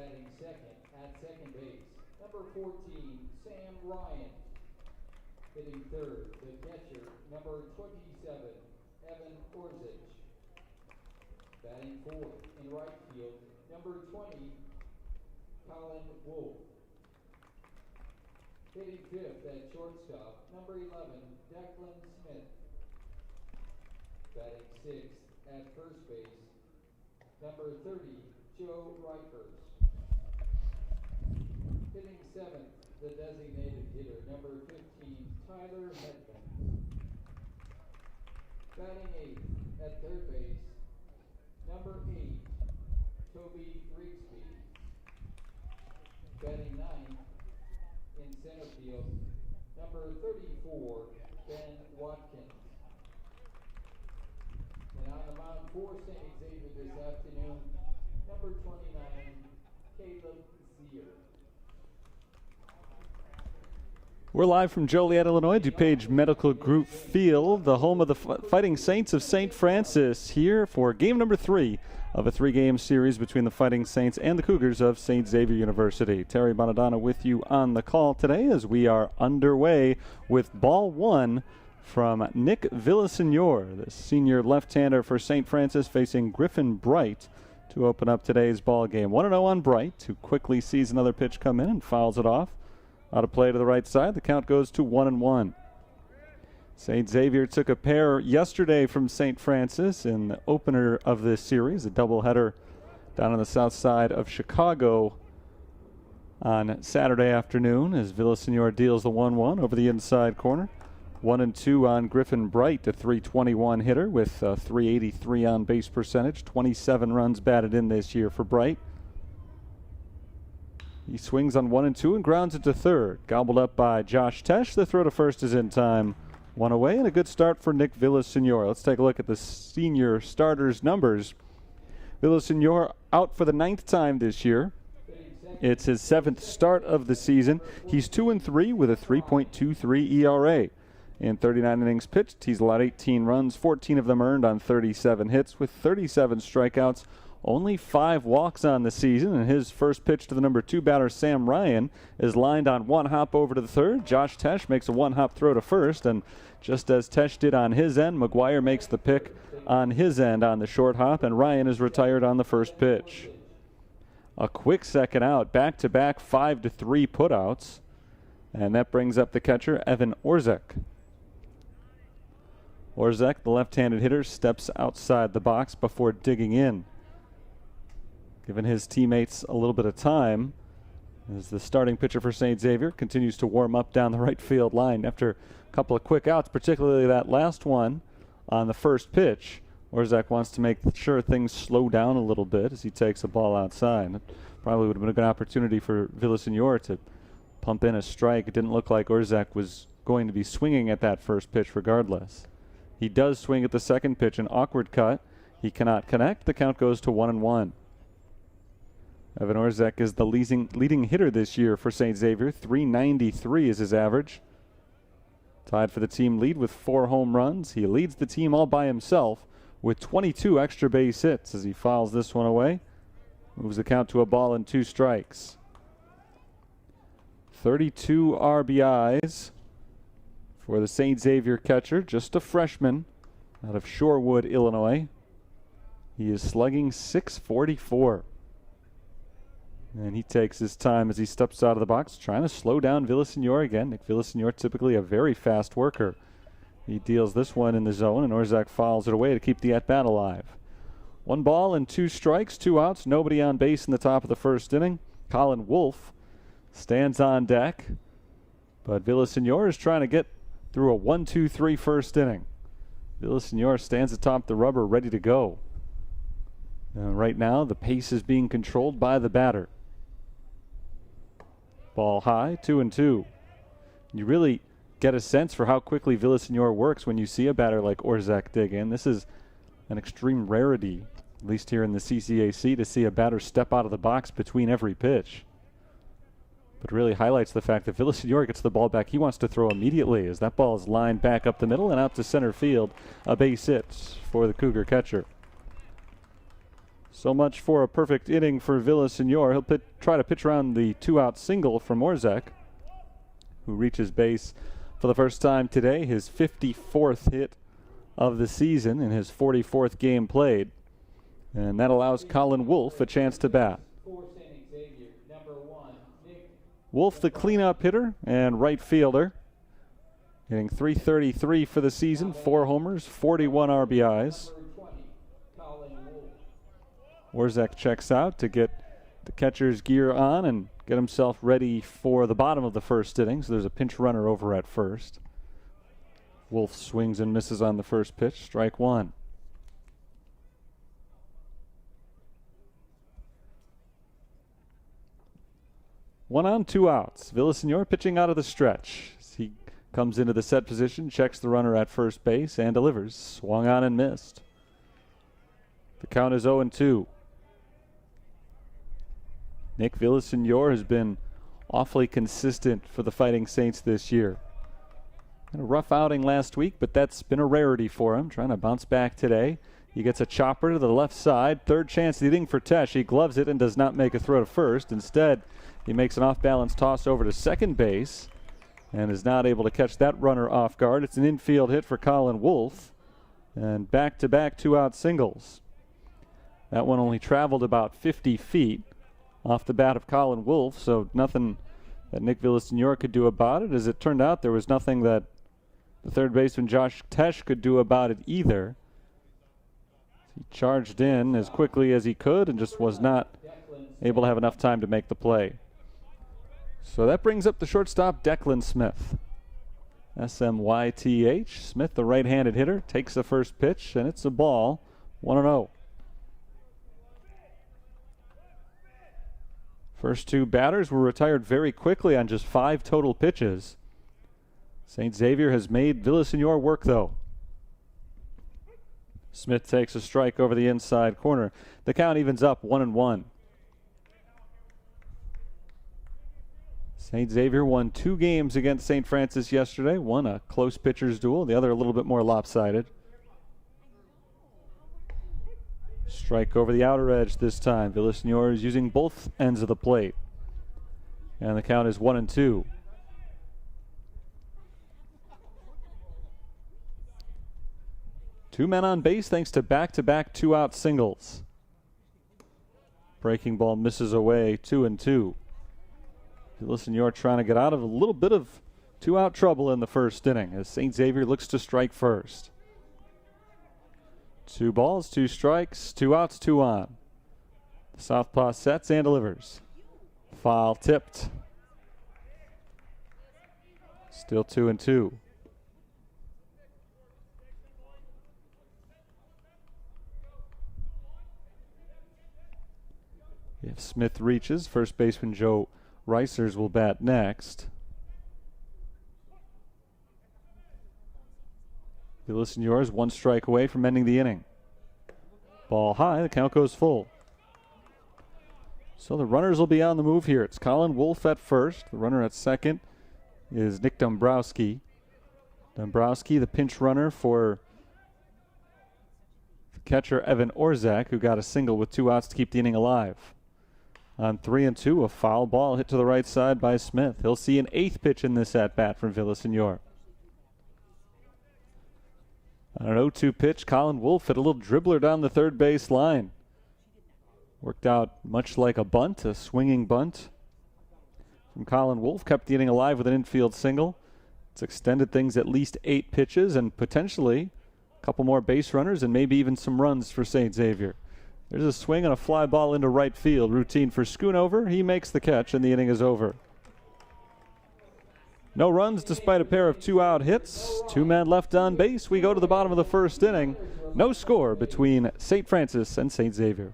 Batting second at second base, number 14, Sam Ryan. Hitting third, the catcher, number 27, Evan Orzic. Batting fourth in right field, number 20, Colin Wolf. Hitting fifth at shortstop, number 11, Declan Smith. Batting sixth at first base, number 30, Joe Rikers. Hitting seventh, the designated hitter, number 15, Tyler Hedman. Batting eighth at third base, number 8, Toby Grigsby. Batting ninth in center field, number 34, Ben Watkins. And on the mound for St. Xavier this afternoon, number 29, Caleb Zier. We're live from Joliet, Illinois, DuPage Medical Group Field, the home of the Fighting Saints of St. Francis, here for game number 3 of a 3-game series between the Fighting Saints and the Cougars of St. Xavier University. Terry Bonadonna with you on the call today as we are underway with ball 1 from Nick Villasenor, the senior left-hander for St. Francis, facing Griffin Bright to open up today's ball game. 1-0 on Bright, who quickly sees another pitch come in and fouls it off. Out of play to the right side, the count goes to 1-1. St. Xavier took a pair yesterday from St. Francis in the opener of this series, a doubleheader down on the south side of Chicago on Saturday afternoon as Villasenor deals the 1-1 over the inside corner. 1-2 on Griffin Bright, a .321 hitter with a .383 on base percentage, 27 runs batted in this year for Bright. He swings on 1-2 and grounds it to third. Gobbled up by Josh Tesh. The throw to first is in time. One away and a good start for Nick Villasenor. Let's take a look at the senior starters' numbers. Villasenor out for the 9th time this year. It's his 7th start of the season. He's 2-3 with a 3.23 ERA. In 39 innings pitched, he's allowed 18 runs, 14 of them earned on 37 hits with 37 strikeouts. Only 5 walks on the season, and his first pitch to the number 2 batter, Sam Ryan, is lined on one hop over to the third. Josh Tesh makes a one-hop throw to first, and just as Tesh did on his end, McGuire makes the pick on his end on the short hop, and Ryan is retired on the first pitch. A quick second out, back-to-back 5-3 putouts, and that brings up the catcher, Evan Orzic. Orzic, the left-handed hitter, steps outside the box before digging in, giving his teammates a little bit of time as the starting pitcher for St. Xavier continues to warm up down the right field line. After a couple of quick outs, particularly that last one on the first pitch, Orzic wants to make sure things slow down a little bit as he takes the ball outside. It probably would have been a good opportunity for Villasenor to pump in a strike. It didn't look like Orzic was going to be swinging at that first pitch regardless. He does swing at the second pitch, an awkward cut. He cannot connect. The count goes to 1-1. Evan Orzic is the leading hitter this year for St. Xavier. .393 is his average. Tied for the team lead with 4 home runs. He leads the team all by himself with 22 extra base hits as he fouls this one away. Moves the count to a ball and 2 strikes. 32 RBIs for the St. Xavier catcher, just a freshman out of Shorewood, Illinois. He is slugging .644. And he takes his time as he steps out of the box, trying to slow down Villasenor again. Nick Villasenor, typically a very fast worker. He deals this one in the zone, and Orzic fouls it away to keep the at-bat alive. 1 ball and 2 strikes, 2 outs, nobody on base in the top of the first inning. Colin Wolf stands on deck, but Villasenor is trying to get through a 1-2-3 first inning. Villasenor stands atop the rubber, ready to go. Right now, the pace is being controlled by the batter. Ball high, 2-2. You really get a sense for how quickly Villasenor works when you see a batter like Orzic dig in. This is an extreme rarity, at least here in the CCAC, to see a batter step out of the box between every pitch. But really highlights the fact that Villasenor gets the ball back. He wants to throw immediately as that ball is lined back up the middle and out to center field. A base hit for the Cougar catcher. So much for a perfect inning for Villasenor. He'll try to pitch around the 2-out single from Orzek, who reaches base for the first time today, his 54th hit of the season in his 44th game played. And that allows Colin Wolf a chance to bat. Wolf, the cleanup hitter and right fielder, hitting .333 for the season, 4 homers, 41 RBIs. Orzek checks out to get the catcher's gear on and get himself ready for the bottom of the first inning. So there's a pinch runner over at first. Wolf swings and misses on the first pitch, strike one. One on, 2 outs. Villasenor pitching out of the stretch. He comes into the set position, checks the runner at first base, and delivers. Swung on and missed. The count is 0-2. Nick Villasenor has been awfully consistent for the Fighting Saints this year. Had a rough outing last week, but that's been a rarity for him. Trying to bounce back today. He gets a chopper to the left side. Third chance leading for Tesh. He gloves it and does not make a throw to first. Instead, he makes an off-balance toss over to second base and is not able to catch that runner off guard. It's an infield hit for Colin Wolf. And back-to-back 2-out singles. That one only traveled about 50 feet off the bat of Colin Wolf, so nothing that Nick Villasenor could do about it. As it turned out, there was nothing that the third baseman Josh Tesh could do about it either. He charged in as quickly as he could and just was not able to have enough time to make the play. So that brings up the shortstop, Declan Smith. S-M-Y-T-H. Smith, the right-handed hitter, takes the first pitch, and it's a ball, 1-0. First 2 batters were retired very quickly on just 5 total pitches. St. Xavier has made Villasenor work, though. Smith takes a strike over the inside corner. The count evens up 1-1. St. Xavier won 2 games against St. Francis yesterday. One a close pitcher's duel, the other a little bit more lopsided. Strike over the outer edge this time. Villasenor is using both ends of the plate. And the count is 1-2. Two men on base thanks to back-to-back 2-out singles. Breaking ball misses away, 2-2. Villasenor trying to get out of a little bit of 2-out trouble in the first inning as St. Xavier looks to strike first. 2 balls, 2 strikes, 2 outs, 2 on. The southpaw sets and delivers. Foul tipped. Still 2-2. If Smith reaches, first baseman Joe Reisers will bat next. Villasenor is 1 strike away from ending the inning. Ball high, the count goes full. So the runners will be on the move here. It's Colin Wolf at first. The runner at second is Nick Dombrowski. Dombrowski, the pinch runner for the catcher Evan Orzek, who got a single with 2 outs to keep the inning alive. On 3-2, a foul ball hit to the right side by Smith. He'll see an 8th pitch in this at-bat from Villasenor. On an 0-2 pitch, Colin Wolf hit a little dribbler down the third base line. Worked out much like a bunt, a swinging bunt from Colin Wolf. Kept the inning alive with an infield single. It's extended things at least 8 pitches and potentially a couple more base runners and maybe even some runs for St. Xavier. There's a swing and a fly ball into right field. Routine for Schoonover. He makes the catch and the inning is over. No runs despite a pair of 2-out hits. 2 men left on base. We go to the bottom of the first inning. No score between St. Francis and St. Xavier.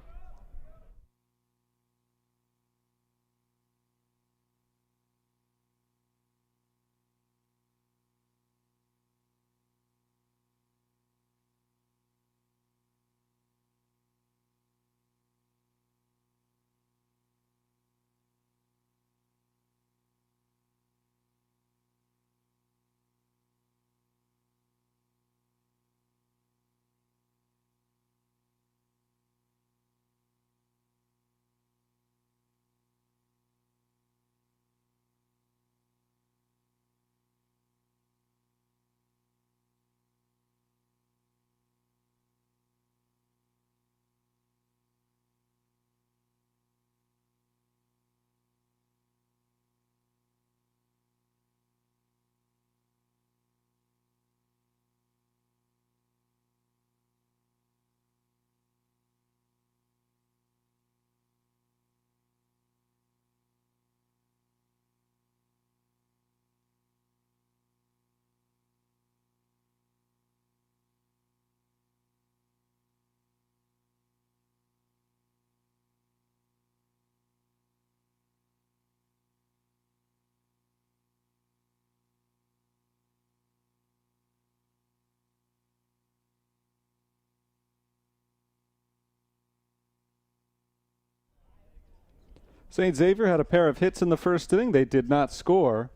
St. Xavier had a pair of hits in the first inning. They did not score.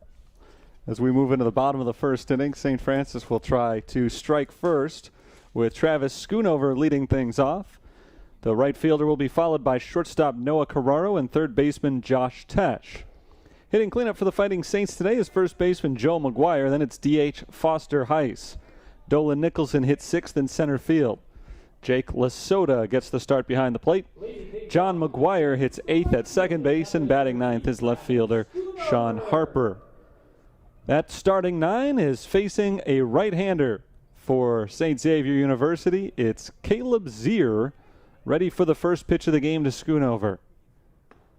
As we move into the bottom of the first inning, St. Francis will try to strike first with Travis Schoonover leading things off. The right fielder will be followed by shortstop Noah Carraro and third baseman Josh Tesh. Hitting cleanup for the Fighting Saints today is first baseman Joe McGuire. Then it's DH Foster Heiss. Dolan Nicholson hits sixth in center field. Jake Lasota gets the start behind the plate. John McGuire hits eighth at second base, and batting ninth is left fielder Sean Harper. That starting nine is facing a right-hander for St. Xavier University. It's Caleb Zier, ready for the first pitch of the game to Schoonover.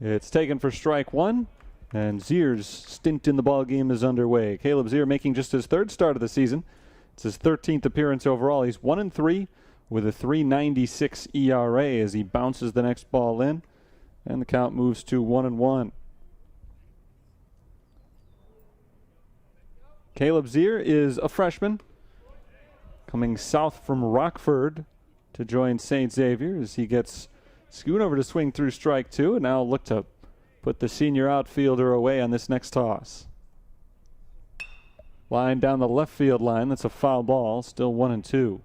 It's taken for strike one, and Zier's stint in the ball game is underway. Caleb Zier making just his third start of the season. It's his 13th appearance overall. He's 1-3 with a 3.96 ERA as he bounces the next ball in, and the count moves to 1-1. Caleb Zier is a freshman coming south from Rockford to join St. Xavier as he gets Schoonover to swing through strike two, and now look to put the senior outfielder away on this next toss. Line down the left field line. That's a foul ball. Still 1-2.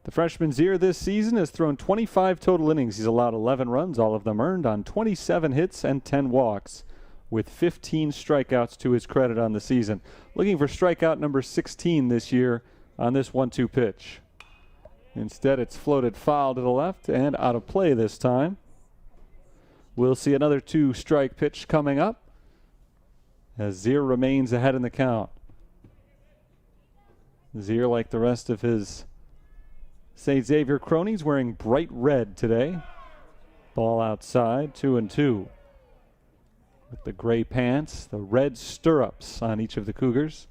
The freshman Zier this season has thrown 25 total innings. He's allowed 11 runs, all of them earned, on 27 hits and 10 walks, with 15 strikeouts to his credit on the season. Looking for strikeout number 16 this year on this 1-2 pitch. Instead, it's floated foul to the left and out of play this time. We'll see another 2-strike pitch coming up as Zier remains ahead in the count. Zier, like the rest of his St. Xavier cronies, wearing bright red today. Ball outside, 2-2. With the gray pants, the red stirrups on each of the Cougars.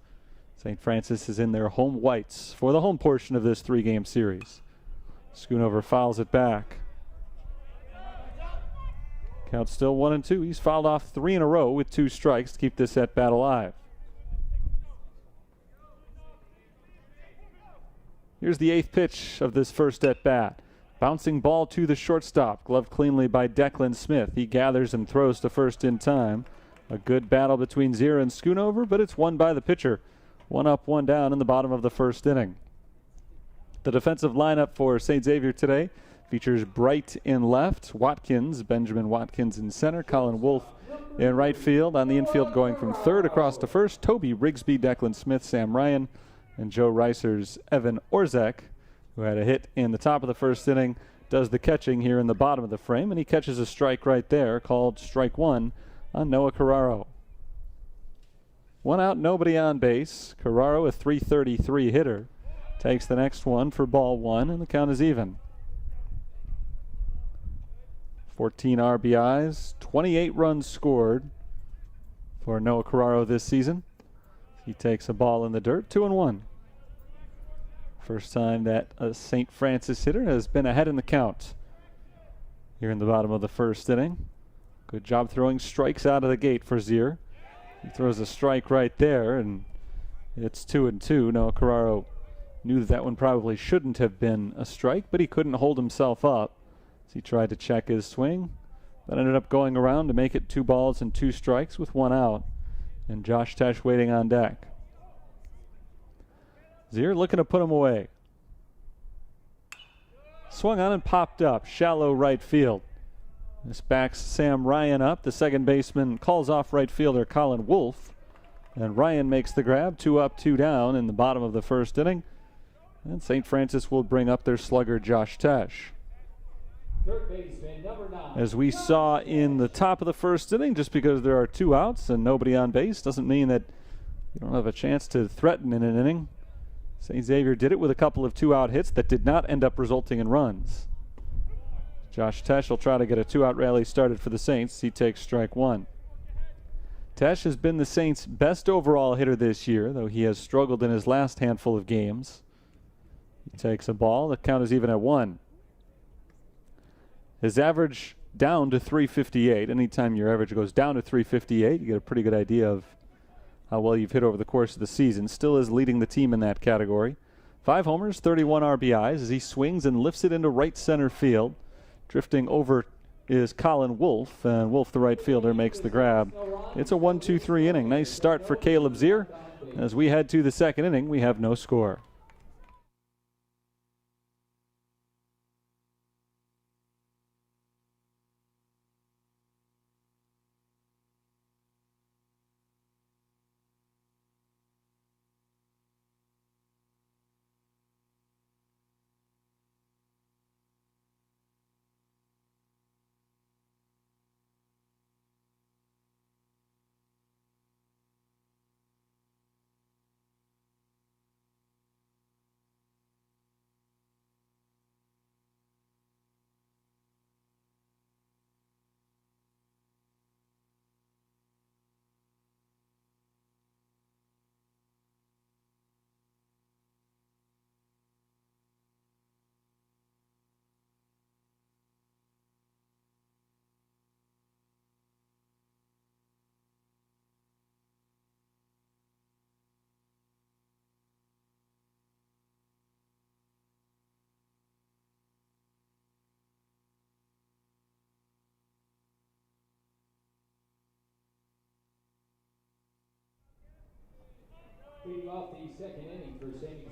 St. Francis is in their home whites for the home portion of this 3-game series. Schoonover fouls it back. Count still 1-2. He's fouled off 3 in a row with 2 strikes to keep this at-bat alive. Here's the 8th pitch of this first at-bat. Bouncing ball to the shortstop, gloved cleanly by Declan Smith. He gathers and throws to first in time. A good battle between Zier and Schoonover, but it's won by the pitcher. 1 up, 1 down in the bottom of the first inning. The defensive lineup for St. Xavier today features Bright in left, Watkins, Benjamin Watkins in center, Colin Wolfe in right field. On the infield going from third across to first, Toby Rigsby, Declan Smith, Sam Ryan, and Joe Reiser's Evan Orzek, who had a hit in the top of the first inning, does the catching here in the bottom of the frame, and he catches a strike right there called strike one on Noah Carraro. 1 out, nobody on base. Carraro, a .333 hitter, takes the next one for ball 1, and the count is even. 14 RBIs, 28 runs scored for Noah Carraro this season. He takes a ball in the dirt, 2-1. First time that a St. Francis hitter has been ahead in the count here in the bottom of the first inning. Good job throwing strikes out of the gate for Zier. He throws a strike right there, and it's 2-2. Noah Carraro knew that one probably shouldn't have been a strike, but he couldn't hold himself up as he tried to check his swing. That ended up going around to make it 2 balls and 2 strikes with 1 out, and Josh Tesh waiting on deck. Zier looking to put him away. Swung on and popped up, shallow right field. This backs Sam Ryan up. The second baseman calls off right fielder Colin Wolfe, and Ryan makes the grab. 2 up, 2 down in the bottom of the first inning. And St. Francis will bring up their slugger Josh Tesh. Third baseman, number 9. As we saw in the top of the first inning, just because there are 2 outs and nobody on base doesn't mean that you don't have a chance to threaten in an inning. St. Xavier did it with a couple of 2-out hits that did not end up resulting in runs. Josh Tesh will try to get a 2-out rally started for the Saints. He takes strike 1. Tesh has been the Saints' best overall hitter this year, though he has struggled in his last handful of games. He takes a ball. The count is even at 1. His average down to .358. Anytime your average goes down to .358, you get a pretty good idea of how well you've hit over the course of the season. Still is leading the team in that category. 5 homers, 31 RBIs as he swings and lifts it into right center field, drifting over is Colin Wolf, and Wolf, the right fielder, makes the grab. It's a 1-2-3 inning. Nice start for Caleb Zier. As we head to the second inning, we have no score.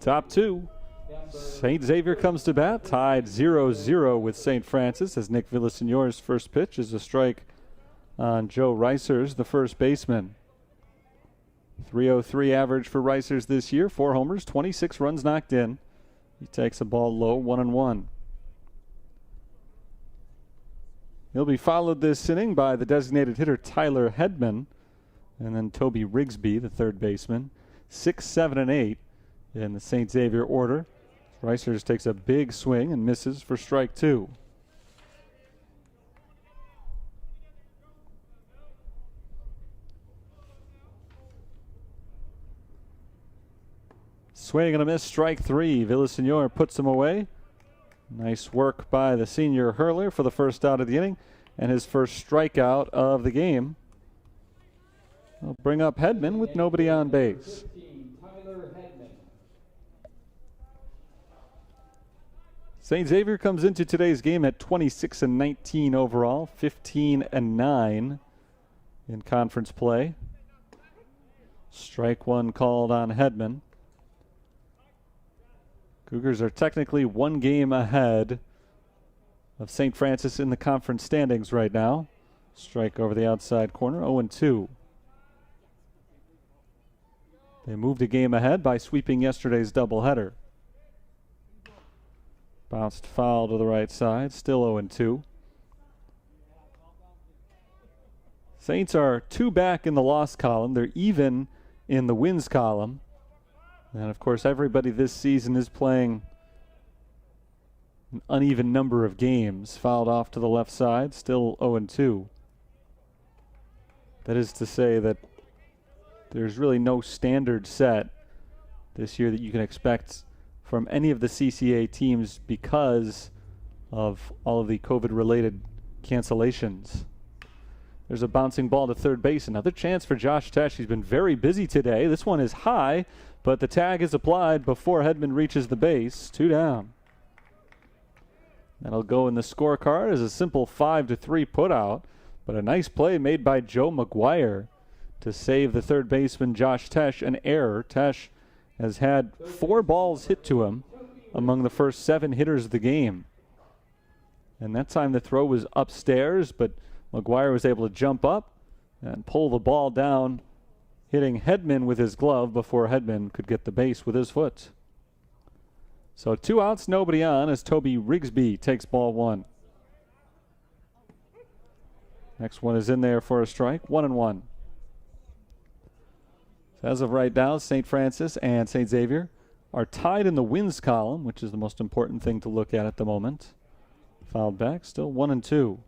Top two. St. Xavier comes to bat, tied 0-0 with St. Francis as Nick Villasenor's first pitch is a strike on Joe Reisers, the first baseman. 303 average for Reisers this year, 4 homers, 26 runs knocked in. He takes a ball low, 1-1. He'll be followed this inning by the designated hitter Tyler Hedman, and then Toby Rigsby, the third baseman. 6, 7, and 8 in the St. Xavier order. Reisers takes a big swing and misses for strike 2. Swing and a miss, strike 3. Villasenor puts him away. Nice work by the senior hurler for the first out of the inning and his first strikeout of the game. We'll bring up Hedman with nobody on base. St. Xavier comes into today's game at 26-19 overall, 15-9 in conference play. Strike 1 called on Hedman. Cougars are technically 1 game ahead of St. Francis in the conference standings right now. Strike over the outside corner, 0-2. They moved a game ahead by sweeping yesterday's doubleheader. Bounced foul to the right side, still 0-2. Saints are 2 back in the loss column. They're even in the wins column. And of course, everybody this season is playing an uneven number of games. Fouled off to the left side, still 0-2. That is to say that there's really no standard set this year that you can expect from any of the CCA teams because of all of the COVID-related cancellations. There's a bouncing ball to third base. Another chance for Josh Tesh. He's been very busy today. This one is high, but the tag is applied before Hedman reaches the base. 2 down. That'll go in the scorecard as a simple 5-3 putout, but a nice play made by Joe McGuire to save the third baseman Josh Tesh an error. Tesh has had 4 balls hit to him among the first 7 hitters of the game. And that time the throw was upstairs, but McGuire was able to jump up and pull the ball down, hitting Hedman with his glove before Hedman could get the base with his foot. So 2 outs, nobody on as Toby Rigsby takes ball 1. Next one is in there for a strike, 1-1. So as of right now, St. Francis and St. Xavier are tied in the wins column, which is the most important thing to look at the moment. Fouled back, still 1-2.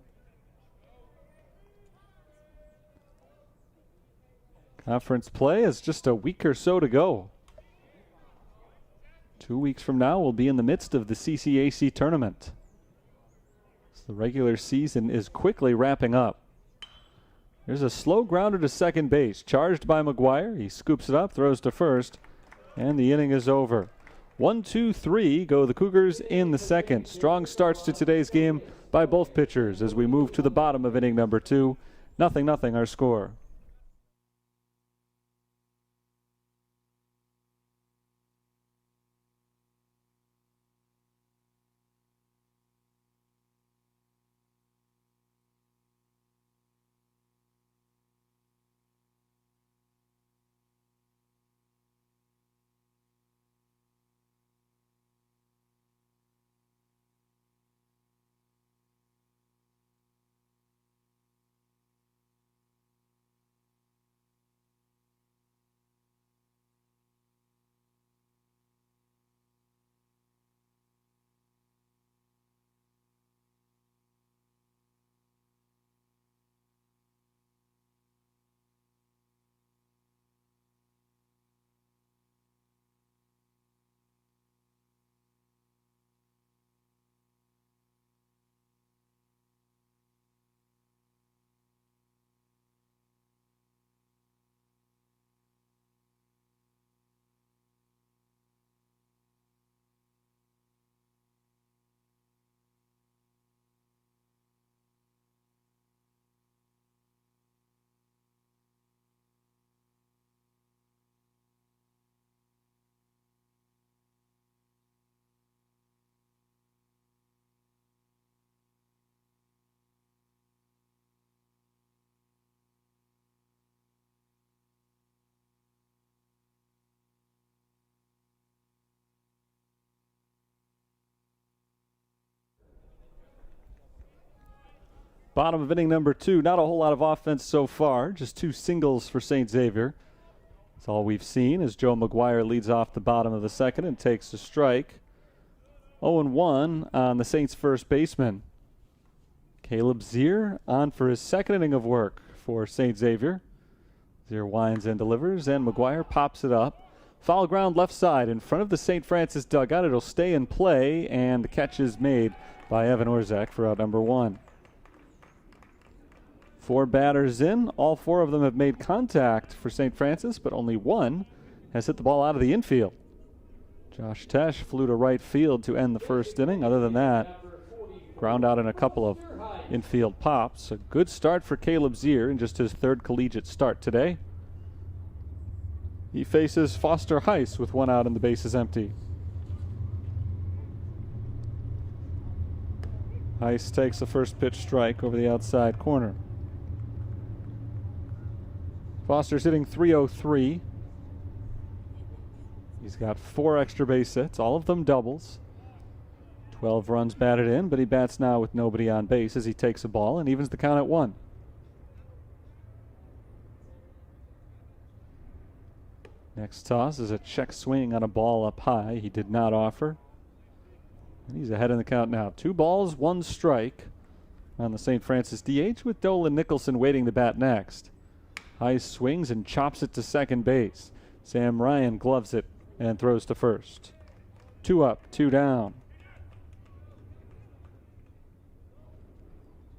Conference play is just a week or so to go. 2 weeks from now, we'll be in the midst of the CCAC tournament. So the regular season is quickly wrapping up. There's a slow grounder to second base, charged by McGuire. He scoops it up, throws to first, and the inning is over. 1-2-3 go the Cougars in the second. Strong starts to today's game by both pitchers as we move to the bottom of inning number 2. 0-0 our score. Bottom of inning number 2. Not a whole lot of offense so far. Just 2 singles for St. Xavier. That's all we've seen as Joe McGuire leads off the bottom of the second and takes a strike. 0-1 on the Saints' first baseman. Caleb Zier on for his second inning of work for St. Xavier. Zier winds and delivers, and McGuire pops it up. Foul ground left side in front of the St. Francis dugout. It'll stay in play, and the catch is made by Evan Orzak for out number 1. 4 batters in. All 4 of them have made contact for St. Francis, but only 1 has hit the ball out of the infield. Josh Tesh flew to right field to end the first inning. Other than that, ground out in a couple of infield pops. A good start for Caleb Zier in just his 3rd collegiate start today. He faces Foster Heiss with 1 out and the bases empty. Heiss takes the first pitch strike over the outside corner. Foster's hitting .303. He's got 4 extra base hits, all of them doubles. 12 runs batted in, but he bats now with nobody on base as he takes a ball and evens the count at 1. Next toss is a check swing on a ball up high. He did not offer. And he's ahead in the count now. 2 balls, 1 strike on the St. Francis DH with Dolan Nicholson waiting to bat next. Heiss swings and chops it to second base. Sam Ryan gloves it and throws to first. 2 up, 2 down.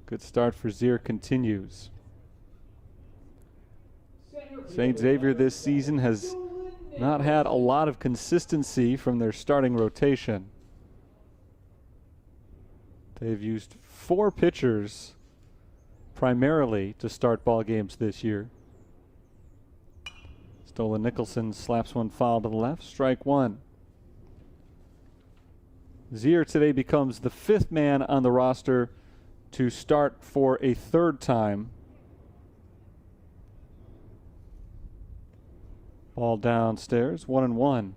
Good start for Zier continues. St. Xavier this season has not had a lot of consistency from their starting rotation. They've used 4 pitchers primarily to start ball games this year. Dolan Nicholson slaps one foul to the left. Strike 1. Zier today becomes the 5th man on the roster to start for a 3rd time. Ball downstairs, 1-1.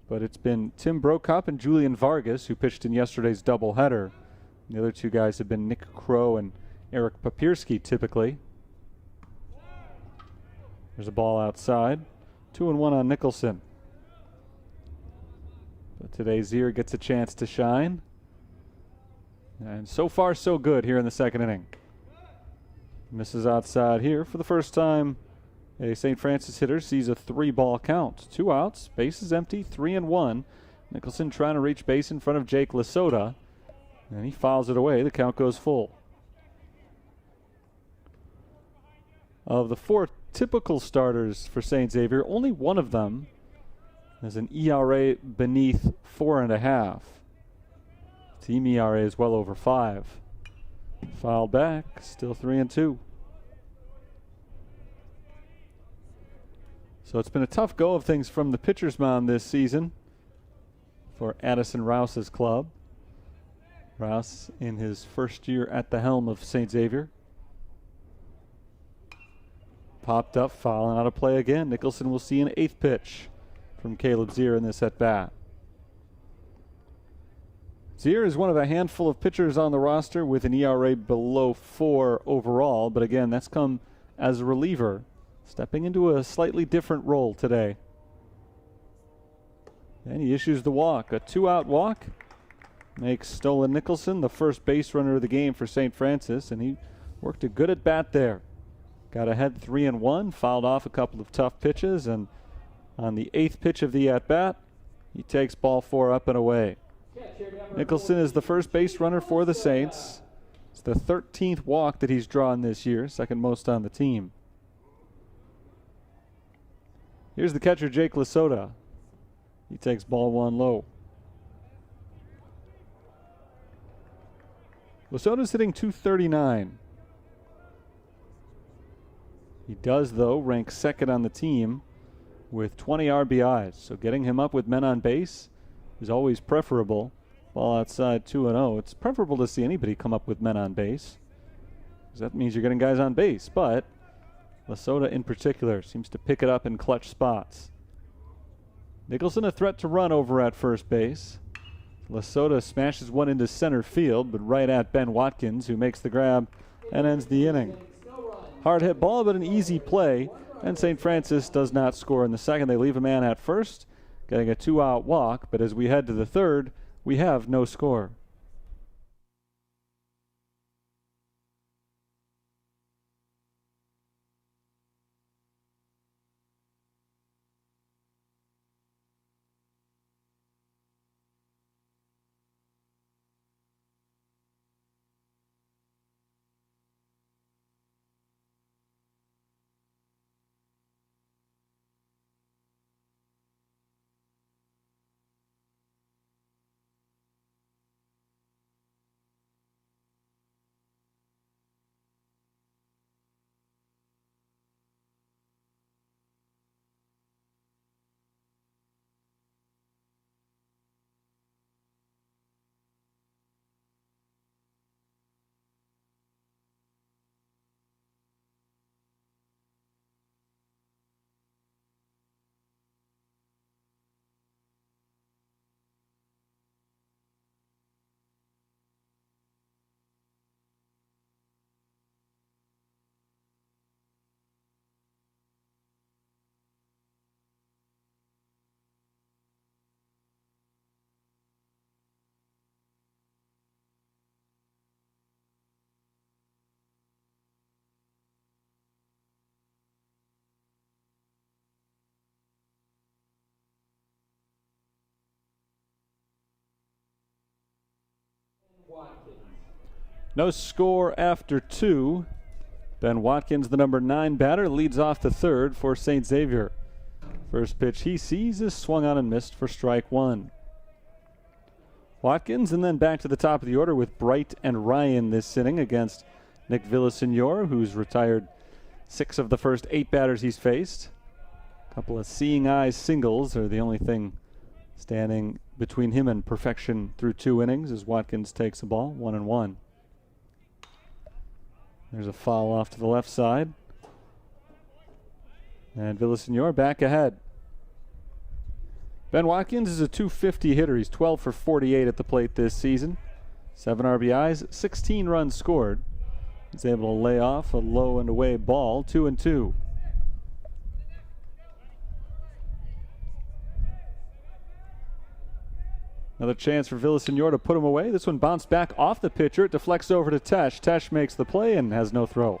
But it's been Tim Brokop and Julian Vargas who pitched in yesterday's doubleheader. The other 2 guys have been Nick Crow and Eric Papierski typically. There's a ball outside. 2-1 on Nicholson. But today Zier gets a chance to shine. And so far so good here in the second inning. Misses outside here for the first time. A St. Francis hitter sees a 3-ball count. 2 outs, bases empty, 3-1. Nicholson trying to reach base in front of Jake Lasota. And he fouls it away. The count goes full. Of the 4 typical starters for St. Xavier, only one of them has an ERA beneath 4.5. Team ERA is well over 5. Fouled back, still 3-2. So it's been a tough go of things from the pitcher's mound this season for Addison Rouse's club. Rouse in his first year at the helm of St. Xavier. Popped up, fouling out of play again. Nicholson will see an 8th pitch from Caleb Zier in this at-bat. Zier is one of a handful of pitchers on the roster with an ERA below 4 overall, but again, that's come as a reliever, stepping into a slightly different role today. And he issues the walk, a 2-out walk. Makes Stolen Nicholson the first base runner of the game for St. Francis, and he worked a good at-bat there. Got ahead 3-1, fouled off a couple of tough pitches, and on the 8th pitch of the at-bat, he takes ball 4 up and away. Nicholson is the first base runner for the Saints. It's the 13th walk that he's drawn this year, second most on the team. Here's the catcher, Jake Lasota. He takes ball 1 low. Lasota's hitting .239. He does, though, rank second on the team with 20 RBIs. So getting him up with men on base is always preferable. Ball outside 2-0. It's preferable to see anybody come up with men on base, because that means you're getting guys on base. But Lasota in particular seems to pick it up in clutch spots. Nicholson a threat to run over at first base. Lasota smashes one into center field, but right at Ben Watkins, who makes the grab and ends the inning. Hard hit ball, but an easy play, and St. Francis does not score in the second. They leave a man at first, getting a 2-out walk, but as we head to the third, we have no score. No score after 2. Ben Watkins, the number 9 batter, leads off the third for St. Xavier. First pitch he sees is swung on and missed for strike 1. Watkins, and then back to the top of the order with Bright and Ryan this inning against Nick Villasenor, who's retired 6 of the first 8 batters he's faced. A couple of seeing eyes singles are the only thing standing between him and perfection through 2 innings as Watkins takes the ball 1-1. There's a foul off to the left side. And Villasenor back ahead. Ben Watkins is a .250 hitter. He's 12 for 48 at the plate this season. 7 RBIs, 16 runs scored. He's able to lay off a low and away ball, 2-2. Another chance for Villasenor to put him away. This one bounced back off the pitcher. It deflects over to Tesh. Tesh makes the play and has no throw.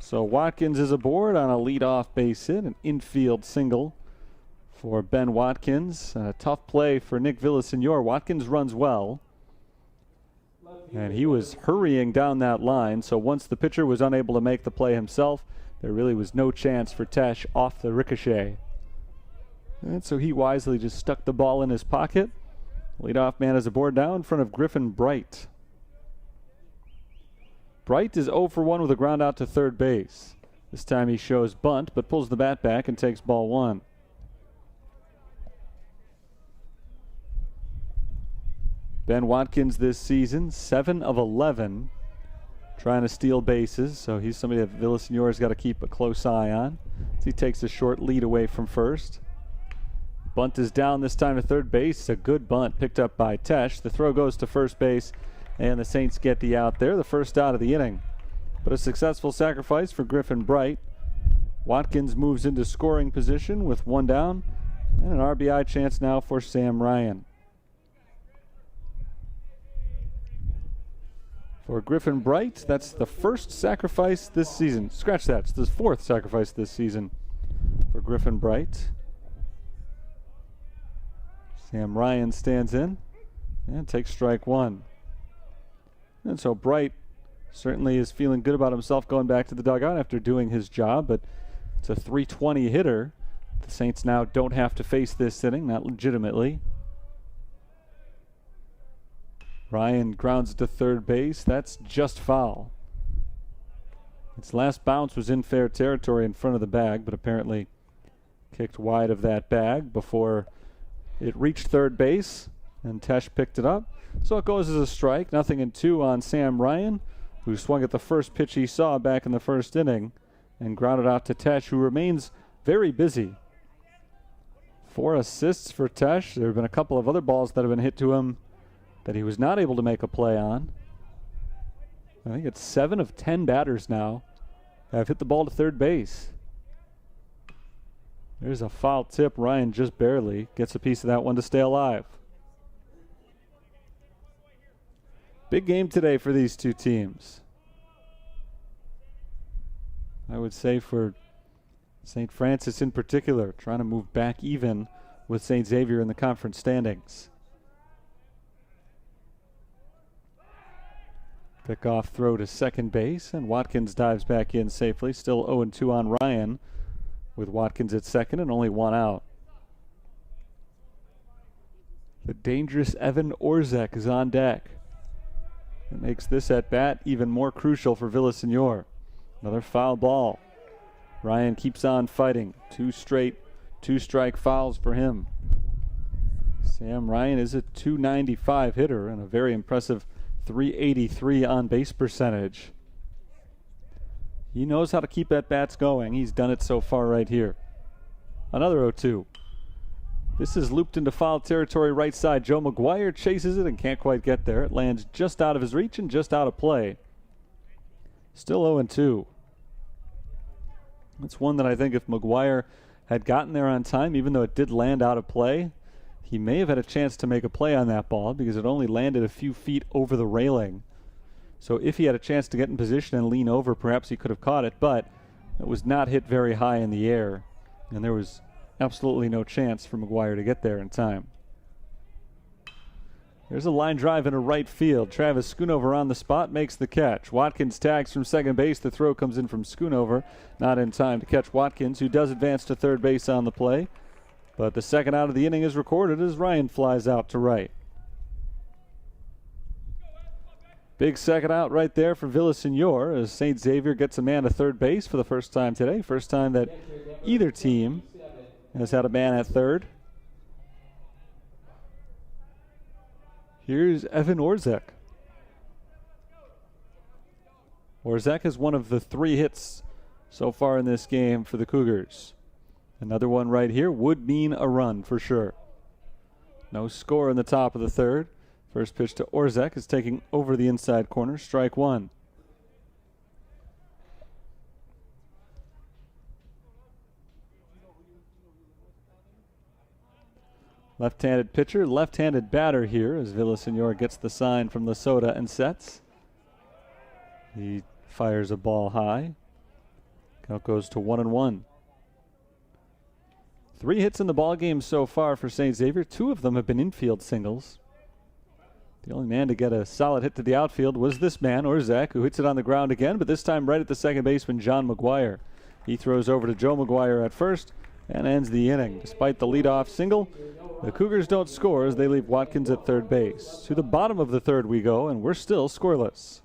So Watkins is aboard on a leadoff base hit, an infield single for Ben Watkins. A tough play for Nick Villasenor. Watkins runs well, and he was hurrying down that line. So once the pitcher was unable to make the play himself, there really was no chance for Tesh off the ricochet. And so he wisely just stuck the ball in his pocket Leadoff man is aboard now in front of Griffin Bright. Bright is 0 for 1 with a ground out to third base. This time he shows bunt, but pulls the bat back and takes ball one. Ben Watkins this season, 7 of 11, trying to steal bases, so he's somebody that Villaseñor's got to keep a close eye on as he takes a short lead away from first. Bunt is down this time to third base. A good bunt picked up by Tesh. The throw goes to first base, and the Saints get the out there, the first out of the inning. But a successful sacrifice for Griffin Bright. Watkins moves into scoring position with one down, and an RBI chance now for Sam Ryan. For Griffin Bright, that's the first sacrifice this season. Scratch that, it's the fourth sacrifice this season for Griffin Bright. Sam Ryan stands in and takes strike one. And so Bright certainly is feeling good about himself going back to the dugout after doing his job, but it's a .320 hitter. The Saints now don't have to face this inning, not legitimately. Ryan grounds it to third base. That's just foul. Its last bounce was in fair territory in front of the bag, but apparently kicked wide of that bag before it reached third base, and Tesh picked it up. So it goes as a strike, 0-2 on Sam Ryan, who swung at the first pitch he saw back in the first inning and grounded out to Tesh, who remains very busy. 4 assists for Tesh. There have been a couple of other balls that have been hit to him that he was not able to make a play on. I think it's 7 of 10 batters now have hit the ball to third base. There's a foul tip. Ryan just barely gets a piece of that one to stay alive. Big game today for these two teams. I would say for St. Francis in particular, trying to move back even with St. Xavier in the conference standings. Pickoff throw to second base, and Watkins dives back in safely. Still 0-2 on Ryan, with Watkins at second and only one out. The dangerous Evan Orzek is on deck. It makes this at bat even more crucial for Villaseñor. Another foul ball. Ryan keeps on fighting. 2 straight 2-strike fouls for him. Sam Ryan is a .295 hitter and a very impressive .383 on base percentage. He knows how to keep at bats going. He's done it so far right here. Another 0-2. This is looped into foul territory right side. Joe McGuire chases it and can't quite get there. It lands just out of his reach and just out of play. Still 0-2. It's one that I think if McGuire had gotten there on time, even though it did land out of play, he may have had a chance to make a play on that ball because it only landed a few feet over the railing. So if he had a chance to get in position and lean over, perhaps he could have caught it, but it was not hit very high in the air, and there was absolutely no chance for McGuire to get there in time. There's a line drive into right field. Travis Schoonover on the spot makes the catch. Watkins tags from second base. The throw comes in from Schoonover. Not in time to catch Watkins, who does advance to third base on the play. But the second out of the inning is recorded as Ryan flies out to right. Big second out right there for Villaseñor as St. Xavier gets a man to third base for the first time today. First time that either team has had a man at third. Here's Evan Orzek. Orzek is one of the 3 hits so far in this game for the Cougars. Another one right here would mean a run for sure. No score in the top of the third. First pitch to Orzek is taking over the inside corner. Strike one. Left-handed pitcher, left-handed batter here as Villaseñor gets the sign from Lasota and sets. He fires a ball high. Count goes to 1-1. 3 hits in the ball game so far for St. Xavier. 2 of them have been infield singles. The only man to get a solid hit to the outfield was this man, Orzek, who hits it on the ground again, but this time right at the second baseman, John McGuire. He throws over to Joe McGuire at first, and ends the inning. Despite the leadoff single, the Cougars don't score as they leave Watkins at third base. To the bottom of the third we go, and we're still scoreless.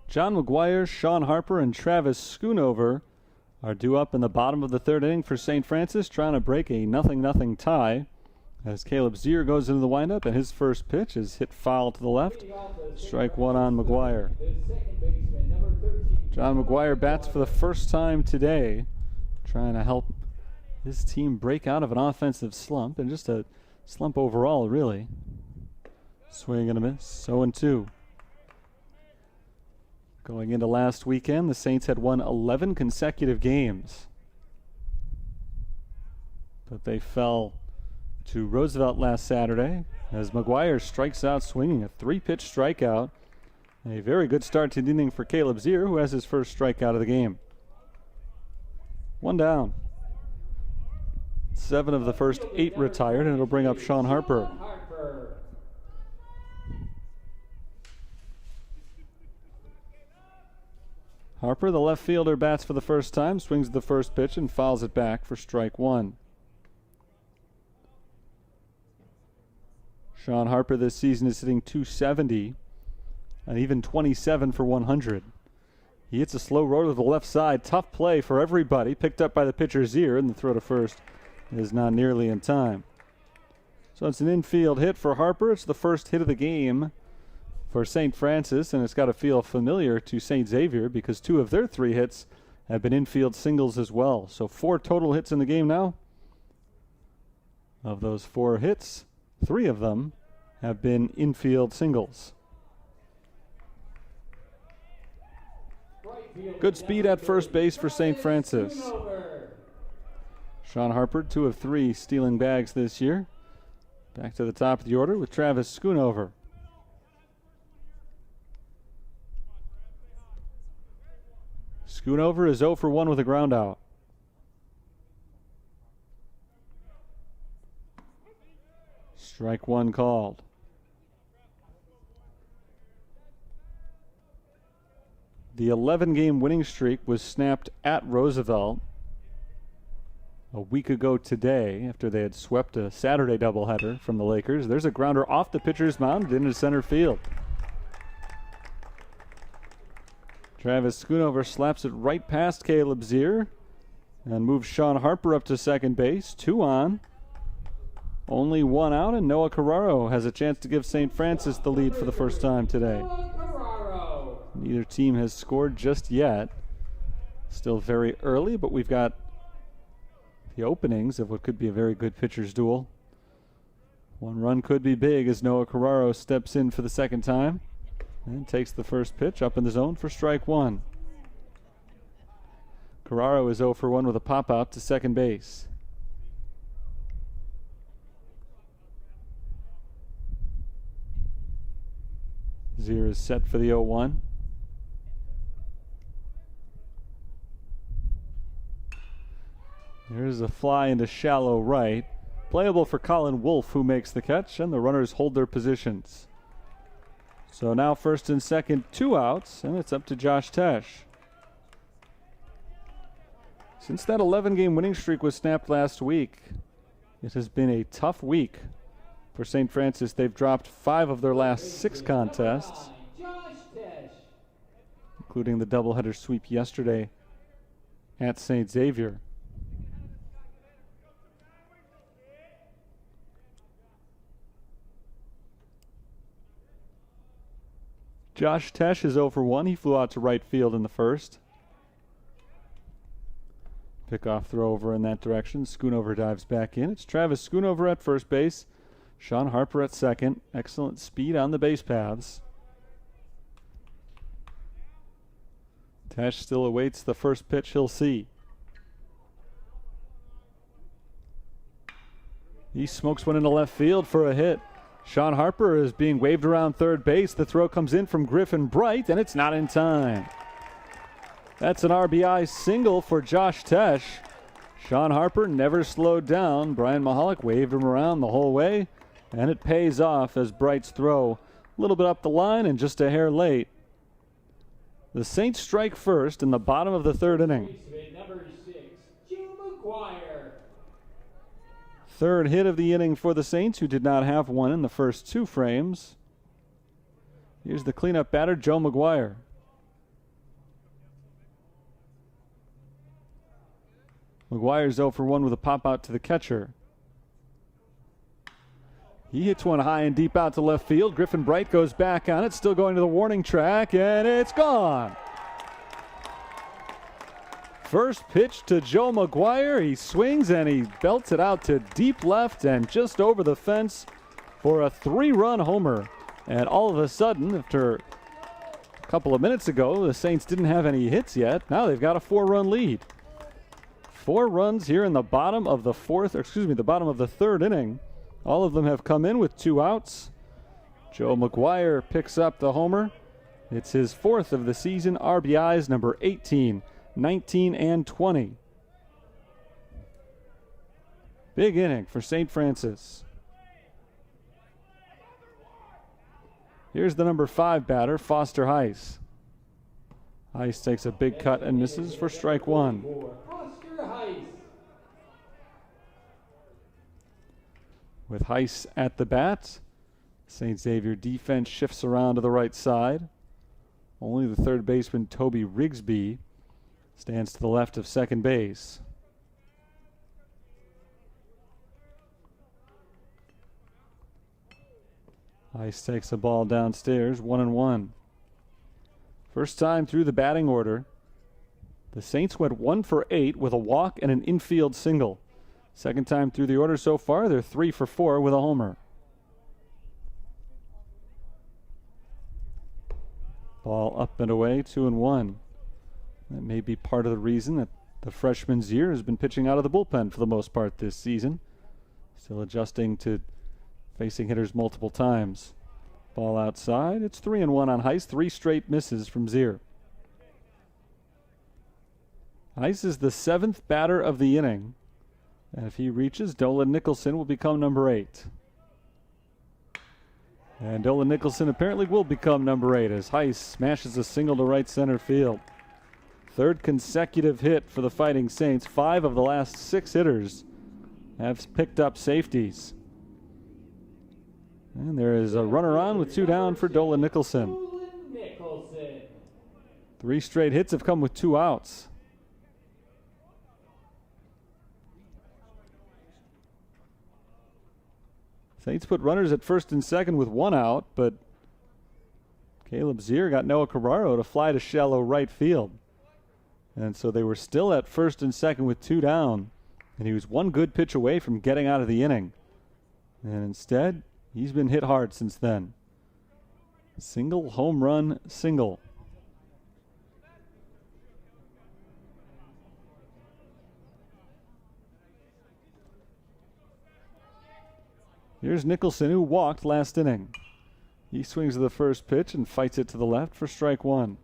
John McGuire, Sean Harper, and Travis Schoonover are due up in the bottom of the third inning for St. Francis, trying to break a 0-0 tie. As Caleb Zier goes into the windup, and his first pitch is hit foul to the left. Strike one on McGuire. John McGuire bats for the first time today, trying to help his team break out of an offensive slump, and just a slump overall, really. Swing and a miss, 0-2. Going into last weekend, the Saints had won 11 consecutive games. But they fell to Roosevelt last Saturday as McGuire strikes out swinging a 3-pitch strikeout. A very good start to the inning for Caleb Zier, who has his first strikeout of the game. One down. 7 of the first 8 retired, and it'll bring up Sean Harper. Harper, the left fielder, bats for the first time, swings the first pitch and fouls it back for strike one. Sean Harper this season is hitting .270 and even 27 for 100. He hits a slow roller to the left side. Tough play for everybody. Picked up by the pitcher Zier, and the throw to first is not nearly in time. So it's an infield hit for Harper. It's the first hit of the game for St. Francis, and it's got to feel familiar to St. Xavier because 2 of their 3 hits have been infield singles as well. So 4 total hits in the game now. Of those 4 hits, 3 of them have been infield singles. Good speed at first base for St. Francis. Sean Harper, 2 of 3 stealing bags this year. Back to the top of the order with Travis Schoonover. Schoonover is 0 for 1 with a ground out. Strike one called. The 11-game winning streak was snapped at Roosevelt a week ago today after they had swept a Saturday doubleheader from the Lakers. There's a grounder off the pitcher's mound into center field. Travis Schoonover slaps it right past Caleb Zier and moves Sean Harper up to second base. 2 on. Only one out, and Noah Carraro has a chance to give St. Francis the lead for the first time today. Neither team has scored just yet. Still very early, but we've got the openings of what could be a very good pitcher's duel. One run could be big as Noah Carraro steps in for the second time and takes the first pitch up in the zone for strike one. Carraro is 0 for 1 with a pop out to second base. Xavier is set for the 0-1. There's a fly into shallow right. Playable for Colin Wolfe, who makes the catch, and the runners hold their positions. So now first and second, 2 outs, and it's up to Josh Tesh. Since that 11-game winning streak was snapped last week, it has been a tough week for St. Francis. They've dropped 5 of their last 6 contests, including the doubleheader sweep yesterday at St. Xavier. Josh Tesh is 0 for 1. He flew out to right field in the first. Pickoff throw over in that direction. Schoonover dives back in. It's Travis Schoonover at first base. Sean Harper at second. Excellent speed on the base paths. Tesh still awaits the first pitch he'll see. He smokes one into left field for a hit. Sean Harper is being waved around third base. The throw comes in from Griffin Bright, and it's not in time. That's an RBI single for Josh Tesh. Sean Harper never slowed down. Brian Mahalik waved him around the whole way, and it pays off as Bright's throw a little bit up the line and just a hair late. The Saints strike first in the bottom of the third inning. Number 6, Joe McGuire. Third hit of the inning for the Saints, who did not have one in the first 2 frames. Here's the cleanup batter, Joe McGuire. McGuire's 0 for 1 with a pop out to the catcher. He hits one high and deep out to left field. Griffin Bright goes back on it, still going to the warning track, and it's gone. First pitch to Joe McGuire. He swings and he belts it out to deep left and just over the fence for a 3-run homer. And all of a sudden, after a couple of minutes ago, the Saints didn't have any hits yet. Now they've got a 4-run lead. 4 runs here in the bottom of the bottom of the third inning. All of them have come in with 2 outs. Joe McGuire picks up the homer. It's his 4th of the season. RBIs number 18. 19 and 20. Big inning for St. Francis. Here's the number 5 batter, Foster Heiss. Heiss takes a big cut and misses for strike 1. With Heiss at the bat, St. Xavier defense shifts around to the right side. Only the third baseman, Toby Rigsby, stands to the left of second base. Heiss takes the ball downstairs, 1-1. First time through the batting order, the Saints went 1 for 8 with a walk and an infield single. Second time through the order so far, they're 3 for 4 with a homer. Ball up and away, 2-1. That may be part of the reason that the freshman's year has been pitching out of the bullpen for the most part this season. Still adjusting to facing hitters multiple times. Ball outside. It's 3-1 on Heiss. 3 straight misses from Zier. Heiss is the 7th batter of the inning. And if he reaches, Dolan Nicholson will become number 8. And Dolan Nicholson apparently will become number 8 as Heiss smashes a single to right center field. 3rd consecutive hit for the Fighting Saints. 5 of the last 6 hitters have picked up safeties. And there is a runner on with 2 down for Dolan Nicholson. 3 straight hits have come with 2 outs. Saints put runners at first and second with one out, but Caleb Zier got Noah Carraro to fly to shallow right field. And so they were still at first and second with two down, and he was one good pitch away from getting out of the inning. And instead, he's been hit hard since then. Single, home run, single. Here's Nicholson, who walked last inning. He swings to the first pitch and fights it to the left for strike one.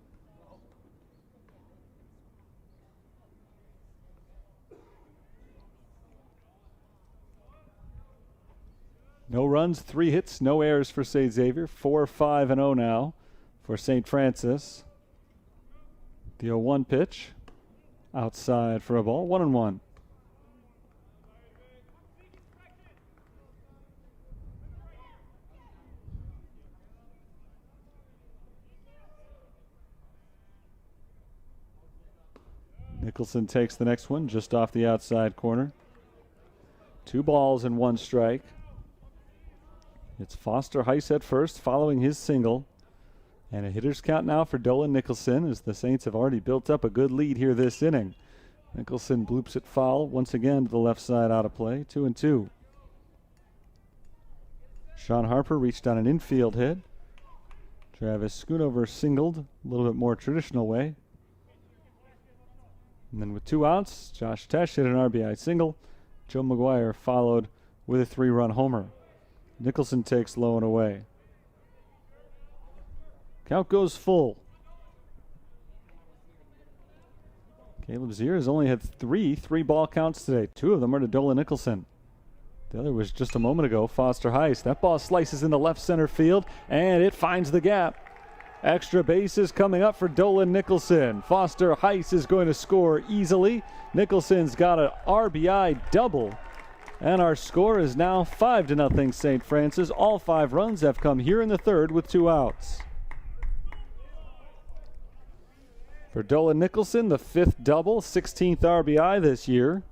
No runs, 3 hits, no errors for St. Xavier. 4-5-0 now for St. Francis. The 0-1 pitch. Outside for a ball. 1-1. Nicholson takes the next one just off the outside corner. 2 balls and 1 strike. It's Foster Heiss at first, following his single. And a hitter's count now for Dolan Nicholson, as the Saints have already built up a good lead here this inning. Nicholson bloops it foul once again to the left side, out of play. 2-2. Sean Harper reached on an infield hit. Travis Schoonover singled a little bit more traditional way. And then with 2 outs, Josh Tesh hit an RBI single. Joe McGuire followed with a 3-run homer. Nicholson takes low and away. Count goes full. Caleb Zier has only had 3 3-ball counts today. 2 of them are to Dolan Nicholson. The other was just a moment ago, Foster Heiss. That ball slices into left center field, and it finds the gap. Extra bases coming up for Dolan Nicholson. Foster Heiss is going to score easily. Nicholson's got an RBI double. And our score is now 5-0 St. Francis. All 5 runs have come here in the third with 2 outs. For Dolan Nicholson, the 5th double, 16th RBI this year.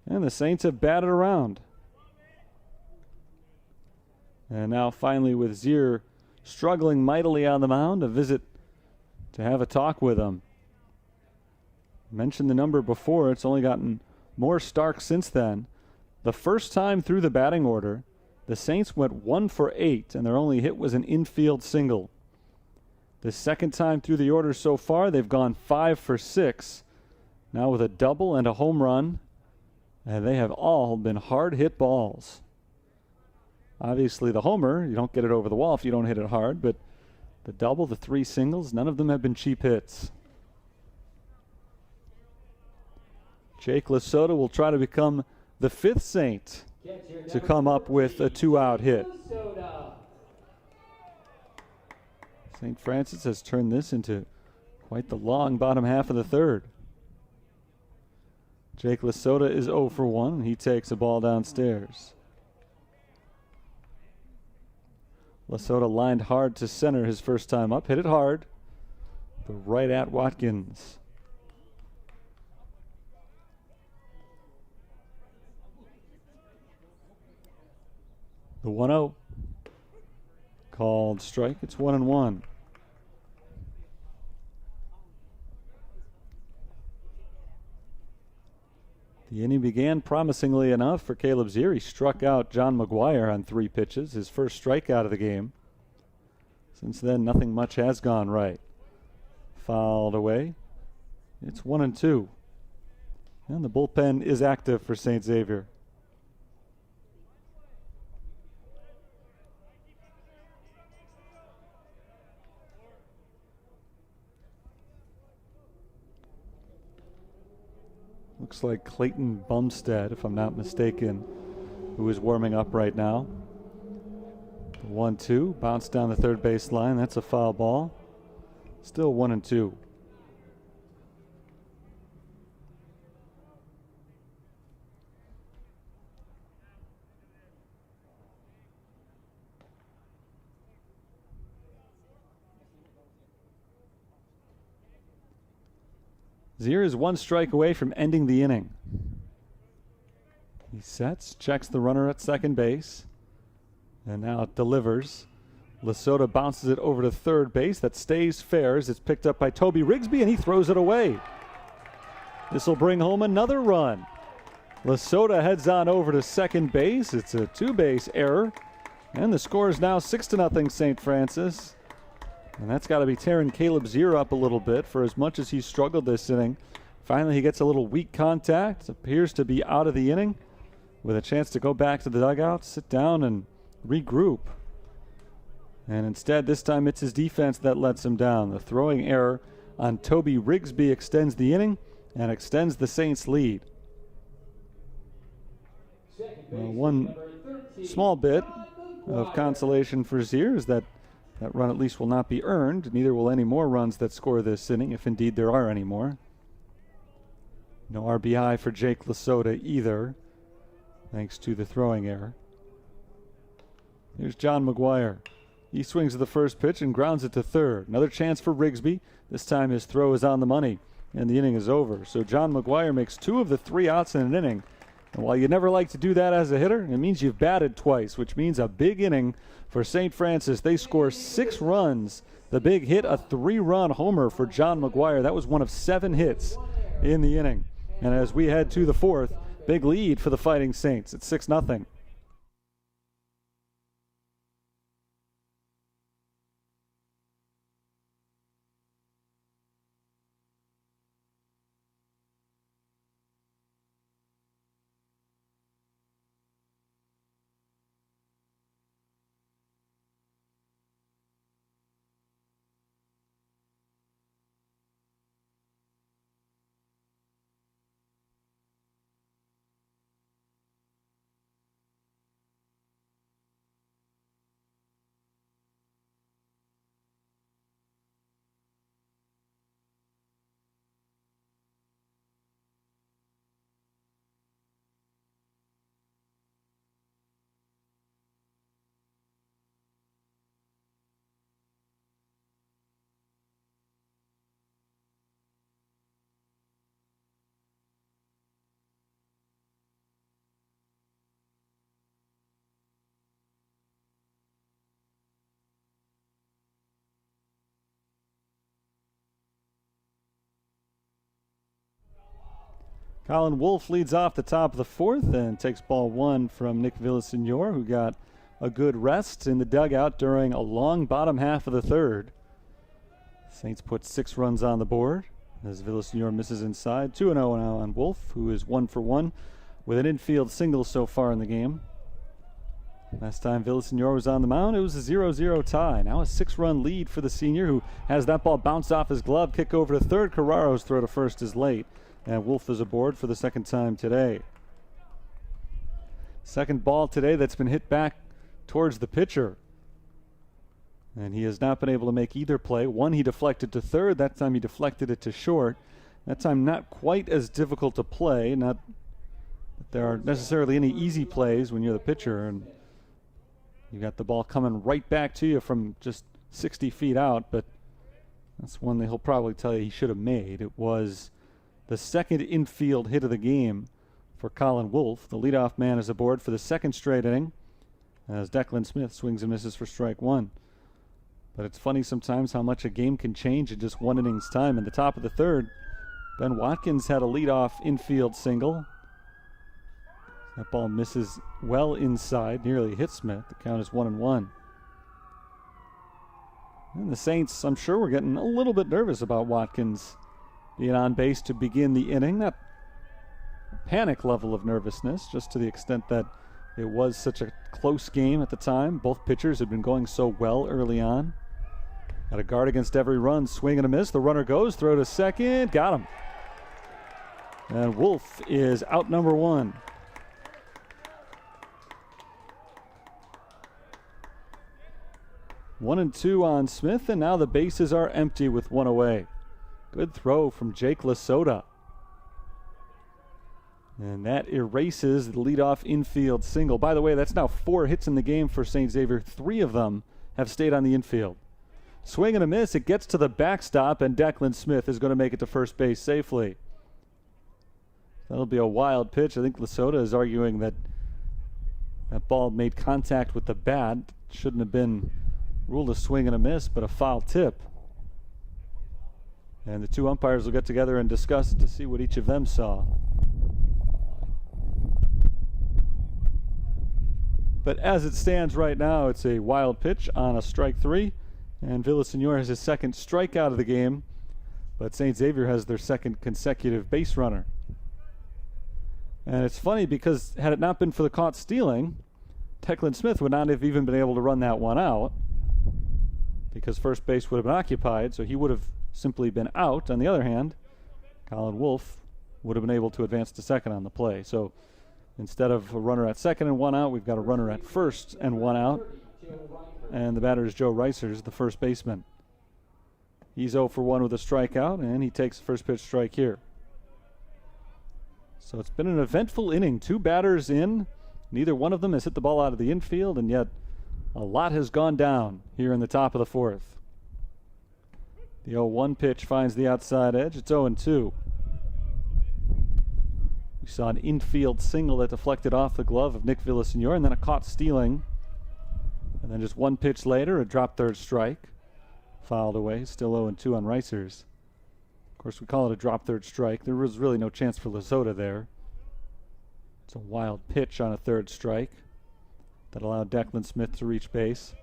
And the Saints have batted around. And now finally with Zier struggling mightily on the mound, a visit to have a talk with him. Mentioned the number before, it's only gotten more stark since then. The first time through the batting order, the Saints went 1 for 8, and their only hit was an infield single. The second time through the order so far, they've gone 5 for 6, now with a double and a home run, and they have all been hard hit balls. Obviously the homer, you don't get it over the wall if you don't hit it hard, but the double, the 3 singles, none of them have been cheap hits. Jake Lesota will try to become the 5th Saint to come up with a 2-out hit. St. Francis has turned this into quite the long bottom half of the third. Jake Lesota is 0 for 1, and he takes a ball downstairs. Lesota lined hard to center his first time up, hit it hard, but right at Watkins. The 1-0. Called strike. It's 1-1. The inning began promisingly enough for Caleb Zier. He struck out John McGuire on 3 pitches, his first strikeout of the game. Since then, nothing much has gone right. Fouled away. It's 1-2. And the bullpen is active for St. Xavier. Looks like Clayton Bumstead, if I'm not mistaken, who is warming up right now. 1-2, bounced down the third base line. That's a foul ball. Still 1-2. Zier is 1 strike away from ending the inning. He sets, checks the runner at second base, and now it delivers. Lesota bounces it over to third base. That stays fair as it's picked up by Toby Rigsby, and he throws it away. This will bring home another run. Lesota heads on over to second base. It's a two-base error, and the score is now 6-0 St. Francis. And that's got to be tearing Caleb's ear up a little bit for as much as he's struggled this inning. Finally, he gets a little weak contact. Appears to be out of the inning with a chance to go back to the dugout, sit down, and regroup. And instead, this time it's his defense that lets him down. The throwing error on Toby Rigsby extends the inning and extends the Saints' lead. One small bit of consolation for Zier is that run at least will not be earned. Neither will any more runs that score this inning, if indeed there are any more. No RBI for Jake Lesota either, thanks to the throwing error. Here's John McGuire. He swings at the first pitch and grounds it to third. Another chance for Rigsby. This time his throw is on the money, and the inning is over. So John McGuire makes 2 of the 3 outs in an inning. And while you never like to do that as a hitter, it means you've batted twice, which means a big inning for St. Francis. They score 6 runs. The big hit, a 3-run homer for John McGuire. That was one of 7 hits in the inning. And as we head to the 4th, big lead for the Fighting Saints. It's 6-0. Colin Wolf leads off the top of the 4th and takes ball 1 from Nick Villasenor, who got a good rest in the dugout during a long bottom half of the 3rd. Saints put 6 runs on the board as Villasenor misses inside. 2-0 now on Wolf, who is 1 for 1 with an infield single so far in the game. Last time Villasenor was on the mound, it was a 0-0 tie. Now a 6-run lead for the senior, who has that ball bounce off his glove, kick over to third. Carraro's throw to first is late, and Wolf is aboard for the 2nd time today. Second ball today that's been hit back towards the pitcher, and he has not been able to make either play. One he deflected to third, that time he deflected it to short. That time not quite as difficult to play, not that there aren't necessarily any easy plays when you're the pitcher, and you got the ball coming right back to you from just 60 feet out, but that's one that he'll probably tell you he should have made. It was the 2nd infield hit of the game for Colin Wolf. The leadoff man is aboard for the 2nd straight inning as Declan Smith swings and misses for strike 1. But it's funny sometimes how much a game can change in just 1 inning's time. In the top of the 3rd, Ben Watkins had a leadoff infield single. That ball misses well inside, nearly hit Smith. The count is 1-1. And the Saints, I'm sure, were getting a little bit nervous about Watkins being on base to begin the inning. Not panic level of nervousness, just to the extent that it was such a close game at the time. Both pitchers had been going so well early on. Got a guard against every run, swing and a miss. The runner goes, throw to second, got him. And Wolf is out number 1. One and 2 on Smith, and now the bases are empty with 1 away. Good throw from Jake Lesota. And that erases the leadoff infield single. By the way, that's now 4 hits in the game for St. Xavier. 3 of them have stayed on the infield. Swing and a miss. It gets to the backstop, and Declan Smith is going to make it to first base safely. That'll be a wild pitch. I think Lesota is arguing that that ball made contact with the bat. Shouldn't have been ruled a swing and a miss, but a foul tip. And the two umpires will get together and discuss to see what each of them saw. But as it stands right now, it's a wild pitch on a strike three. And Villaseñor has his second strikeout of the game. But St. Xavier has their second consecutive base runner. And it's funny because had it not been for the caught stealing, Declan Smith would not have even been able to run that one out because first base would have been occupied, so he would have simply been out. On the other hand, Colin Wolfe would have been able to advance to second on the play. So instead of a runner at second and one out, we've got a runner at first and one out. And the batter is Joe Reisers, the first baseman. He's 0 for 1 with a strikeout, and he takes the first pitch strike here. So it's been an eventful inning. Two batters in. Neither one of them has hit the ball out of the infield, and yet a lot has gone down here in the top of the fourth. The 0-1 pitch finds the outside edge. It's 0-2. We saw an infield single that deflected off the glove of Nick Villaseñor, and then a caught stealing. And then just one pitch later, a drop third strike. Fouled away. Still 0-2 on Reisers. Of course, we call it a drop third strike. There was really no chance for Lesota there. It's a wild pitch on a third strike that allowed Declan Smith to reach base.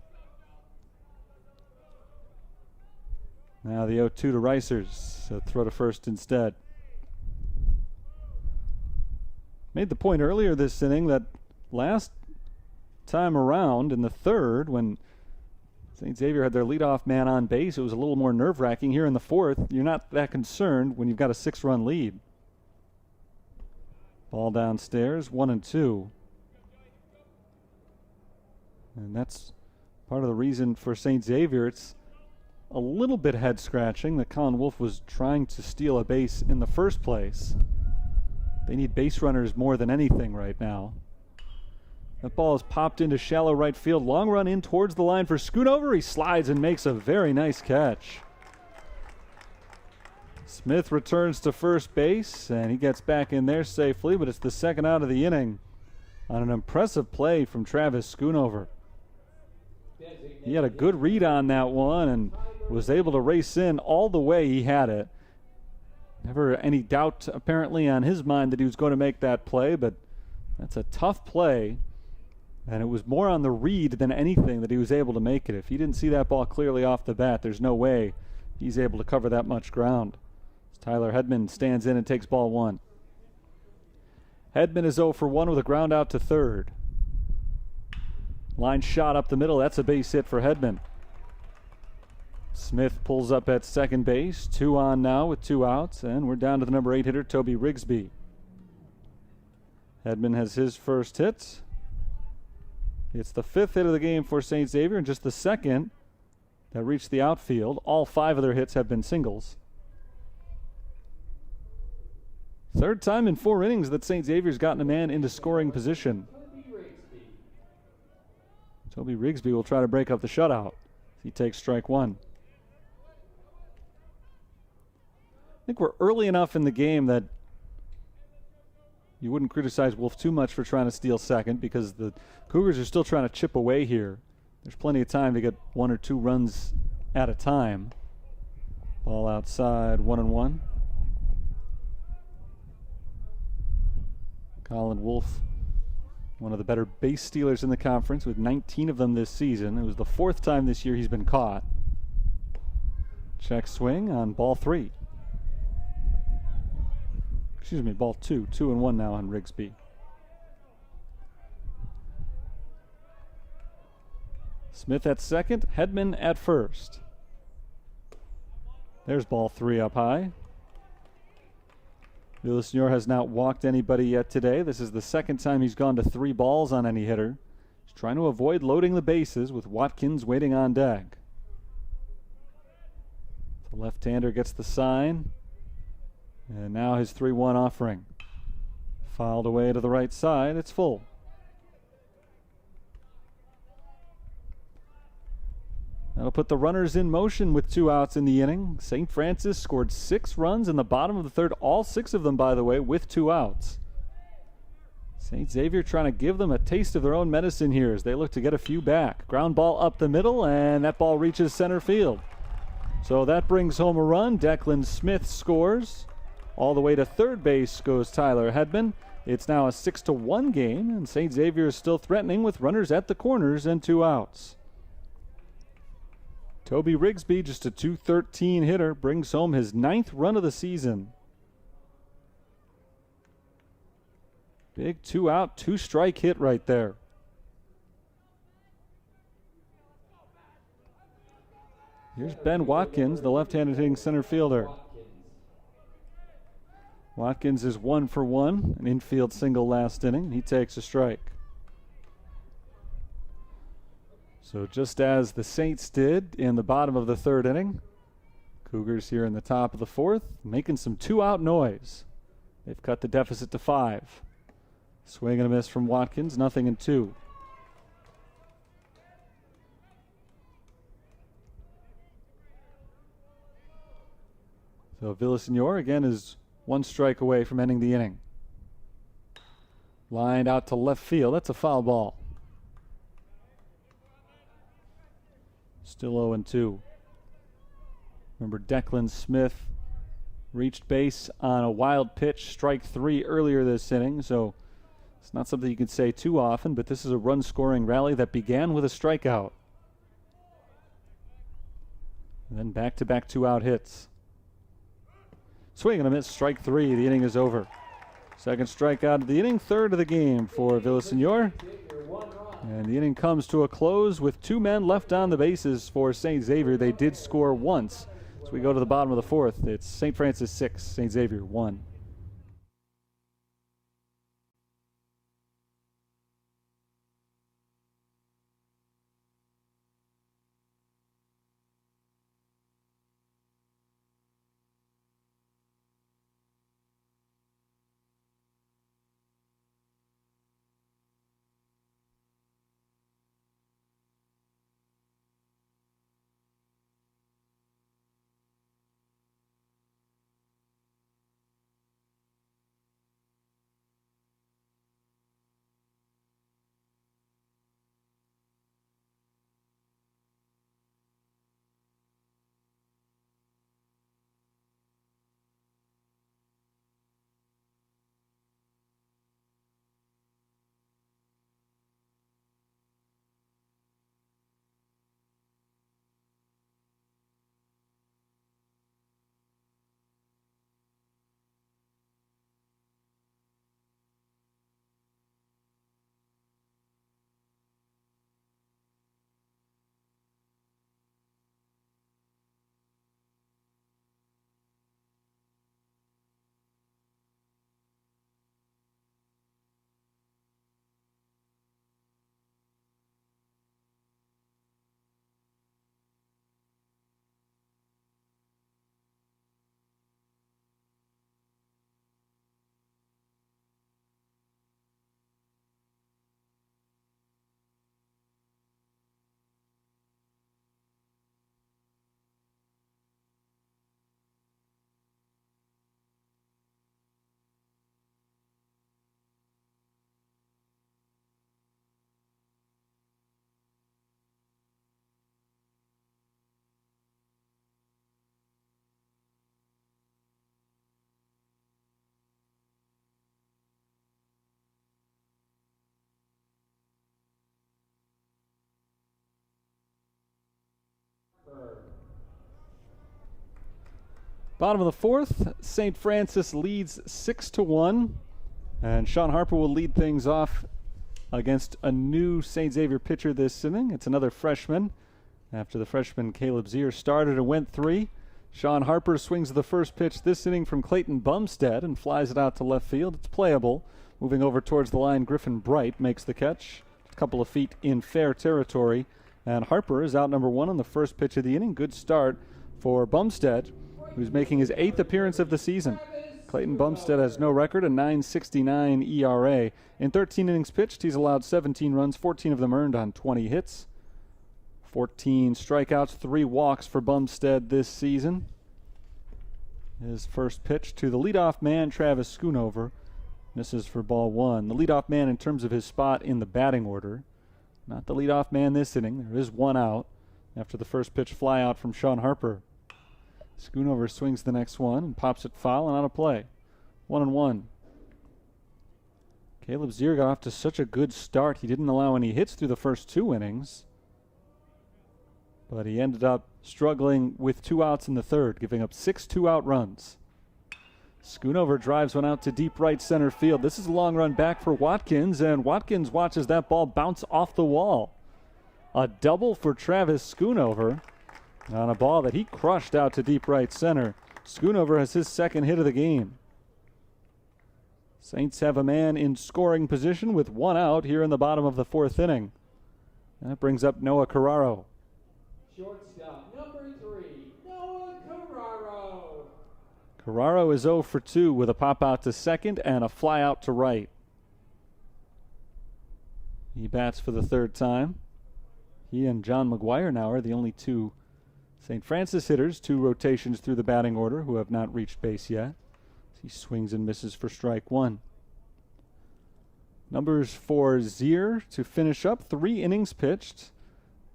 Now the 0-2 to Reisers. So throw to first instead. Made the point earlier this inning that last time around in the third, when St. Xavier had their leadoff man on base, it was a little more nerve-wracking. Here in the fourth, you're not that concerned when you've got a 6-run lead. Ball downstairs, 1-2. And that's part of the reason for St. Xavier. It's a little bit head-scratching that Colin Wolfe was trying to steal a base in the first place. They need base runners more than anything right now. That ball is popped into shallow right field. Long run in towards the line for Schoonover. He slides and makes a very nice catch. Smith returns to first base, and he gets back in there safely, but it's the second out of the inning on an impressive play from Travis Schoonover. He had a good read on that one and was able to race in all the way he had it. Never any doubt apparently on his mind that he was going to make that play, but that's a tough play. And it was more on the read than anything that he was able to make it. If he didn't see that ball clearly off the bat, there's no way he's able to cover that much ground. As Tyler Hedman stands in and takes ball one. Hedman is 0 for 1 with a ground out to third. Line shot up the middle. That's a base hit for Hedman. Smith pulls up at second base. 2 on now with 2 outs. And we're down to the number 8 hitter, Toby Rigsby. Hedman has his first hit. It's the 5th hit of the game for St. Xavier and just the second that reached the outfield. All 5 of their hits have been singles. Third time in 4 innings that St. Xavier's gotten a man into scoring position. Toby Rigsby will try to break up the shutout. He takes strike one. I think we're early enough in the game that you wouldn't criticize Wolfe too much for trying to steal second because the Cougars are still trying to chip away here. There's plenty of time to get 1 or 2 runs at a time. Ball outside, 1-1. Colin Wolfe, one of the better base stealers in the conference with 19 of them this season. It was the 4th time this year he's been caught. Check swing on ball 3. Excuse me, ball 2. 2-1 now on Rigsby. Smith at second, Hedman at first. There's ball 3 up high. Villaseñor has not walked anybody yet today. This is the 2nd time he's gone to 3 balls on any hitter. He's trying to avoid loading the bases with Watkins waiting on deck. The left-hander gets the sign. And now his 3-1 offering. Fouled away to the right side. It's full. That'll put the runners in motion with 2 outs in the inning. St. Francis scored 6 runs in the bottom of the third, all 6 of them, by the way, with 2 outs. St. Xavier trying to give them a taste of their own medicine here as they look to get a few back. Ground ball up the middle, and that ball reaches center field. So that brings home a run. Declan Smith scores. All the way to third base goes Tyler Hedman. It's now a 6-1 game, and St. Xavier is still threatening with runners at the corners and 2 outs. Toby Rigsby, just a .213 hitter, brings home his 9th run of the season. Big 2-out, 2-strike hit right there. Here's Ben Watkins, the left-handed hitting center fielder. Watkins is 1 for 1, an infield single last inning. He takes a strike. So just as the Saints did in the bottom of the third inning, Cougars here in the top of the fourth, making some 2-out noise. They've cut the deficit to 5. Swing and a miss from Watkins, 0-2. So Villasenor again is 1 strike away from ending the inning. Lined out to left field. That's a foul ball. Still 0-2. Remember, Declan Smith reached base on a wild pitch, strike 3 earlier this inning, so it's not something you can say too often, but this is a run-scoring rally that began with a strikeout. And then back-to-back 2-out hits. Swing and a miss, strike 3. The inning is over. Second strikeout of the inning, third of the game for Villasenor. And the inning comes to a close with 2 men left on the bases for St. Xavier. They did score once. So we go to the bottom of the fourth. It's St. Francis 6, St. Xavier 1. Bottom of the fourth, St. Francis leads 6-1, and Sean Harper will lead things off against a new St. Xavier pitcher this inning. It's another freshman. After the freshman Caleb Zier started and went 3, Sean Harper swings the first pitch this inning from Clayton Bumstead and flies it out to left field. It's playable. Moving over towards the line, Griffin Bright makes the catch. A couple of feet in fair territory, and Harper is out number 1 on the first pitch of the inning. Good start for Bumstead, who's making his 8th appearance of the season. Clayton Bumstead has no record, a .969 ERA. In 13 innings pitched, he's allowed 17 runs, 14 of them earned on 20 hits. 14 strikeouts, 3 walks for Bumstead this season. His first pitch to the leadoff man, Travis Schoonover, misses for ball 1. The leadoff man in terms of his spot in the batting order. Not the leadoff man this inning. There is 1 out after the first pitch fly out from Sean Harper. Schoonover swings the next one and pops it foul and out of play. 1-1. Caleb Zier got off to such a good start. He didn't allow any hits through the first 2 innings. But he ended up struggling with 2 outs in the third, giving up 6 2-out runs. Schoonover drives one out to deep right center field. This is a long run back for Watkins, and Watkins watches that ball bounce off the wall. A double for Travis Schoonover on a ball that he crushed out to deep right center. Schoonover has his second hit of the game. Saints have a man in scoring position with 1 out here in the bottom of the 4th inning. That brings up Noah Carraro. Shortstop, number 3, Noah Carraro. Carraro is 0 for 2 with a pop out to second and a fly out to right. He bats for the 3rd time. He and John McGuire now are the only 2 St. Francis hitters, 2 rotations through the batting order, who have not reached base yet. He swings and misses for strike 1. Numbers for Zier to finish up, 3 innings pitched.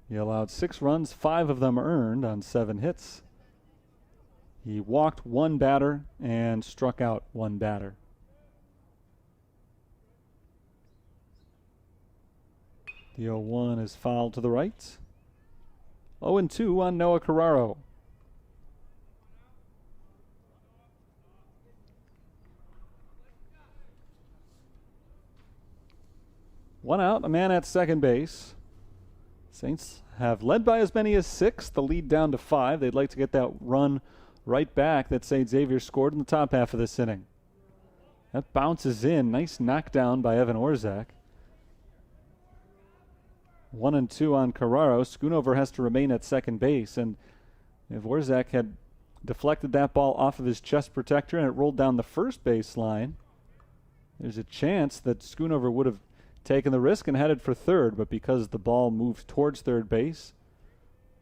He allowed 6 runs, 5 of them earned on 7 hits. He walked 1 batter and struck out 1 batter. The 0-1 is fouled to the right. 0-2 on Noah Carraro. One out, a man at second base. Saints have led by as many as 6, the lead down to 5. They'd like to get that run right back that St. Xavier scored in the top half of this inning. That bounces in. Nice knockdown by Evan Orzak. 1-2 on Carraro. Schoonover has to remain at second base, and if Orzak had deflected that ball off of his chest protector and it rolled down the first base line, there's a chance that Schoonover would have taken the risk and headed for third, but because the ball moved towards third base,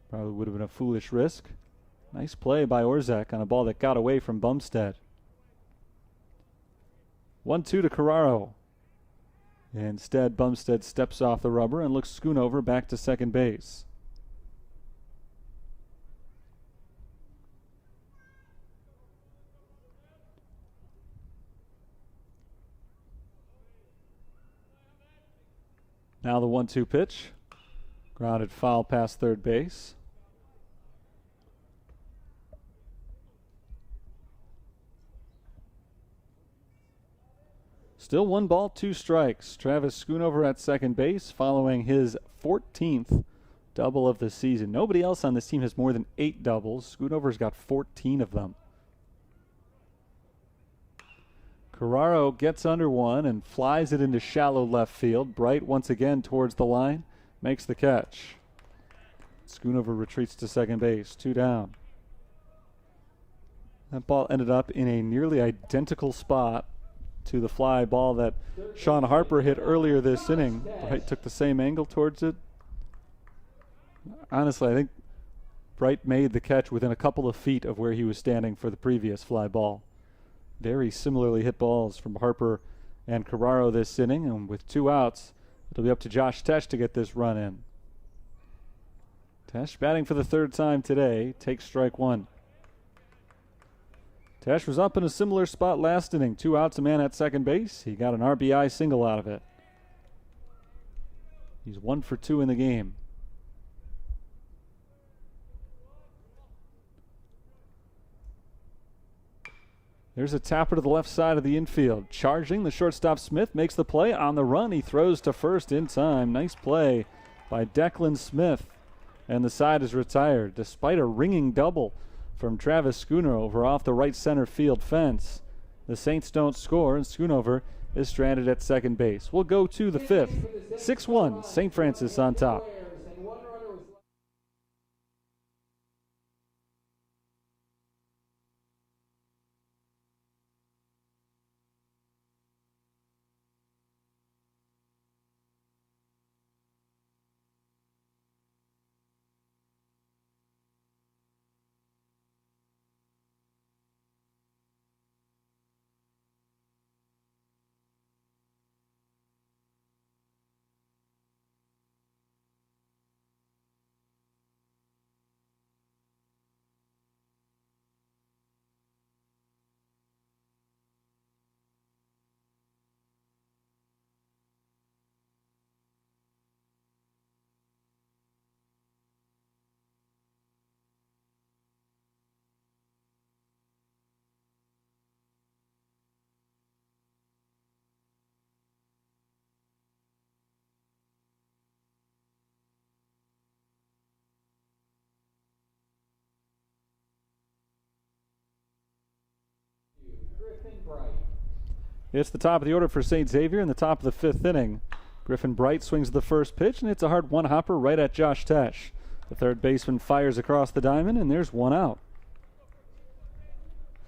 probably would have been a foolish risk. Nice play by Orzak on a ball that got away from Bumstead. 1-2 to Carraro. Instead, Bumstead steps off the rubber and looks Schoonover back to second base. Now the 1-2 pitch. Grounded foul past third base. Still 1 ball, 2 strikes. Travis Schoonover at second base following his 14th double of the season. Nobody else on this team has more than 8 doubles. Schoonover's got 14 of them. Carraro gets under one and flies it into shallow left field. Bright once again towards the line, makes the catch. Schoonover retreats to second base, 2 down. That ball ended up in a nearly identical spot to the fly ball that Sean Harper hit earlier this inning. Bright took the same angle towards it. Honestly, I think Bright made the catch within a couple of feet of where he was standing for the previous fly ball. Very similarly hit balls from Harper and Carraro this inning, and with 2 outs, it'll be up to Josh Tesh to get this run in. Tesh batting for the 3rd time today, takes strike 1. Tesh was up in a similar spot last inning, 2 outs, a man at second base. He got an RBI single out of it. He's 1 for 2 in the game. There's a tapper to the left side of the infield. Charging, the shortstop Smith makes the play on the run. He throws to first in time. Nice play by Declan Smith. And the side is retired despite a ringing double from Travis Schoonover off the right center field fence. The Saints don't score, and Schoonover is stranded at second base. We'll go to the 5th. 6-1, St. Francis on top. Griffin Bright. It's the top of the order for St. Xavier in the top of the fifth inning. Griffin Bright swings the first pitch, and it's a hard one-hopper right at Josh Tesh. The third baseman fires across the diamond, and there's one out.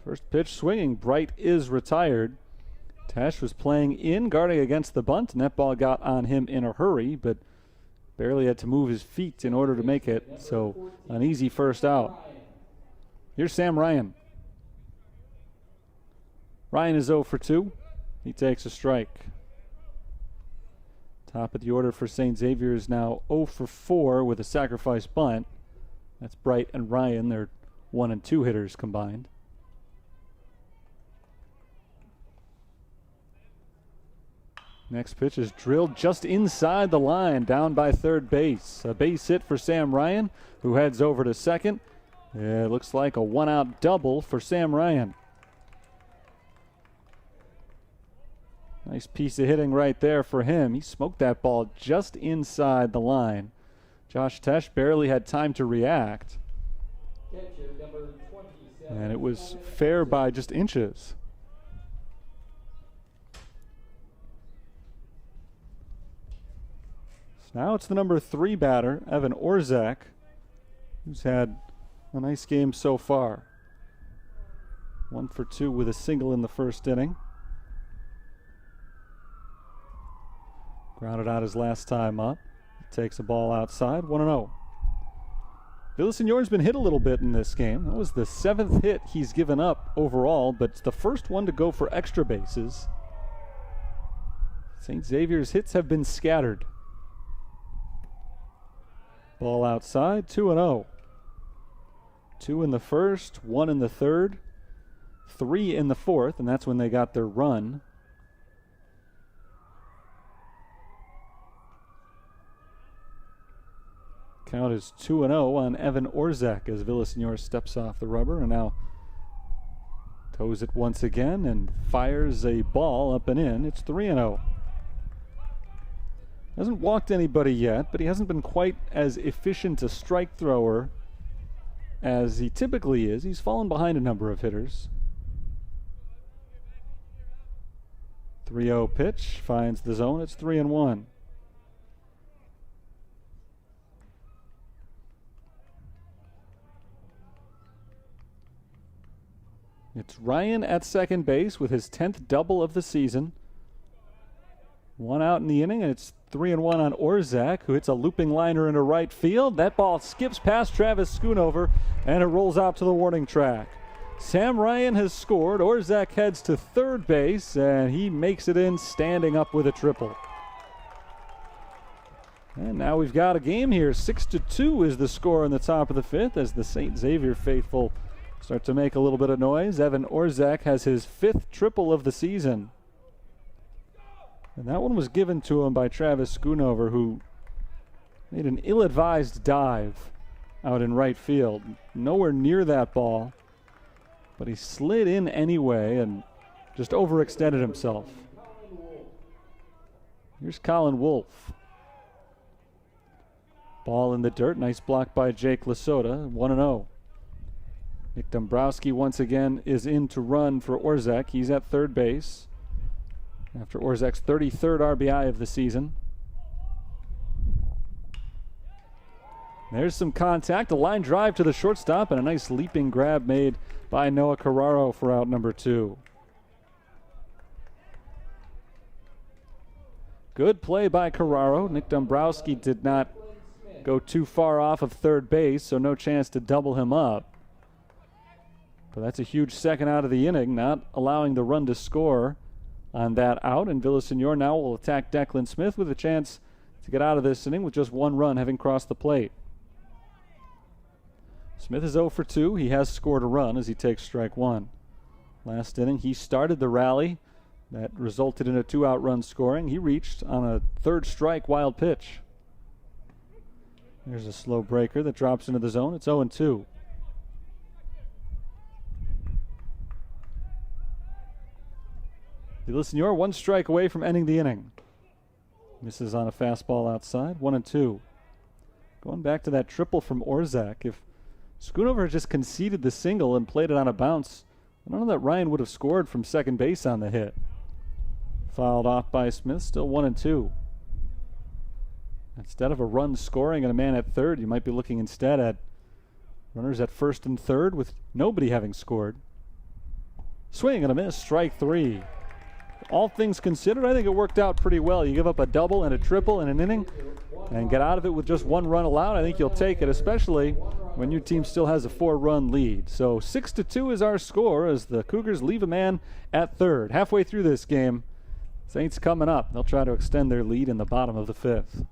First pitch swinging. Bright is retired. Tesh was playing in, guarding against the bunt, and that ball got on him in a hurry, but barely had to move his feet in order to make it, so an easy first out. Here's Sam Ryan. Ryan is 0 for 2. He takes a strike. Top of the order for St. Xavier is now 0 for 4 with a sacrifice bunt. That's Bright and Ryan. They're 1 and 2 hitters combined. Next pitch is drilled just inside the line, down by third base. A base hit for Sam Ryan, who heads over to second. It looks like a one-out double for Sam Ryan. Nice piece of hitting right there for him. He smoked that ball just inside the line. Josh Tesh barely had time to react. And it was fair by just inches. So now it's the number 3 batter, Evan Orzak, who's had a nice game so far. 1 for 2 with a single in the first inning. Grounded out his last time up. Takes a ball outside, 1-0. Villaseñor's been hit a little bit in this game. That was the 7th hit he's given up overall, but it's the first one to go for extra bases. St. Xavier's hits have been scattered. Ball outside, 2-0. 2 in the first, 1 in the third, 3 in the fourth, and that's when they got their run. Count is 2-0 on Evan Orzak as Villaseñor steps off the rubber and now toes it once again and fires a ball up and in. It's 3-0. Hasn't walked anybody yet, but he hasn't been quite as efficient a strike thrower as he typically is. He's fallen behind a number of hitters. 3-0 pitch finds the zone. It's 3-1. It's Ryan at second base with his 10th double of the season. 1 out in the inning, and it's 3-1 on Orzak, who hits a looping liner into right field. That ball skips past Travis Schoonover, and it rolls out to the warning track. Sam Ryan has scored. Orzak heads to third base, and he makes it in standing up with a triple. And now we've got a game here. 6-2 is the score in the top of the fifth as the St. Xavier faithful start to make a little bit of noise. Evan Orzak has his 5th triple of the season. And that one was given to him by Travis Schoonover, who made an ill-advised dive out in right field. Nowhere near that ball, but he slid in anyway and just overextended himself. Here's Colin Wolfe. Ball in the dirt. Nice block by Jake Lasota. 1-0. Nick Dombrowski once again is in to run for Orzak. He's at third base after Orzak's 33rd RBI of the season. There's some contact, a line drive to the shortstop, and a nice leaping grab made by Noah Carraro for out number 2. Good play by Carraro. Nick Dombrowski did not go too far off of third base, so no chance to double him up. But that's a huge second out of the inning, not allowing the run to score on that out. And Villaseñor now will attack Declan Smith with a chance to get out of this inning with just 1 run having crossed the plate. Smith is 0 for 2. He has scored a run as he takes strike 1. Last inning, he started the rally that resulted in a 2-out run scoring. He reached on a 3rd strike wild pitch. There's a slow breaker that drops into the zone. It's 0-2. Villaseñor 1 strike away from ending the inning. Misses on a fastball outside. 1-2. Going back to that triple from Orzak. If Schoonover just conceded the single and played it on a bounce I don't know that Ryan would have scored from second base on the hit. Fouled off by Smith, still 1-2. Instead of a run scoring and a man at third, you might be looking instead at runners at first and third with nobody having scored. Swing and a miss, strike three. All things considered, I think it worked out pretty well. You give up a double and a triple in an inning and get out of it with just one run allowed. I think you'll take it, especially when your team still has a 4-run lead. So 6-2 is our score as the Cougars leave a man at third. Halfway through this game, Saints coming up. They'll try to extend their lead in the bottom of the fifth.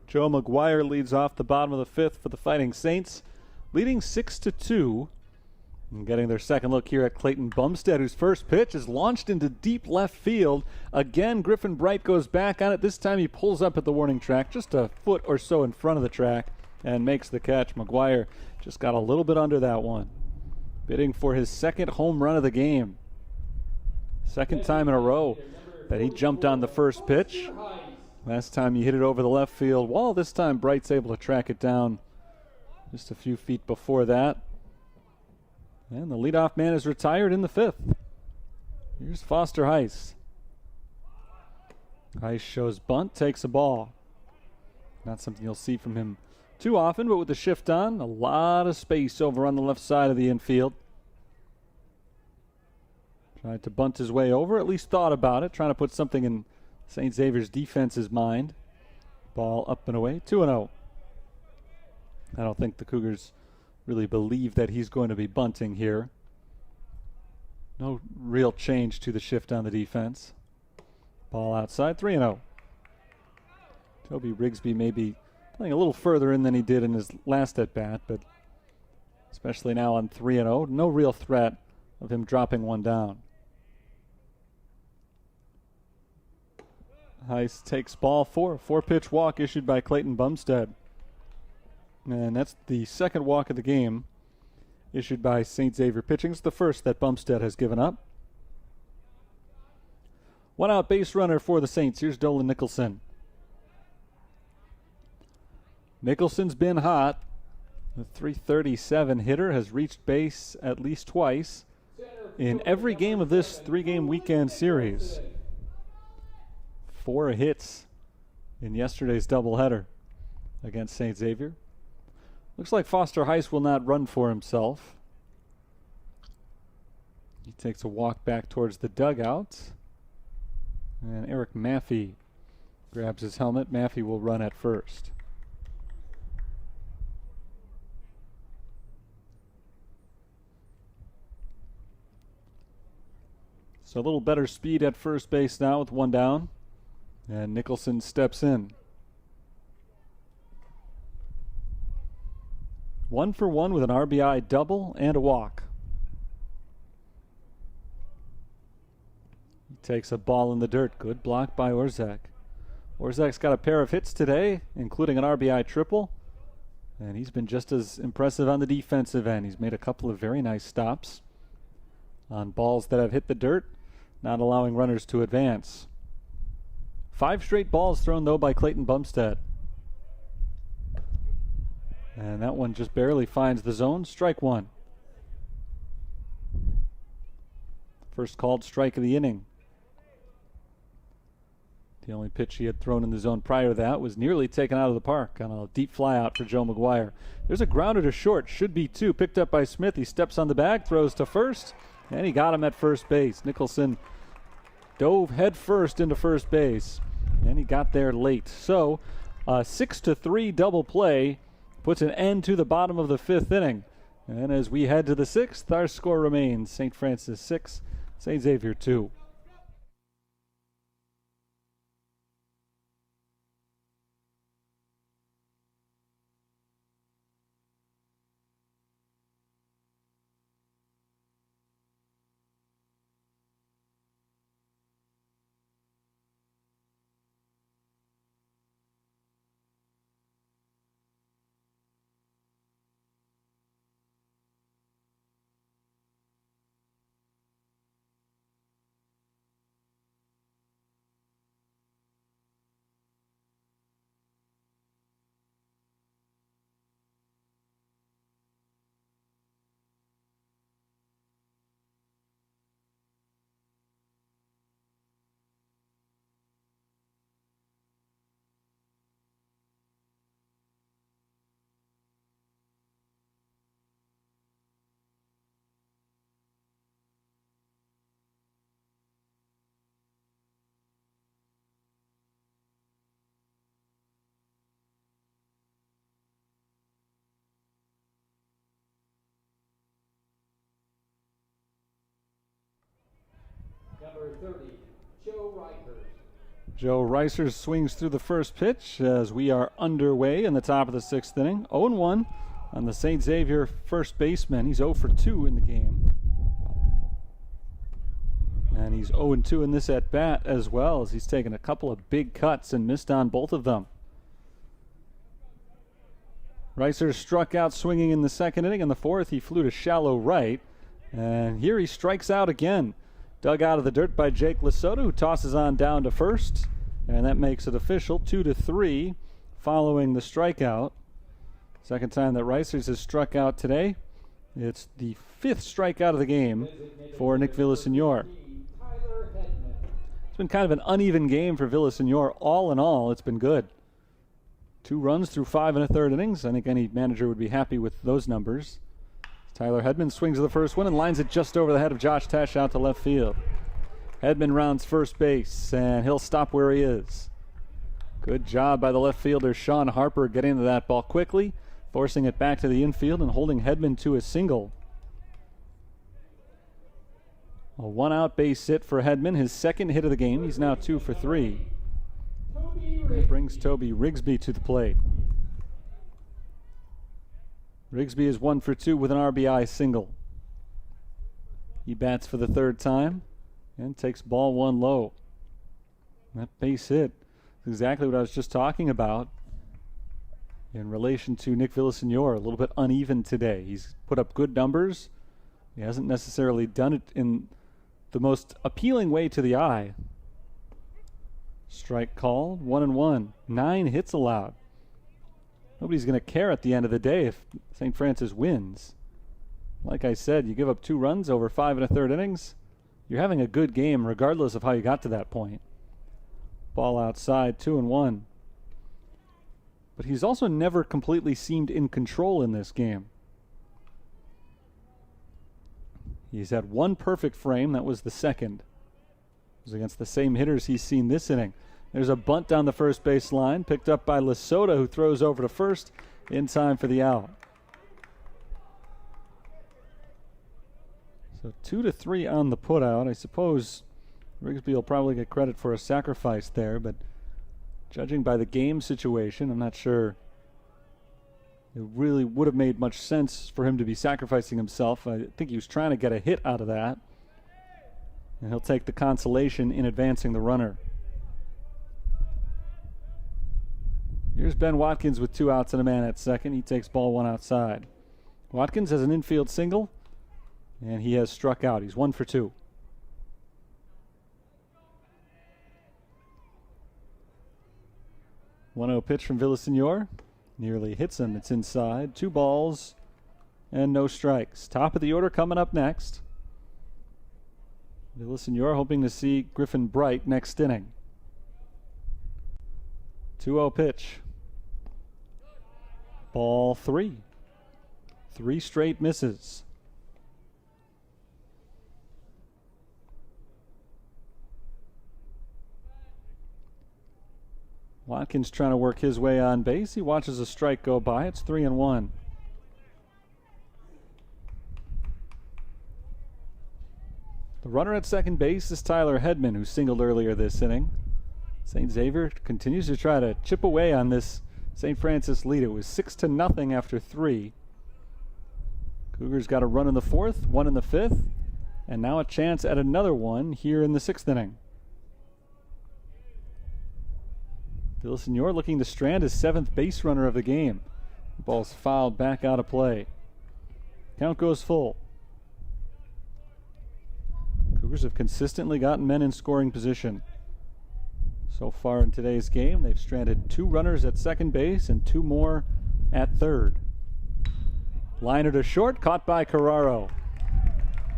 Joe McGuire leads off the bottom of the fifth for the Fighting Saints, leading 6-2. And getting their second look here at Clayton Bumstead, whose first pitch is launched into deep left field. Again, Griffin Bright goes back on it. This time he pulls up at the warning track, just a foot or so in front of the track, and makes the catch. McGuire just got a little bit under that one. Bidding for his second home run of the game. Second time in a row that he jumped on the first pitch. Last time he hit it over the left field wall. This time Bright's able to track it down just a few feet before that. And the leadoff man is retired in the fifth. Here's Foster Heiss. Heiss shows bunt, takes a ball. Not something you'll see from him too often, but with the shift on, a lot of space over on the left side of the infield. Tried to bunt his way over, at least thought about it, trying to put something in St. Xavier's defense's mind. Ball up and away, 2-0. I don't think the Cougars really believe that he's going to be bunting here. No real change to the shift on the defense. Ball outside, 3-0. Toby Rigsby may be playing a little further in than he did in his last at-bat, but especially now on 3-0, no real threat of him dropping one down. Heiss takes ball four. 4-pitch walk issued by Clayton Bumstead. And that's the second walk of the game issued by St. Xavier pitching. It's the first that Bumstead has given up. One out base runner for the Saints. Here's Dolan Nicholson. Nicholson's been hot. The .337 hitter has reached base at least twice in every game of this 3-game weekend series. 4 hits in yesterday's doubleheader against St. Xavier. Looks like Foster Heiss will not run for himself. He takes a walk back towards the dugout. And Eric Maffey grabs his helmet. Maffey will run at first. So a little better speed at first base now with one down. And Nicholson steps in. 1 for 1 with an RBI double and a walk. He takes a ball in the dirt. Good block by Orzak. Orzech's got a pair of hits today, including an RBI triple. And he's been just as impressive on the defensive end. He's made a couple of very nice stops on balls that have hit the dirt, not allowing runners to advance. 5 straight balls thrown, though, by Clayton Bumstead. And that one just barely finds the zone. Strike 1. First called strike of the inning. The only pitch he had thrown in the zone prior to that was nearly taken out of the park on a deep fly out for Joe McGuire. There's a grounder to short. Should be 2. Picked up by Smith. He steps on the bag, throws to first, and he got him at first base. Nicholson dove head first into first base, and he got there late. So a 6-3 double play puts an end to the bottom of the 5th inning. And as we head to the 6th, our score remains St. Francis 6, St. Xavier 2. Number 30, Joe Reichers. Joe Reichers swings through the first pitch as we are underway in the top of the 6th inning. 0-1 on the St. Xavier first baseman. He's 0 for 2 in the game. And he's 0-2 in this at-bat as well, as he's taken a couple of big cuts and missed on both of them. Reichers struck out swinging in the 2nd inning. In the 4th, he flew to shallow right. And here he strikes out again. Dug out of the dirt by Jake Lesotho, who tosses on down to first. And that makes it official, 2-3 following the strikeout. Second time that Reichers has struck out today. It's the 5th strikeout of the game for Nick Villasenor. It's been kind of an uneven game for Villasenor. All in all, it's been good. 2 runs through 5 1/3 innings. I think any manager would be happy with those numbers. Tyler Hedman swings to the first one and lines it just over the head of Josh Tesh out to left field. Hedman rounds first base, and he'll stop where he is. Good job by the left fielder Sean Harper getting to that ball quickly, forcing it back to the infield and holding Hedman to a single. A 1-out base hit for Hedman, his 2nd hit of the game. He's now 2 for 3. He brings Toby Rigsby to the plate. Rigsby is 1 for 2 with an RBI single. He bats for the 3rd time and takes ball 1 low. That base hit is exactly what I was just talking about in relation to Nick Villasenor. A little bit uneven today. He's put up good numbers. He hasn't necessarily done it in the most appealing way to the eye. Strike called, 1-1. 9 hits allowed. Nobody's going to care at the end of the day if St. Francis wins. Like I said, you give up 2 runs over 5 1/3 innings, you're having a good game regardless of how you got to that point. Ball outside, 2-1. But he's also never completely seemed in control in this game. He's had 1 perfect frame. That was the 2nd. It was against the same hitters he's seen this inning. There's a bunt down the first base line, picked up by Lesotho, who throws over to first in time for the out. So 2-3 on the putout. I suppose Rigsby will probably get credit for a sacrifice there, but judging by the game situation, I'm not sure it really would have made much sense for him to be sacrificing himself. I think he was trying to get a hit out of that, and he'll take the consolation in advancing the runner. Here's Ben Watkins with 2 outs and a man at second. He takes ball 1 outside. Watkins has an infield single, and he has struck out. He's 1 for 2. One-0 pitch from Villasenor. Nearly hits him. It's inside. 2 balls and no strikes. Top of the order coming up next. Villasenor hoping to see Griffin Bright next inning. 2-0 pitch. Ball 3. 3 straight misses. Watkins trying to work his way on base. He watches a strike go by. It's 3-1. The runner at second base is Tyler Hedman, who singled earlier this inning. St. Xavier continues to try to chip away on this St. Francis lead. It was 6-0 after 3. Cougars got a run in the 4th, 1 in the 5th, and now a chance at another one here in the 6th inning. Villasenor looking to strand his 7th base runner of the game. The ball's fouled back out of play. Count goes full. Cougars have consistently gotten men in scoring position. So far in today's game, they've stranded 2 runners at second base and 2 more at third. Liner to short, caught by Carraro.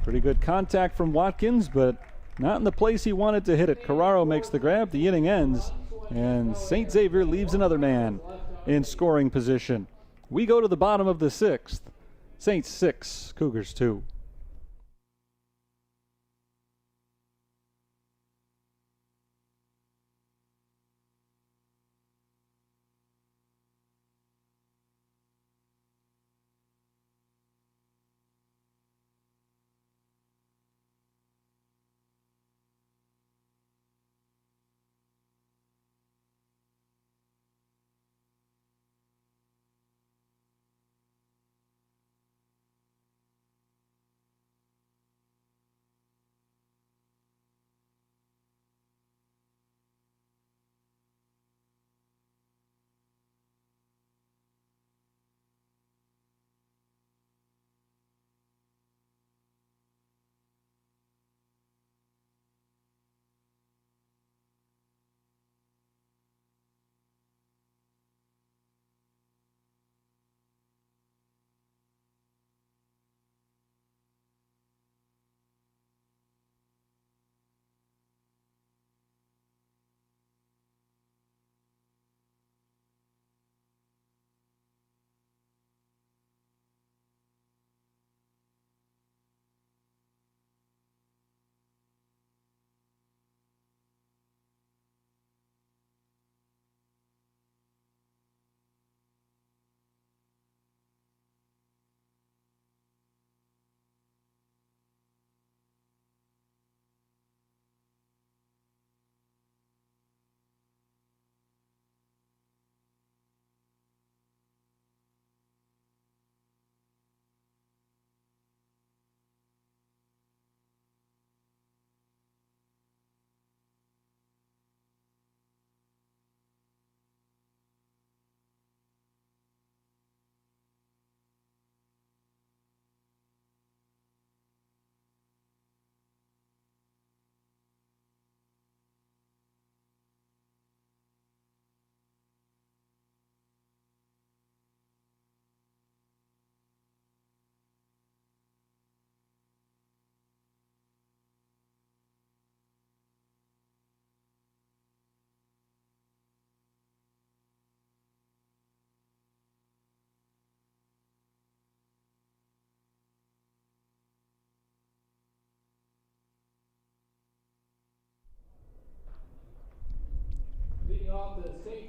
Pretty good contact from Watkins, but not in the place he wanted to hit it. Carraro makes the grab, the inning ends, and St. Xavier leaves another man in scoring position. We go to the bottom of the 6th. Saints 6, Cougars 2.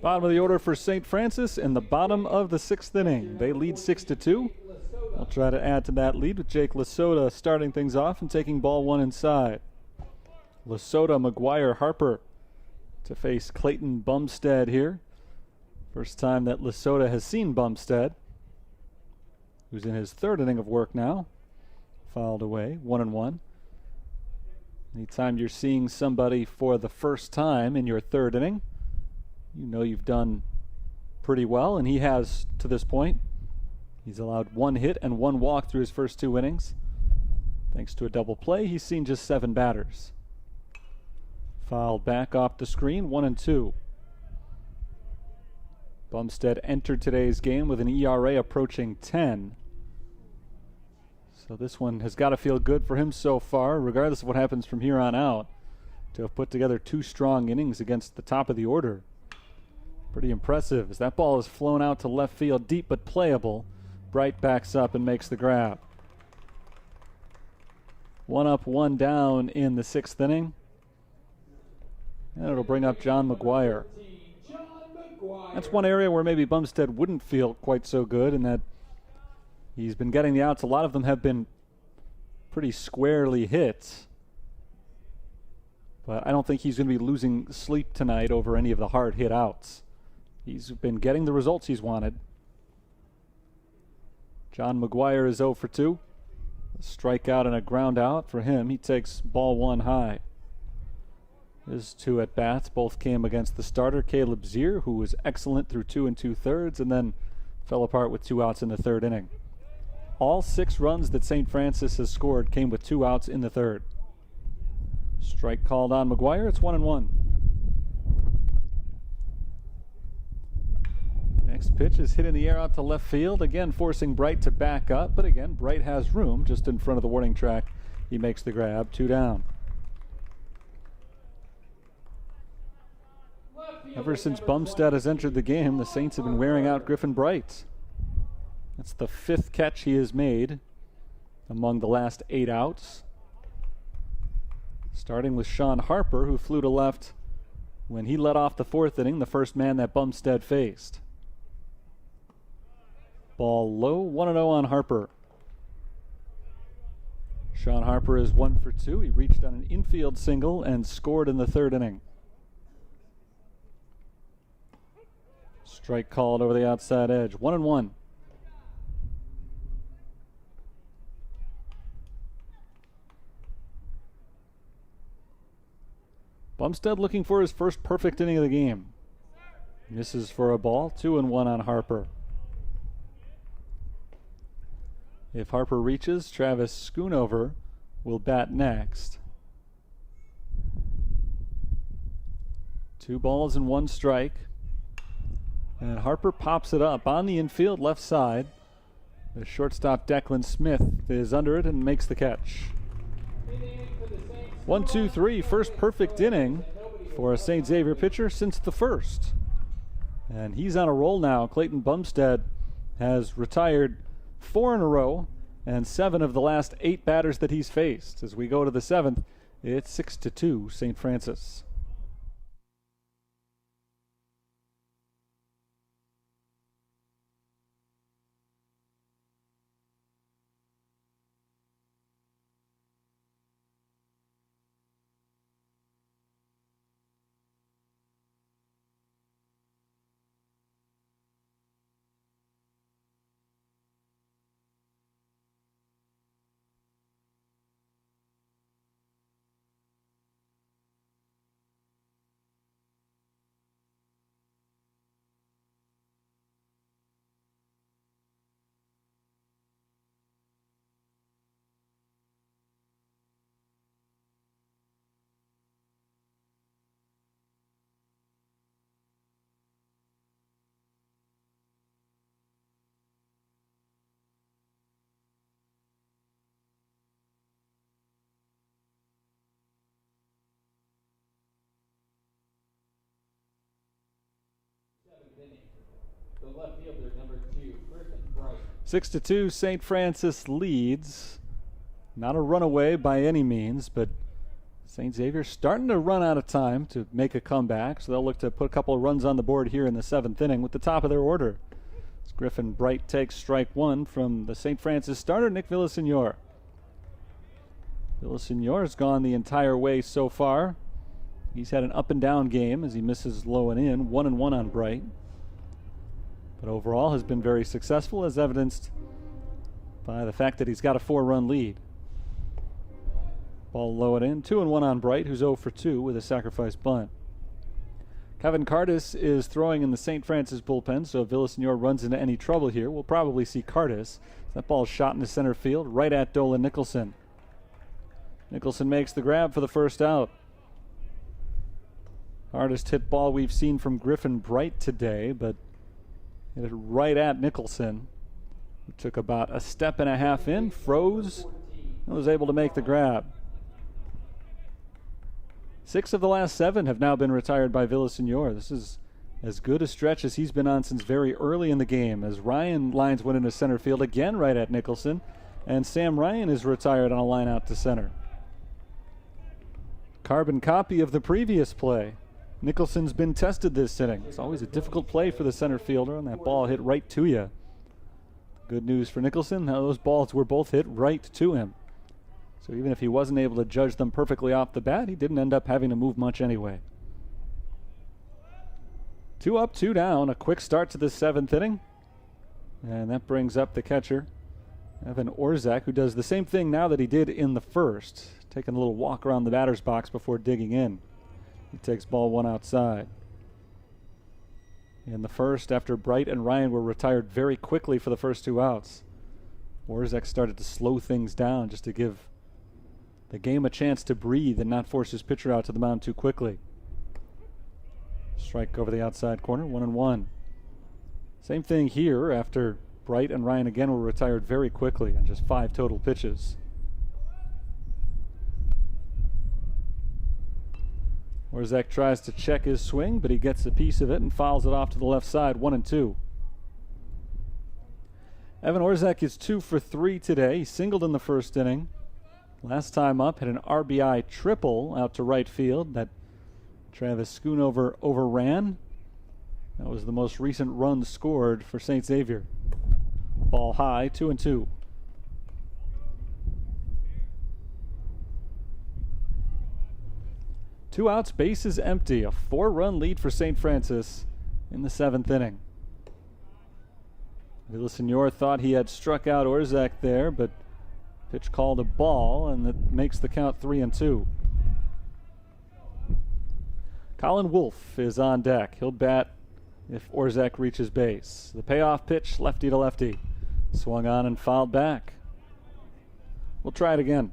Bottom of the order for St. Francis in the bottom of the 6th inning. They lead 6-2. I'll try to add to that lead with Jake Lasota starting things off and taking ball 1 inside. Lasota, McGuire, Harper to face Clayton Bumstead here. First time that Lasota has seen Bumstead, who's in his 3rd inning of work now. Fouled away, 1-1. Anytime you're seeing somebody for the first time in your 3rd inning, you know you've done pretty well, and he has to this point. He's allowed 1 hit and 1 walk through his first 2 innings. Thanks to a double play, he's seen just 7 batters. Fouled back off the screen, 1-2. Bumstead entered today's game with an ERA approaching 10. So this one has got to feel good for him so far, regardless of what happens from here on out, to have put together 2 strong innings against the top of the order. Pretty impressive as that ball is flown out to left field, deep but playable. Bright backs up and makes the grab. 1 up, 1 down in the 6th inning. And it'll bring up John McGuire. That's one area where maybe Bumstead wouldn't feel quite so good, in that he's been getting the outs. A lot of them have been pretty squarely hit. But I don't think he's going to be losing sleep tonight over any of the hard hit outs. He's been getting the results he's wanted. John McGuire is 0 for 2. A strikeout and a ground out for him. He takes ball 1 high. His 2 at-bats both came against the starter, Caleb Zier, who was excellent through 2 2/3 and then fell apart with 2 outs in the 3rd inning. All 6 runs that St. Francis has scored came with 2 outs in the 3rd. Strike called on McGuire. It's 1-1. Next pitch is hit in the air out to left field, again forcing Bright to back up, but again Bright has room just in front of the warning track. He makes the grab, 2 down. Ever since Bumstead has entered the game, the Saints have been wearing out Griffin Bright. That's the 5th catch he has made among the last 8 outs. Starting with Sean Harper, who flew to left when he led off the 4th inning, the first man that Bumstead faced. Ball low, 1-0 on Harper. Sean Harper is 1 for 2. He reached on an infield single and scored in the 3rd inning. Strike called over the outside edge. 1-1. Bumstead looking for his first perfect inning of the game. Misses for a ball. 2-1 on Harper. If Harper reaches, Travis Schoonover will bat next. 2 balls and 1 strike. And Harper pops it up on the infield left side. The shortstop Declan Smith is under it and makes the catch. 1-2-3, first perfect inning for a St. Xavier pitcher since the 1st. And he's on a roll now. Clayton Bumstead has retired 4 in a row and 7 of the last 8 batters that he's faced. As we go to the 7th, it's 6-2 St. Francis. The left fielder, number 2, Griffin Bright. 6-2, St. Francis leads. Not a runaway by any means, but St. Xavier starting to run out of time to make a comeback, so they'll look to put a couple of runs on the board here in the 7th inning with the top of their order. As Griffin Bright takes strike 1 from the St. Francis starter, Nick Villasenor. Villasenor has gone the entire way so far. He's had an up and down game as he misses low and in, 1-1 on Bright. But overall has been very successful, as evidenced by the fact that he's got a 4-run lead. Ball low and in, 2-1 on Bright, who's 0 for 2 with a sacrifice bunt. Kevin Cardis is throwing in the St. Francis bullpen, so if Villasenor runs into any trouble here, we'll probably see Cardis. That ball is shot into center field, right at Dolan Nicholson. Nicholson makes the grab for the first out. Hardest hit ball we've seen from Griffin Bright today, but hit it right at Nicholson, who took about a step and a half in, froze, and was able to make the grab. 6 of the last 7 have now been retired by Villasenor. This is as good a stretch as he's been on since very early in the game, as Ryan lines one into center field again right at Nicholson, and Sam Ryan is retired on a line out to center. Carbon copy of the previous play. Nicholson's been tested this inning. It's always a difficult play for the center fielder, and that ball hit right to you. Good news for Nicholson, those balls were both hit right to him. So even if he wasn't able to judge them perfectly off the bat, he didn't end up having to move much anyway. 2 up, 2 down. A quick start to the 7th inning. And that brings up the catcher, Evan Orzak, who does the same thing now that he did in the first, taking a little walk around the batter's box before digging in. He takes ball 1 outside. In the first, after Bright and Ryan were retired very quickly for the first 2 outs, Orzak started to slow things down just to give the game a chance to breathe and not force his pitcher out to the mound too quickly. Strike over the outside corner, 1-1. Same thing here after Bright and Ryan again were retired very quickly on just 5 total pitches. Orzak tries to check his swing, but he gets a piece of it and fouls it off to the left side, 1-2. Evan Orzak is 2 for 3 today. He singled in the first inning. Last time up, had an RBI triple out to right field that Travis Schoonover overran. That was the most recent run scored for St. Xavier. Ball high, 2-2. Two outs, bases empty. A 4-run lead for St. Francis in the 7th inning. Villasenor thought he had struck out Orzak there, but pitch called a ball, and that makes the count 3-2. Colin Wolfe is on deck. He'll bat if Orzak reaches base. The payoff pitch, lefty to lefty. Swung on and fouled back. We'll try it again.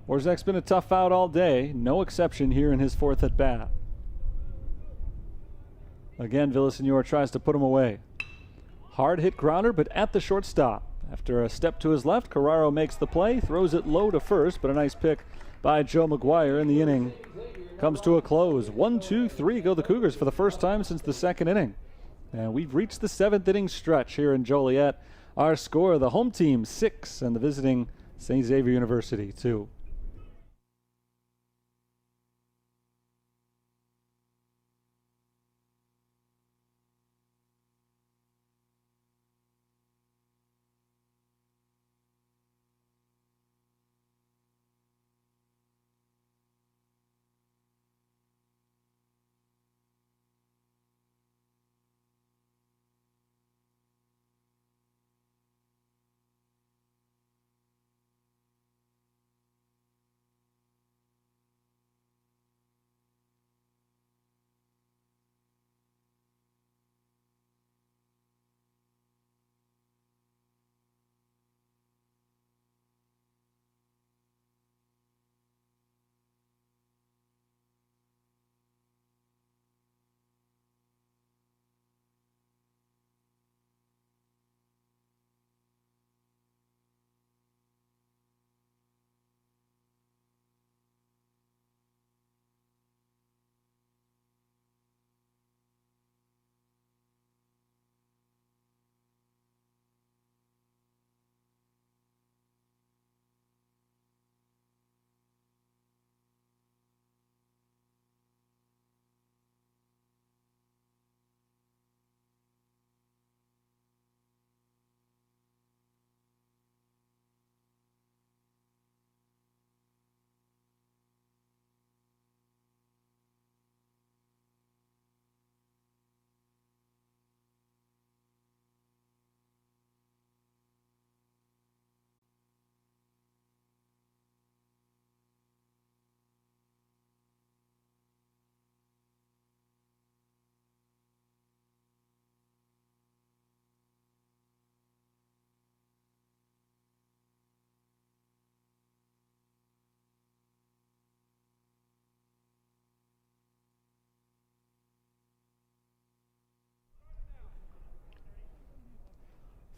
Orzak's been a tough out all day. No exception here in his 4th at bat. Again, Villasenor tries to put him away. Hard hit grounder, but at the shortstop. After a step to his left, Carraro makes the play, throws it low to first, but a nice pick by Joe McGuire, and the inning comes to a close. 1-2-3 go the Cougars for the first time since the 2nd inning. And we've reached the 7th inning stretch here in Joliet. Our score, the home team 6 and the visiting St. Xavier University 2.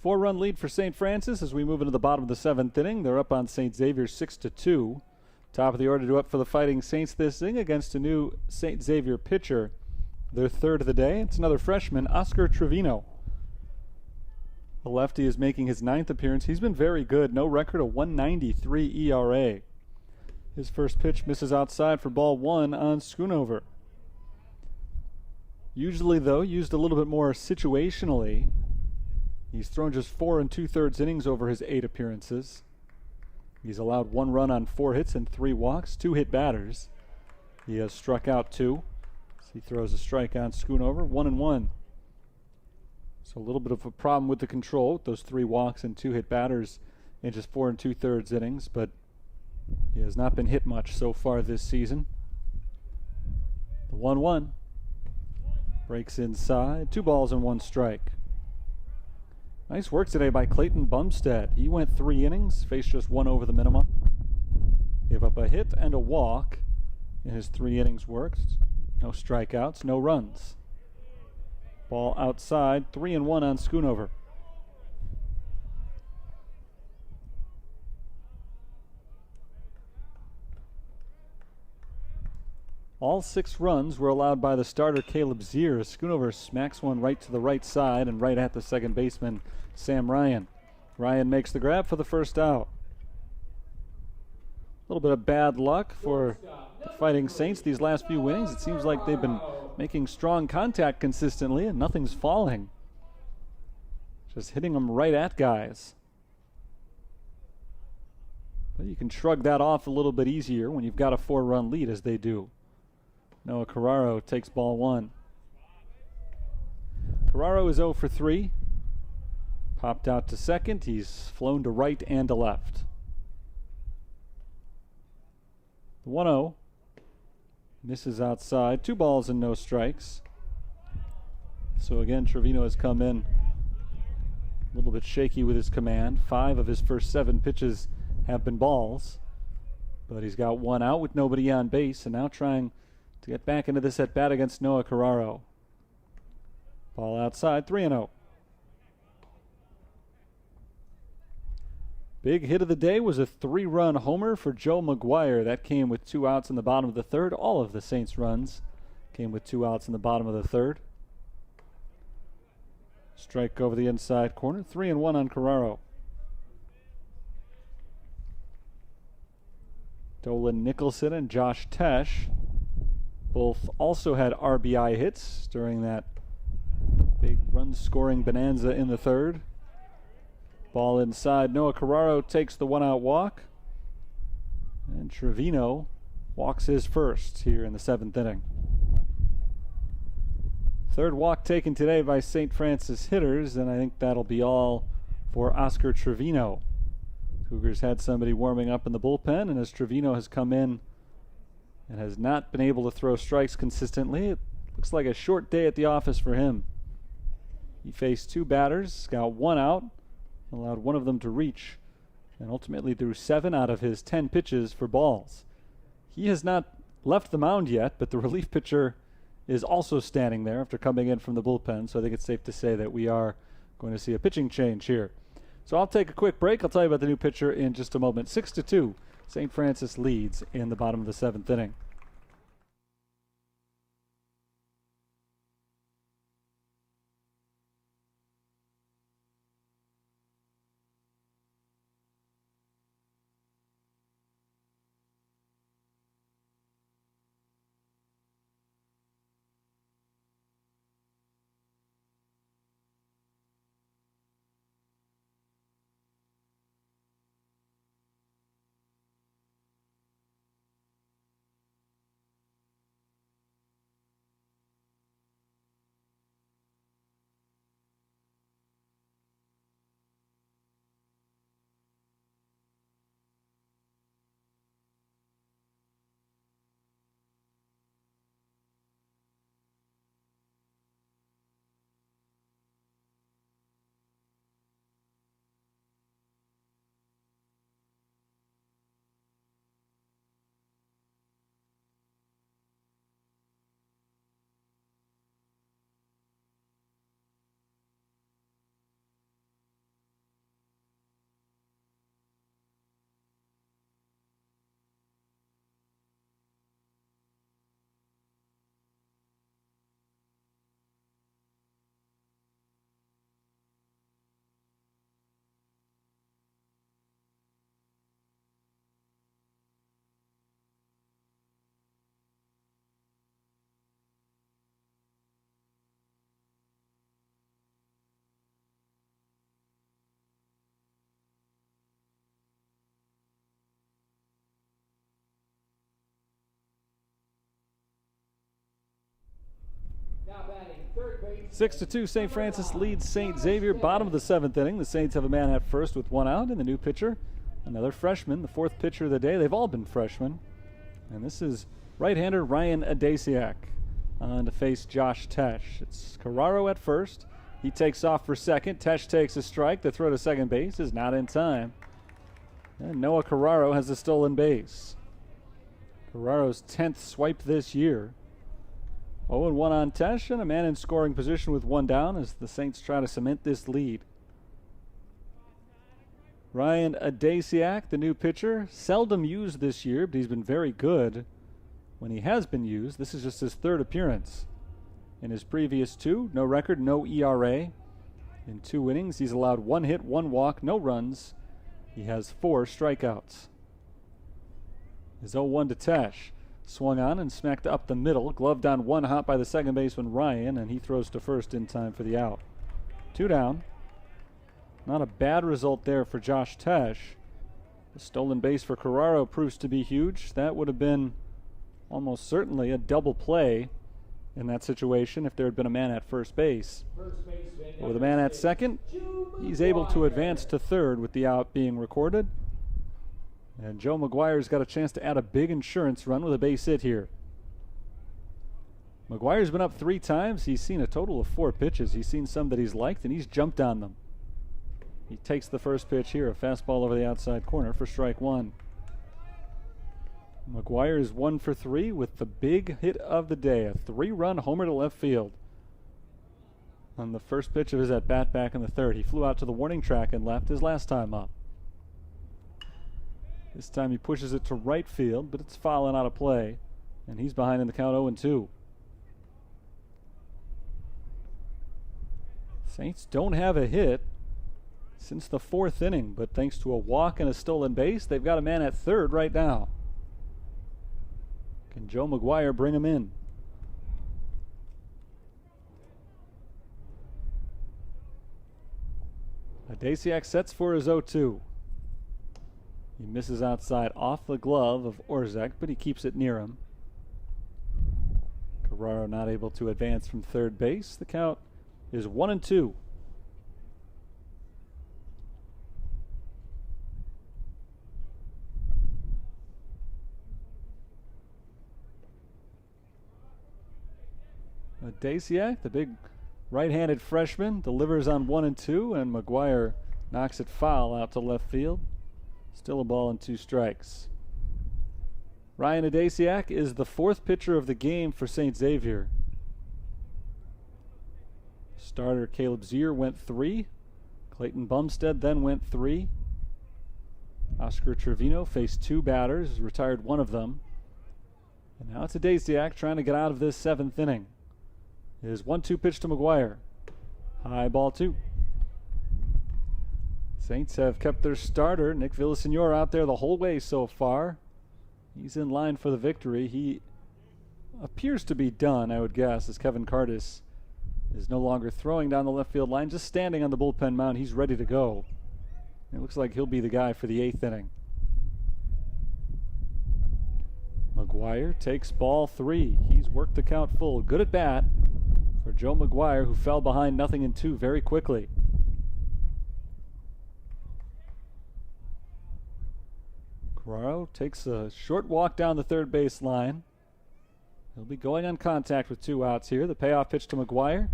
4-run lead for St. Francis as we move into the bottom of the 7th inning. They're up on St. Xavier 6-2. Top of the order to up for the Fighting Saints this inning against a new St. Xavier pitcher. Their third of the day. It's another freshman, Oscar Trevino. The lefty is making his 9th appearance. He's been very good. No record, a 1.93 ERA. His first pitch misses outside for ball 1 on Schoonover. Usually, though, used a little bit more situationally. He's thrown just 4 2/3 innings over his 8 appearances. He's allowed 1 run on 4 hits and 3 walks, 2 hit batters. He has struck out 2. So he throws a strike on Schoonover, 1-1. So a little bit of a problem with the control with those 3 walks and 2 hit batters in just 4 2/3 innings, but he has not been hit much so far this season. The 1-1 breaks inside, 2 balls and 1 strike. Nice work today by Clayton Bumstead. He went 3 innings, faced just 1 over the minimum. Gave up a hit and a walk in his 3 innings worked. No strikeouts, no runs. Ball outside, 3-1 on Schoonover. All 6 runs were allowed by the starter Caleb Zier. Schoonover smacks one right to the right side and right at the second baseman, Sam Ryan. Ryan makes the grab for the first out. A little bit of bad luck for the Fighting Saints these last few innings. It seems like they've been making strong contact consistently and nothing's falling. Just hitting them right at guys. But you can shrug that off a little bit easier when you've got a 4-run lead as they do. Noah Carraro takes ball 1. Carraro is 0 for 3. Popped out to second. He's flown to right and to left. The 1-0 misses outside. 2 balls and no strikes. So again, Trevino has come in a little bit shaky with his command. 5 of his first 7 pitches have been balls. But he's got 1 out with nobody on base and now trying to get back into this at bat against Noah Carraro. Ball outside, 3-0. Big hit of the day was a 3-run homer for Joe McGuire. That came with 2 outs in the bottom of the 3rd. All of the Saints' runs came with 2 outs in the bottom of the 3rd. Strike over the inside corner, 3-1 on Carraro. Dolan Nicholson and Josh Tesh both also had RBI hits during that big run-scoring bonanza in the 3rd. Ball inside. Noah Carraro takes the 1-out walk. And Trevino walks his first here in the 7th inning. 3rd walk taken today by St. Francis hitters, and I think that'll be all for Oscar Trevino. Cougars had somebody warming up in the bullpen, and as Trevino has come in and has not been able to throw strikes consistently, it looks like a short day at the office for him. He faced 2 batters, got 1 out, allowed 1 of them to reach, and ultimately threw 7 out of his 10 pitches for balls. He has not left the mound yet, but the relief pitcher is also standing there after coming in from the bullpen, so I think it's safe to say that we are going to see a pitching change here. So I'll take a quick break. I'll tell you about the new pitcher in just a moment. 6-2, St. Francis leads in the bottom of the 7th inning. Now batting third base. 6-2, St. Francis leads St. Xavier. Bottom of the 7th inning. The Saints have a man at first with 1 out, and the new pitcher, another freshman, the 4th pitcher of the day. They've all been freshmen. And this is right-hander Ryan Adasiak on to face Josh Tesh. It's Carraro at first. He takes off for second. Tesh takes a strike. The throw to second base is not in time. And Noah Carraro has a stolen base. Carraro's 10th swipe this year. 0-1 on Tesh, and a man in scoring position with 1 down as the Saints try to cement this lead. Ryan Adasiak, the new pitcher, seldom used this year, but he's been very good when he has been used. This is just his 3rd appearance. In his previous 2, no record, no ERA. In 2 innings, he's allowed 1 hit, 1 walk, no runs. He has 4 strikeouts. His 0-1 to Tesh. Swung on and smacked up the middle. Gloved on 1 hop by the second baseman Ryan, and he throws to first in time for the out. 2 down. Not a bad result there for Josh Tesh. The stolen base for Carraro proves to be huge. That would have been almost certainly a double play in that situation if there had been a man at first base. But with a man at second, he's able to advance to third with the out being recorded. And Joe McGuire's got a chance to add a big insurance run with a base hit here. McGuire's been up 3 times. He's seen a total of 4 pitches. He's seen some that he's liked, and he's jumped on them. He takes the first pitch here, a fastball over the outside corner for strike 1. McGuire is 1 for 3 with the big hit of the day, a 3-run homer to left field. On the first pitch of his at-bat back in the 3rd, he flew out to the warning track and left his last time up. This time he pushes it to right field, but it's fouling out of play, and he's behind in the count 0-2. Saints don't have a hit since the 4th inning, but thanks to a walk and a stolen base, they've got a man at third right now. Can Joe McGuire bring him in? Adasiak sets for his 0-2. He misses outside off the glove of Orzek, but he keeps it near him. Carraro not able to advance from third base. The count is 1-2. Adasiak, the big right-handed freshman, delivers on 1-2, and McGuire knocks it foul out to left field. Still a ball and 2 strikes. Ryan Adasiak is the 4th pitcher of the game for St. Xavier. Starter Caleb Zier went 3. Clayton Bumstead then went 3. Oscar Trevino faced 2 batters, retired 1 of them. And now it's Adasiak trying to get out of this 7th inning. His 1-2 pitch to McGuire. High ball 2. Saints have kept their starter, Nick Villasenor, out there the whole way so far. He's in line for the victory. He appears to be done, I would guess, as Kevin Cardis is no longer throwing down the left field line, just standing on the bullpen mound. He's ready to go. It looks like he'll be the guy for the 8th inning. McGuire takes ball 3. He's worked the count full. Good at bat for Joe McGuire, who fell behind 0-2 very quickly. Carraro takes a short walk down the third base line. He'll be going on contact with 2 outs here. The payoff pitch to McGuire.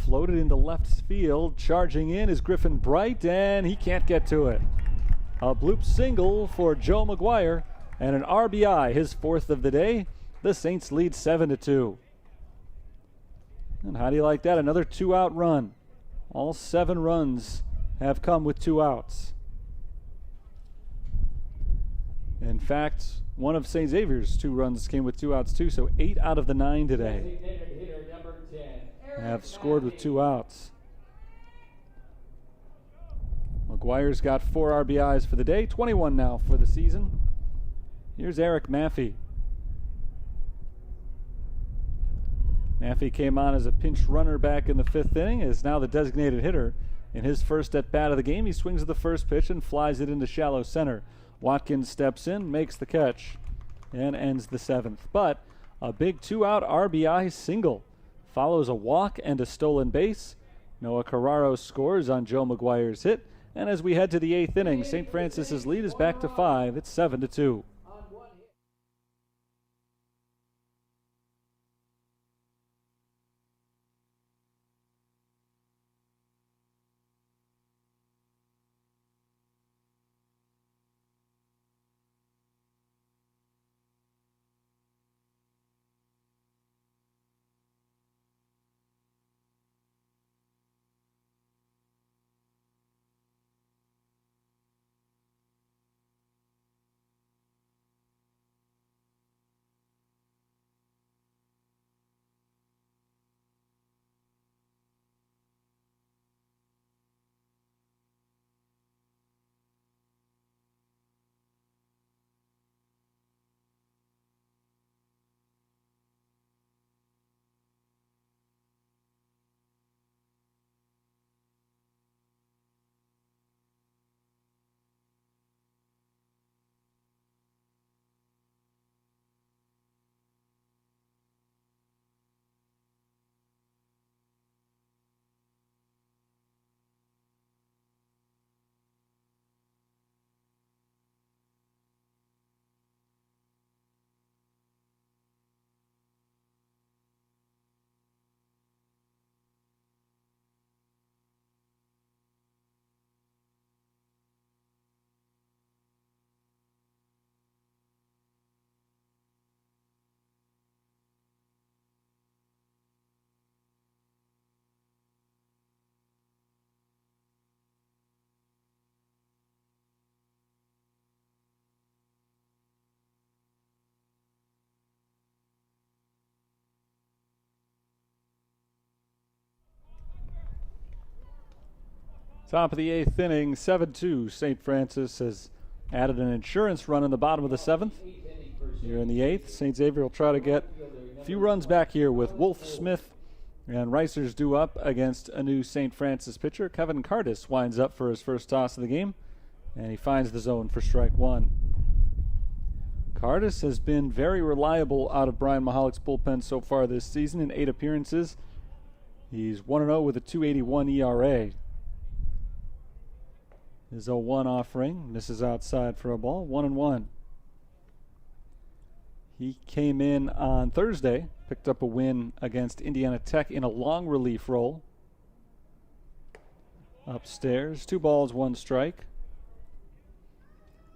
Floated into left field. Charging in is Griffin Bright, and he can't get to it. A bloop single for Joe McGuire, and an RBI, his 4th of the day. The Saints lead 7-2. And how do you like that? Another 2-out run. All 7 runs have come with 2 outs. In fact, one of St. Xavier's 2 runs came with 2 outs too, so 8 out of the 9 today have scored with 2 outs. McGuire's got 4 RBIs for the day, 21 now for the season. Here's Eric Maffey. Maffey came on as a pinch runner back in the 5th inning, is now the designated hitter. In his first at-bat of the game, he swings at the first pitch and flies it into shallow center. Watkins steps in, makes the catch, and ends the 7th. But a big 2-out RBI single follows a walk and a stolen base. Noah Carraro scores on Joe McGuire's hit. And as we head to the 8th inning, St. Francis's lead is back to 5. It's 7-2. Top of the 8th inning, 7-2. St. Francis has added an insurance run in the bottom of the 7th. Here in the 8th, St. Xavier will try to get a few runs back here with Wolf, Smith, and Reisers due up against a new St. Francis pitcher. Kevin Cardis winds up for his first toss of the game, and he finds the zone for strike one. Cardis has been very reliable out of Brian Mahalik bullpen so far this season in 8 appearances. He's 1-0 with a 2.81 ERA. His 0-1 offering misses outside for a ball, 1-1. He came in on Thursday, picked up a win against Indiana Tech in a long relief role. Upstairs, 2 balls, 1 strike.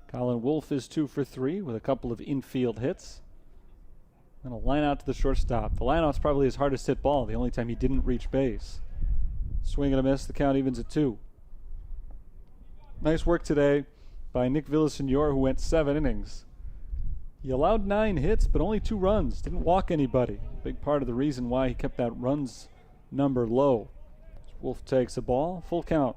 Colin Wolf is 2 for 3 with a couple of infield hits. And a line out to the shortstop. The line out's probably his hardest hit ball, the only time he didn't reach base. Swing and a miss, the count evens at 2. Nice work today by Nick Villasenor, who went 7 innings. He allowed 9 hits, but only 2 runs. Didn't walk anybody. Big part of the reason why he kept that runs number low. Wolf takes a ball, full count.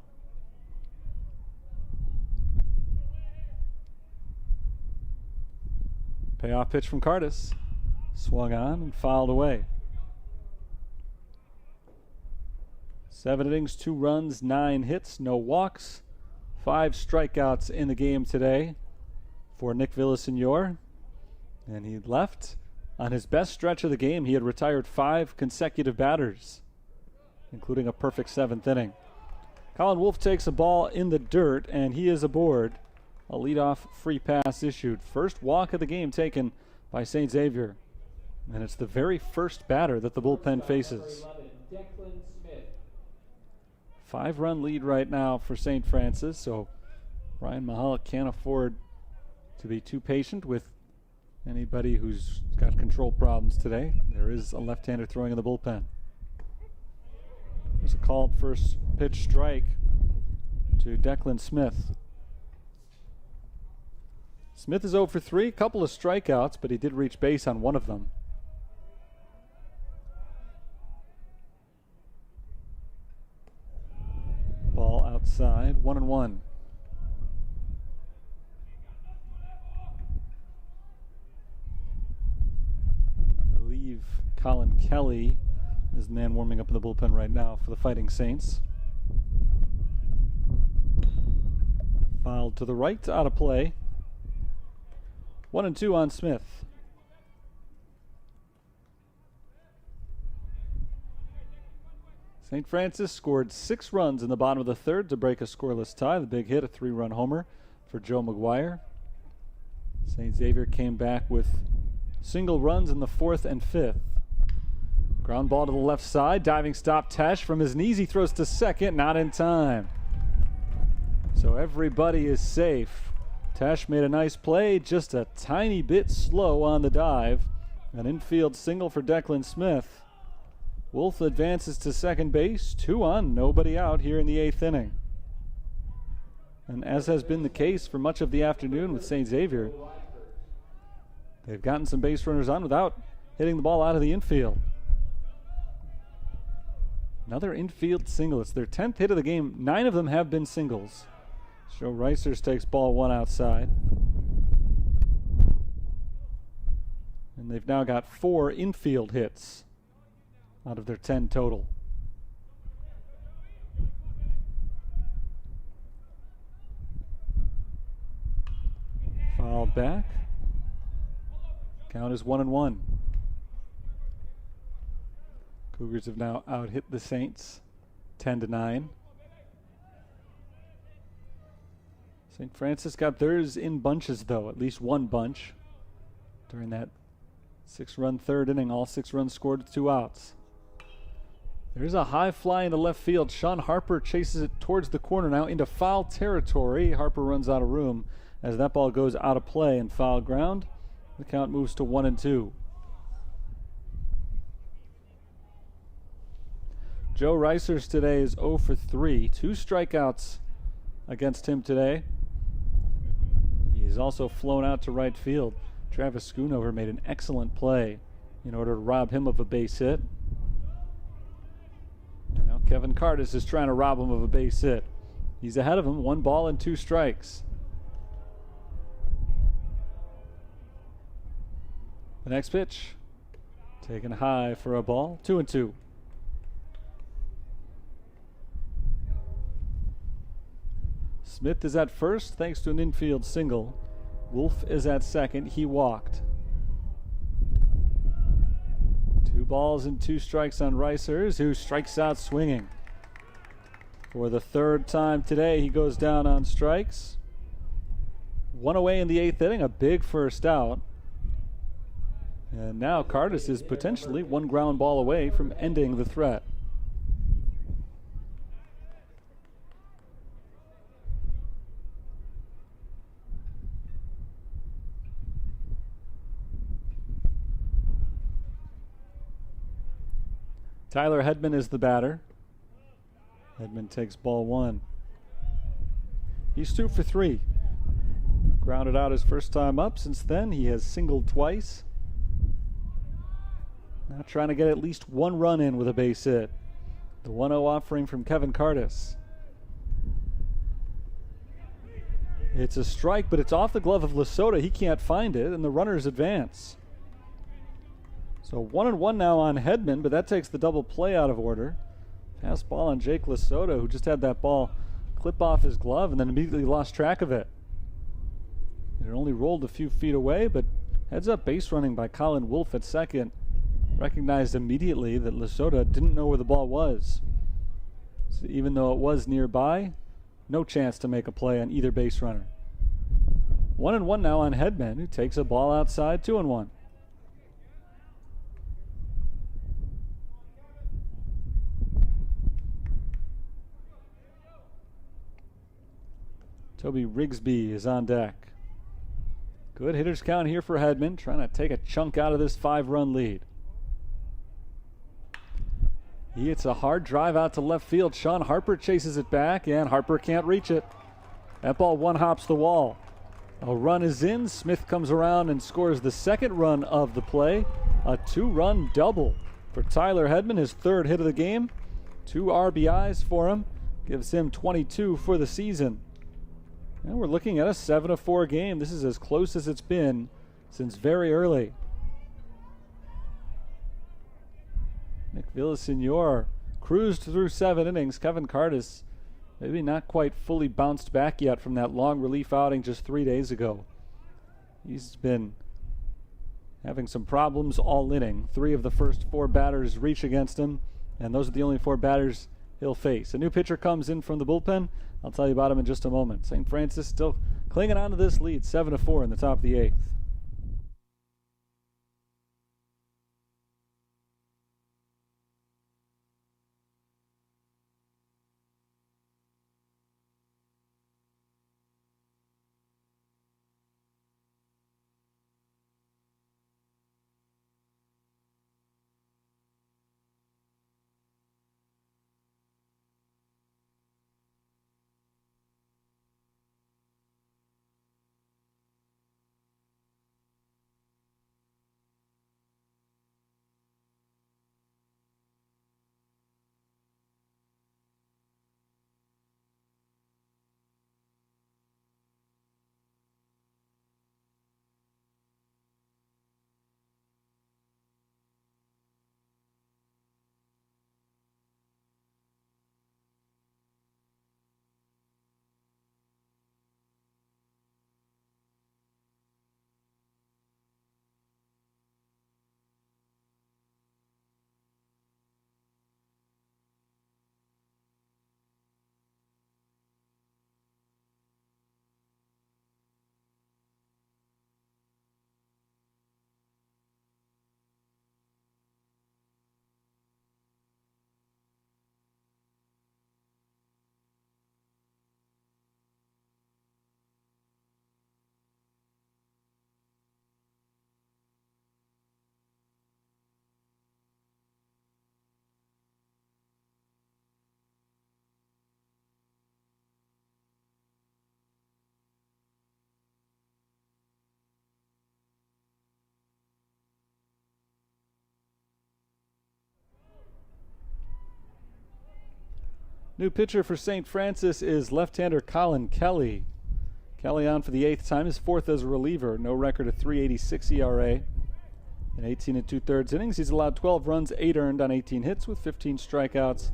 Payoff pitch from Cardis. Swung on and fouled away. 7 innings, 2 runs, 9 hits, no walks. 5 strikeouts in the game today for Nick Villasenor. And he left on his best stretch of the game. He had retired 5 consecutive batters, including a perfect 7th inning. Colin Wolf takes a ball in the dirt, and he is aboard. A leadoff free pass issued. First walk of the game taken by St. Xavier. And it's the very first batter that the bullpen faces. 5-run lead right now for St. Francis, so Brian Mahalik can't afford to be too patient with anybody who's got control problems today. There is a left-hander throwing in the bullpen. There's a called first pitch strike to Declan Smith. Smith is 0 for 3, couple of strikeouts, but he did reach base on one of them. Ball outside, 1-1. I believe Colin Kelly is the man warming up in the bullpen right now for the Fighting Saints. Fouled to the right, out of play. 1-2 on Smith. St. Francis scored 6 runs in the bottom of the third to break a scoreless tie. The big hit, a 3-run homer for Joe McGuire. St. Xavier came back with single runs in the 4th and 5th. Ground ball to the left side, diving stop Tesh from his knees. He throws to second, not in time. So everybody is safe. Tesh made a nice play, just a tiny bit slow on the dive. An infield single for Declan Smith. Wolf advances to second base, 2 on, nobody out here in the 8th inning. And as has been the case for much of the afternoon with St. Xavier, they've gotten some base runners on without hitting the ball out of the infield. Another infield single. It's their 10th hit of the game. 9 of them have been singles. Joe Reisers takes ball 1 outside. And they've now got 4 infield hits out of their 10 total. Foul back. Count is 1-1. Cougars have now out-hit the Saints 10-9. St. Francis got theirs in bunches, though, at least one bunch during that 6-run third inning. All 6 runs scored with 2 outs. There's a high fly into left field. Sean Harper chases it towards the corner now into foul territory. Harper runs out of room as that ball goes out of play and foul ground. The count moves to 1-2. Joe Reisers today is 0 for 3. 2 strikeouts against him today. He's also flown out to right field. Travis Schoonover made an excellent play in order to rob him of a base hit. And now Kevin Cardis is trying to rob him of a base hit. He's ahead of him, 1 ball and 2 strikes. The next pitch, taken high for a ball, 2-2. Smith is at first thanks to an infield single. Wolf is at second. He walked. 2 balls and 2 strikes on Reisers, who strikes out swinging. For the 3rd time today, he goes down on strikes. 1 away in the 8th inning, a big first out. And now Cardis is potentially 1 ground ball away from ending the threat. Tyler Hedman is the batter. Hedman takes ball 1. He's 2 for 3. Grounded out his first time up. Since then, he has singled twice. Now trying to get at least 1 run in with a base hit. The 1-0 offering from Kevin Cardis. It's a strike, but it's off the glove of Lesota. He can't find it, and the runners advance. So 1-1 now on Hedman, but that takes the double play out of order. Fastball on Jake Lesota, who just had that ball clip off his glove and then immediately lost track of it. It only rolled a few feet away, but heads up base running by Colin Wolf at second. Recognized immediately that Lesota didn't know where the ball was. So even though it was nearby, no chance to make a play on either base runner. 1-1 now on Hedman, who takes a ball outside, 2-1. Toby Rigsby is on deck. Good hitter's count here for Hedman, trying to take a chunk out of this 5-run lead. He hits a hard drive out to left field. Sean Harper chases it back, and Harper can't reach it. That ball 1-hops the wall. A run is in. Smith comes around and scores the 2nd run of the play. A 2-run double for Tyler Hedman, his 3rd hit of the game. 2 RBIs for him. Gives him 22 for the season. And we're looking at a 7-4 game. This is as close as it's been since very early. Nick Villasenor cruised through 7 innings. Kevin Cardis maybe not quite fully bounced back yet from that long relief outing just 3 days ago. He's been having some problems all inning. 3 of the first 4 batters reach against him. And those are the only 4 batters he'll face. A new pitcher comes in from the bullpen. I'll tell you about him in just a moment. St. Francis still clinging on to this lead, 7-4 in the top of the 8th. New pitcher for St. Francis is left-hander Colin Kelly. Kelly on for the 8th time, his 4th as a reliever. No record of .386 ERA. In 18 2/3 innings, he's allowed 12 runs, 8 earned on 18 hits with 15 strikeouts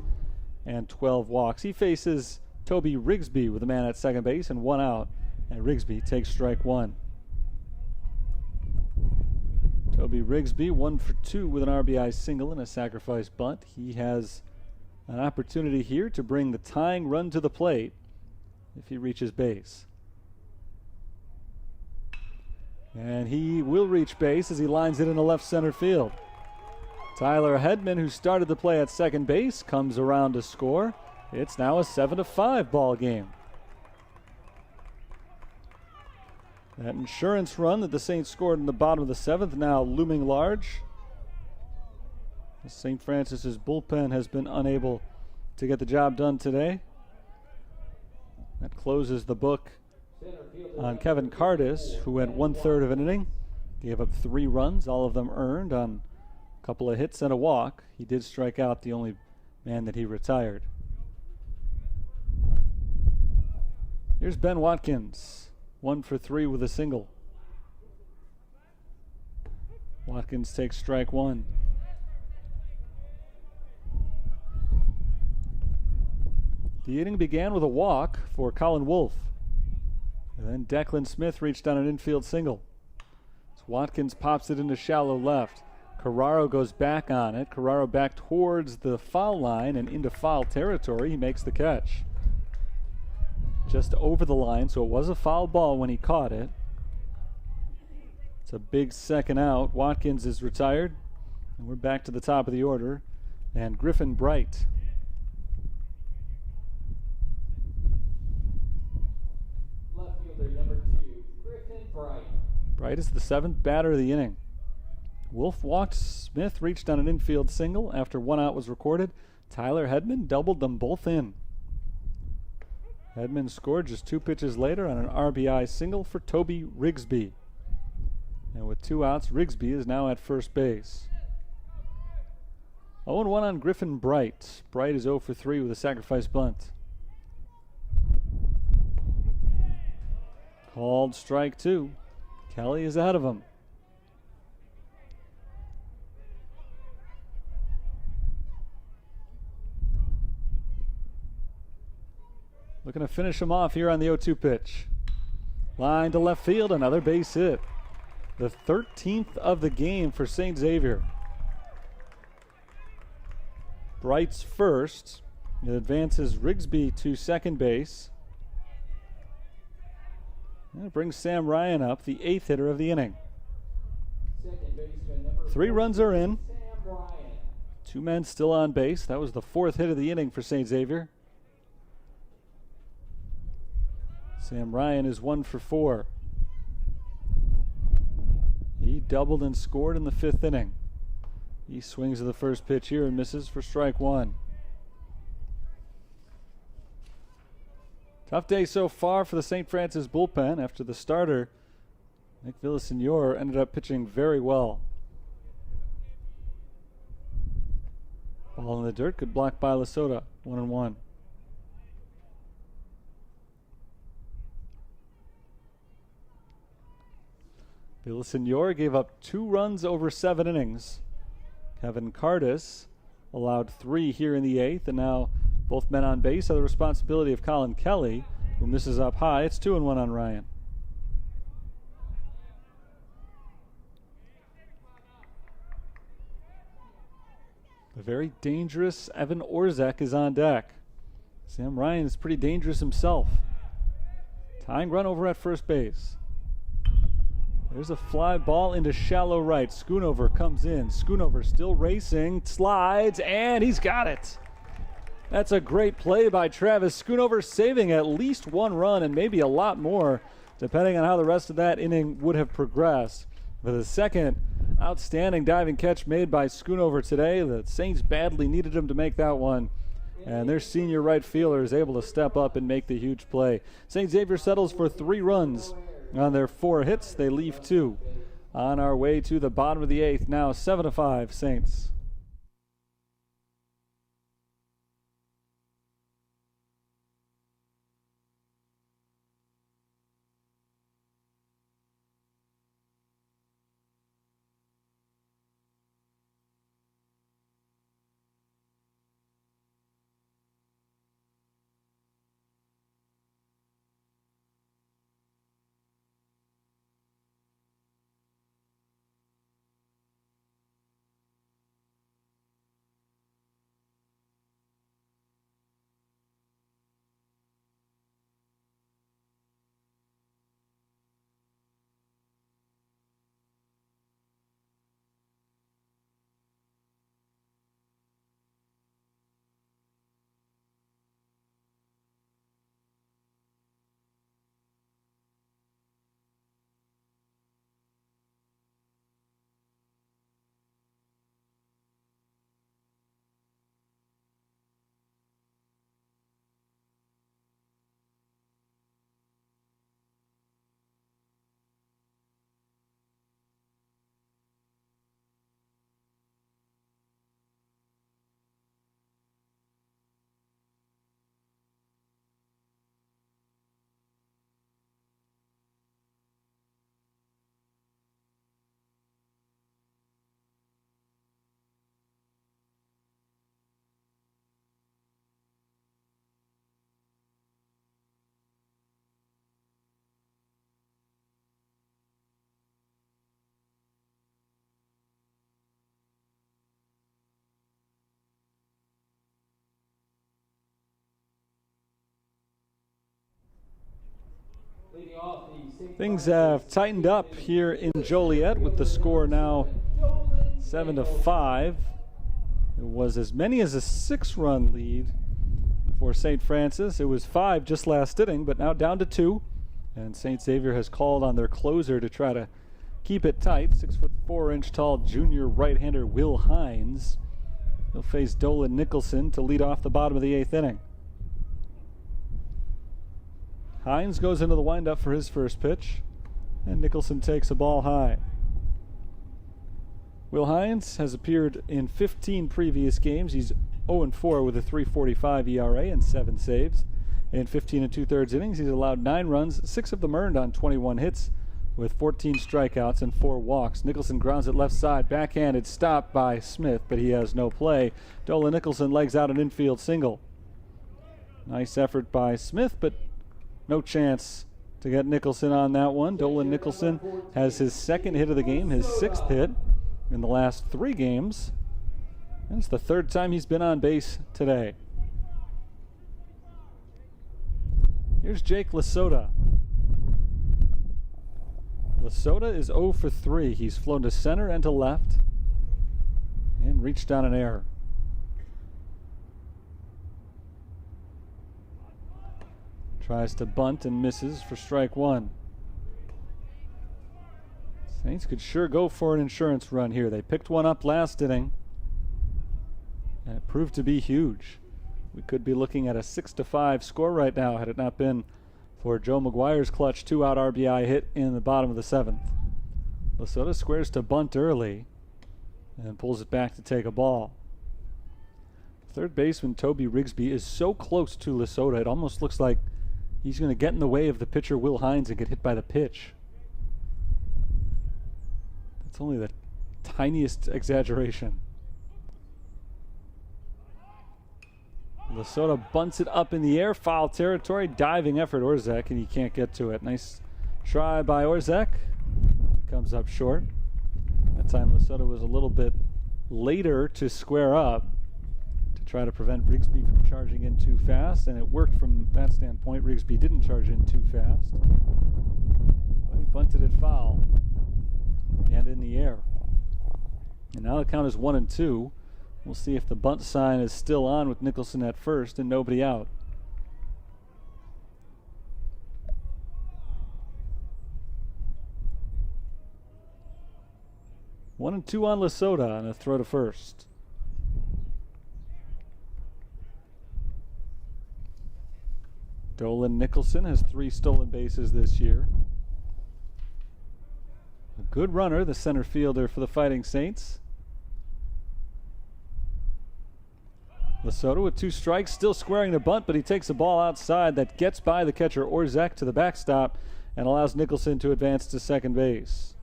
and 12 walks. He faces Toby Rigsby with a man at second base and 1 out, and Rigsby takes strike 1. Toby Rigsby 1 for 2 with an RBI single and a sacrifice bunt. He has an opportunity here to bring the tying run to the plate if he reaches base. And he will reach base as he lines it into left center field. Tyler Hedman, who started the play at second base, comes around to score. It's now a 7-5 ball game. That insurance run that the Saints scored in the bottom of the 7th now looming large. St. Francis's bullpen has been unable to get the job done today. That closes the book on Kevin Cardis, who went 1/3 of an inning. Gave up 3 runs, all of them earned on a couple of hits and a walk. He did strike out the only man that he retired. Here's Ben Watkins, 1 for 3 with a single. Watkins takes strike 1. The inning began with a walk for Colin Wolfe. And then Declan Smith reached on an infield single. So Watkins pops it into shallow left. Carraro goes back on it. Carraro back towards the foul line and into foul territory. He makes the catch. Just over the line, so it was a foul ball when he caught it. It's a big second out. Watkins is retired. And we're back to the top of the order. And Griffin Bright. Number 2, Griffin Bright. Bright is the 7th batter of the inning. Wolf walked. Smith reached on an infield single after 1 out was recorded. Tyler Hedman doubled them both in. Hedman scored just 2 pitches later on an RBI single for Toby Rigsby. And with 2 outs, Rigsby is now at first base. 0-1 on Griffin Bright. Bright is 0 for 3 with a sacrifice bunt. Called strike 2. Kelly is ahead of him. Looking to finish him off here on the 0-2 pitch. Line to left field, another base hit. The 13th of the game for St. Xavier. Brights first. It advances Rigsby to second base. And it brings Sam Ryan up, the 8th hitter of the inning. 3 runs are in. 2 men still on base. That was the 4th hit of the inning for St. Xavier. Sam Ryan is 1 for 4. He doubled and scored in the 5th inning. He swings at the first pitch here and misses for strike 1. Tough day so far for the St. Francis bullpen after the starter, Nick Villasenor, ended up pitching very well. Ball in the dirt, good block by Lasota, 1-1. Villasenor gave up 2 runs over 7 innings. Kevin Cardis allowed 3 here in the 8th, and now both men on base are the responsibility of Colin Kelly, who misses up high. It's 2-1 on Ryan. The very dangerous Evan Orzek is on deck. Sam Ryan is pretty dangerous himself. Tying run over at first base. There's a fly ball into shallow right. Schoonover comes in. Schoonover still racing, slides, and he's got it. That's a great play by Travis Schoonover, saving at least 1 run and maybe a lot more, depending on how the rest of that inning would have progressed. For the second outstanding diving catch made by Schoonover today, the Saints badly needed him to make that one, and their senior right fielder is able to step up and make the huge play. St. Xavier settles for 3 runs on their 4 hits. They leave 2. On our way to the bottom of the 8th, now 7-5 Saints. Things have tightened up here in Joliet with the score now 7-5. It was as many as a 6-run lead for St. Francis. It was 5 just last inning, but now down to 2. And St. Xavier has called on their closer to try to keep it tight. 6'4" tall junior right-hander Will Hines. He'll face Dolan Nicholson to lead off the bottom of the 8th inning. Hines goes into the windup for his first pitch, and Nicholson takes a ball high. Will Hines has appeared in 15 previous games. He's 0-4 with a 3.45 ERA and 7 saves. In 15 2/3 innings, he's allowed 9 runs, 6 of them earned on 21 hits, with 14 strikeouts and 4 walks. Nicholson grounds it left side, backhanded, stopped by Smith, but he has no play. Dolan Nicholson legs out an infield single. Nice effort by Smith, but no chance to get Nicholson on that one. Dolan Nicholson has his 2nd hit of the game, his 6th hit in the last 3 games. And it's the third time he's been on base today. Here's Jake Lasota. Lasota is 0 for 3. He's flown to center and to left and reached on an error. Tries to bunt and misses for strike one. Saints could sure go for an insurance run here. They picked one up last inning, and it proved to be huge. We could be looking at a 6-5 score right now had it not been for Joe McGuire's clutch 2-out RBI hit in the bottom of the 7th. Lasota squares to bunt early and pulls it back to take a ball. Third baseman Toby Rigsby is so close to Lasota, it almost looks like he's going to get in the way of the pitcher Will Hines and get hit by the pitch. That's only the tiniest exaggeration. Lasota bunts it up in the air, foul territory, diving effort Orzek, and he can't get to it. Nice try by Orzek. Comes up short. That time Lasota was a little bit later to square up to try to prevent Rigsby from charging in too fast, and it worked from that standpoint. Rigsby didn't charge in too fast, but he bunted it foul and in the air. And now the count is 1-2. We'll see if the bunt sign is still on with Nicholson at first and nobody out. One and two on Lasota on a throw to first. Dolan Nicholson has 3 stolen bases this year. A good runner, the center fielder for the Fighting Saints. Lasota with 2 strikes, still squaring the bunt, but he takes a ball outside that gets by the catcher Orzek to the backstop and allows Nicholson to advance to second base.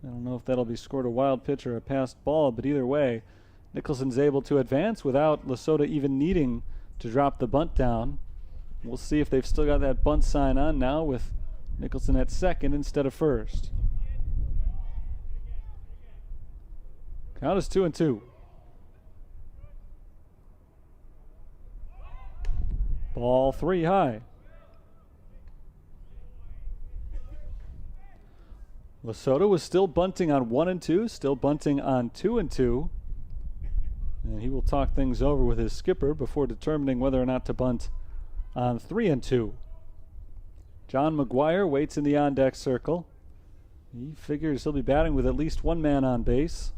I don't know if that'll be scored a wild pitch or a passed ball, but either way, Nicholson's able to advance without Lasota even needing to drop the bunt down. We'll see if they've still got that bunt sign on now with Nicholson at second instead of first. Count is 2-2. Ball 3 high. Lasota was still bunting on 1-2, still bunting on 2-2. And he will talk things over with his skipper before determining whether or not to bunt on 3-2. John McGuire waits in the on-deck circle. He figures he'll be batting with at least one man on base.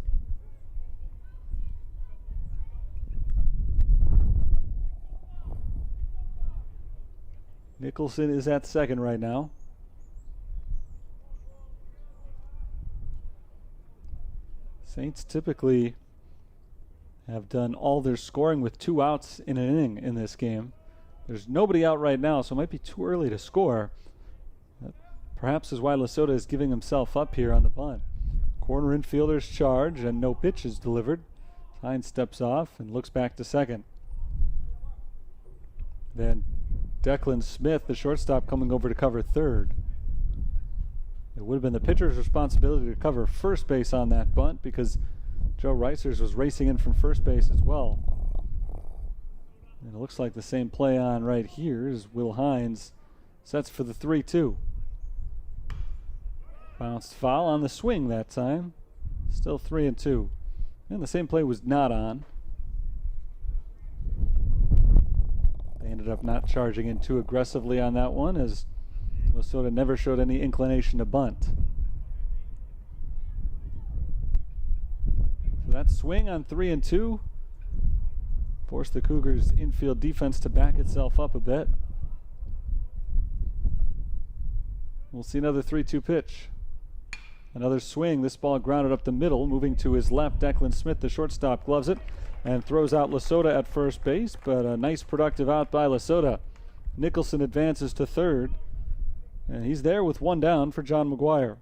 Nicholson is at second right now. Saints typically have done all their scoring with 2 outs in an inning in this game. There's nobody out right now, so it might be too early to score. That perhaps is why Lasota is giving himself up here on the bunt. Corner infielder's charge and no pitch is delivered. Hines steps off and looks back to second. Then Declan Smith, the shortstop, coming over to cover third. It would have been the pitcher's responsibility to cover first base on that bunt because Joe Reisers was racing in from first base as well. And it looks like the same play on right here as Will Hines sets for the 3-2. Bounced foul on the swing that time. Still 3-2. And the same play was not on. They ended up not charging in too aggressively on that one as Lasota never showed any inclination to bunt. So that swing on 3-2 forced the Cougars' infield defense to back itself up a bit. We'll see another 3-2 pitch. Another swing. This ball grounded up the middle, moving to his left. Declan Smith, the shortstop, gloves it and throws out Lasota at first base, but a nice productive out by Lasota. Nicholson advances to third, and he's there with one down for John McGuire.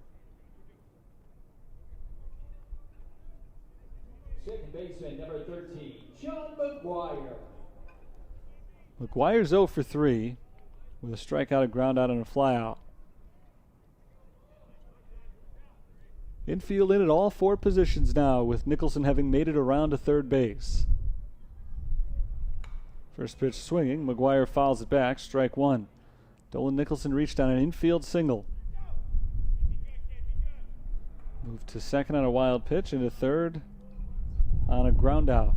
Second baseman, number 13, John McGuire. McGuire's 0 for 3 with a strikeout, a ground out, and a flyout. Infield in at all 4 positions now, with Nicholson having made it around to third base. First pitch swinging. McGuire fouls it back. Strike 1. Dolan Nicholson reached on an infield single. Moved to second on a wild pitch, into third on a ground out.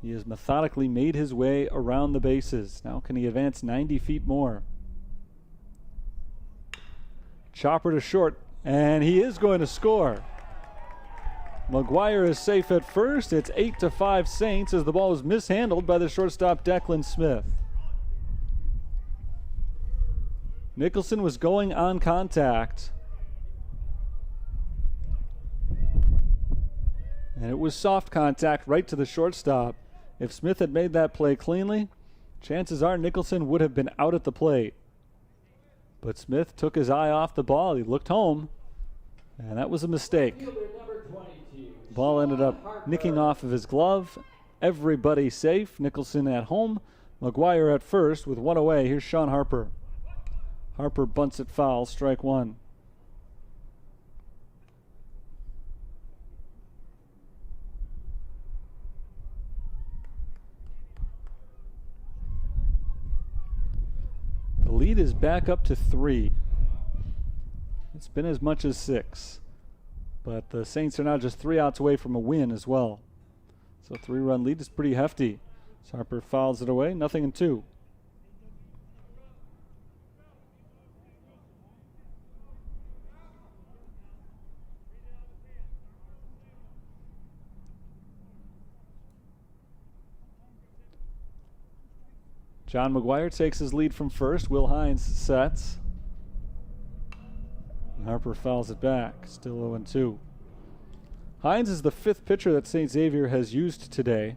He has methodically made his way around the bases. Now can he advance 90 feet more? Chopper to short, and he is going to score. McGuire is safe at first. It's 8-5 Saints as the ball was mishandled by the shortstop Declan Smith. Nicholson was going on contact, and it was soft contact right to the shortstop. If Smith had made that play cleanly, chances are Nicholson would have been out at the plate. But Smith took his eye off the ball. He looked home, and that was a mistake. The ball ended up nicking off of his glove. Everybody safe. Nicholson at home. McGuire at first with 1 away. Here's Sean Harper. Harper bunts it foul. Strike 1. The lead is back up to 3. It's been as much as 6. But the Saints are now just 3 outs away from a win as well. So 3-run lead is pretty hefty. So Harper fouls it away. 0-2. John McGuire takes his lead from first. Will Hines sets. And Harper fouls it back. Still 0-2. Hines is the 5th pitcher that St. Xavier has used today.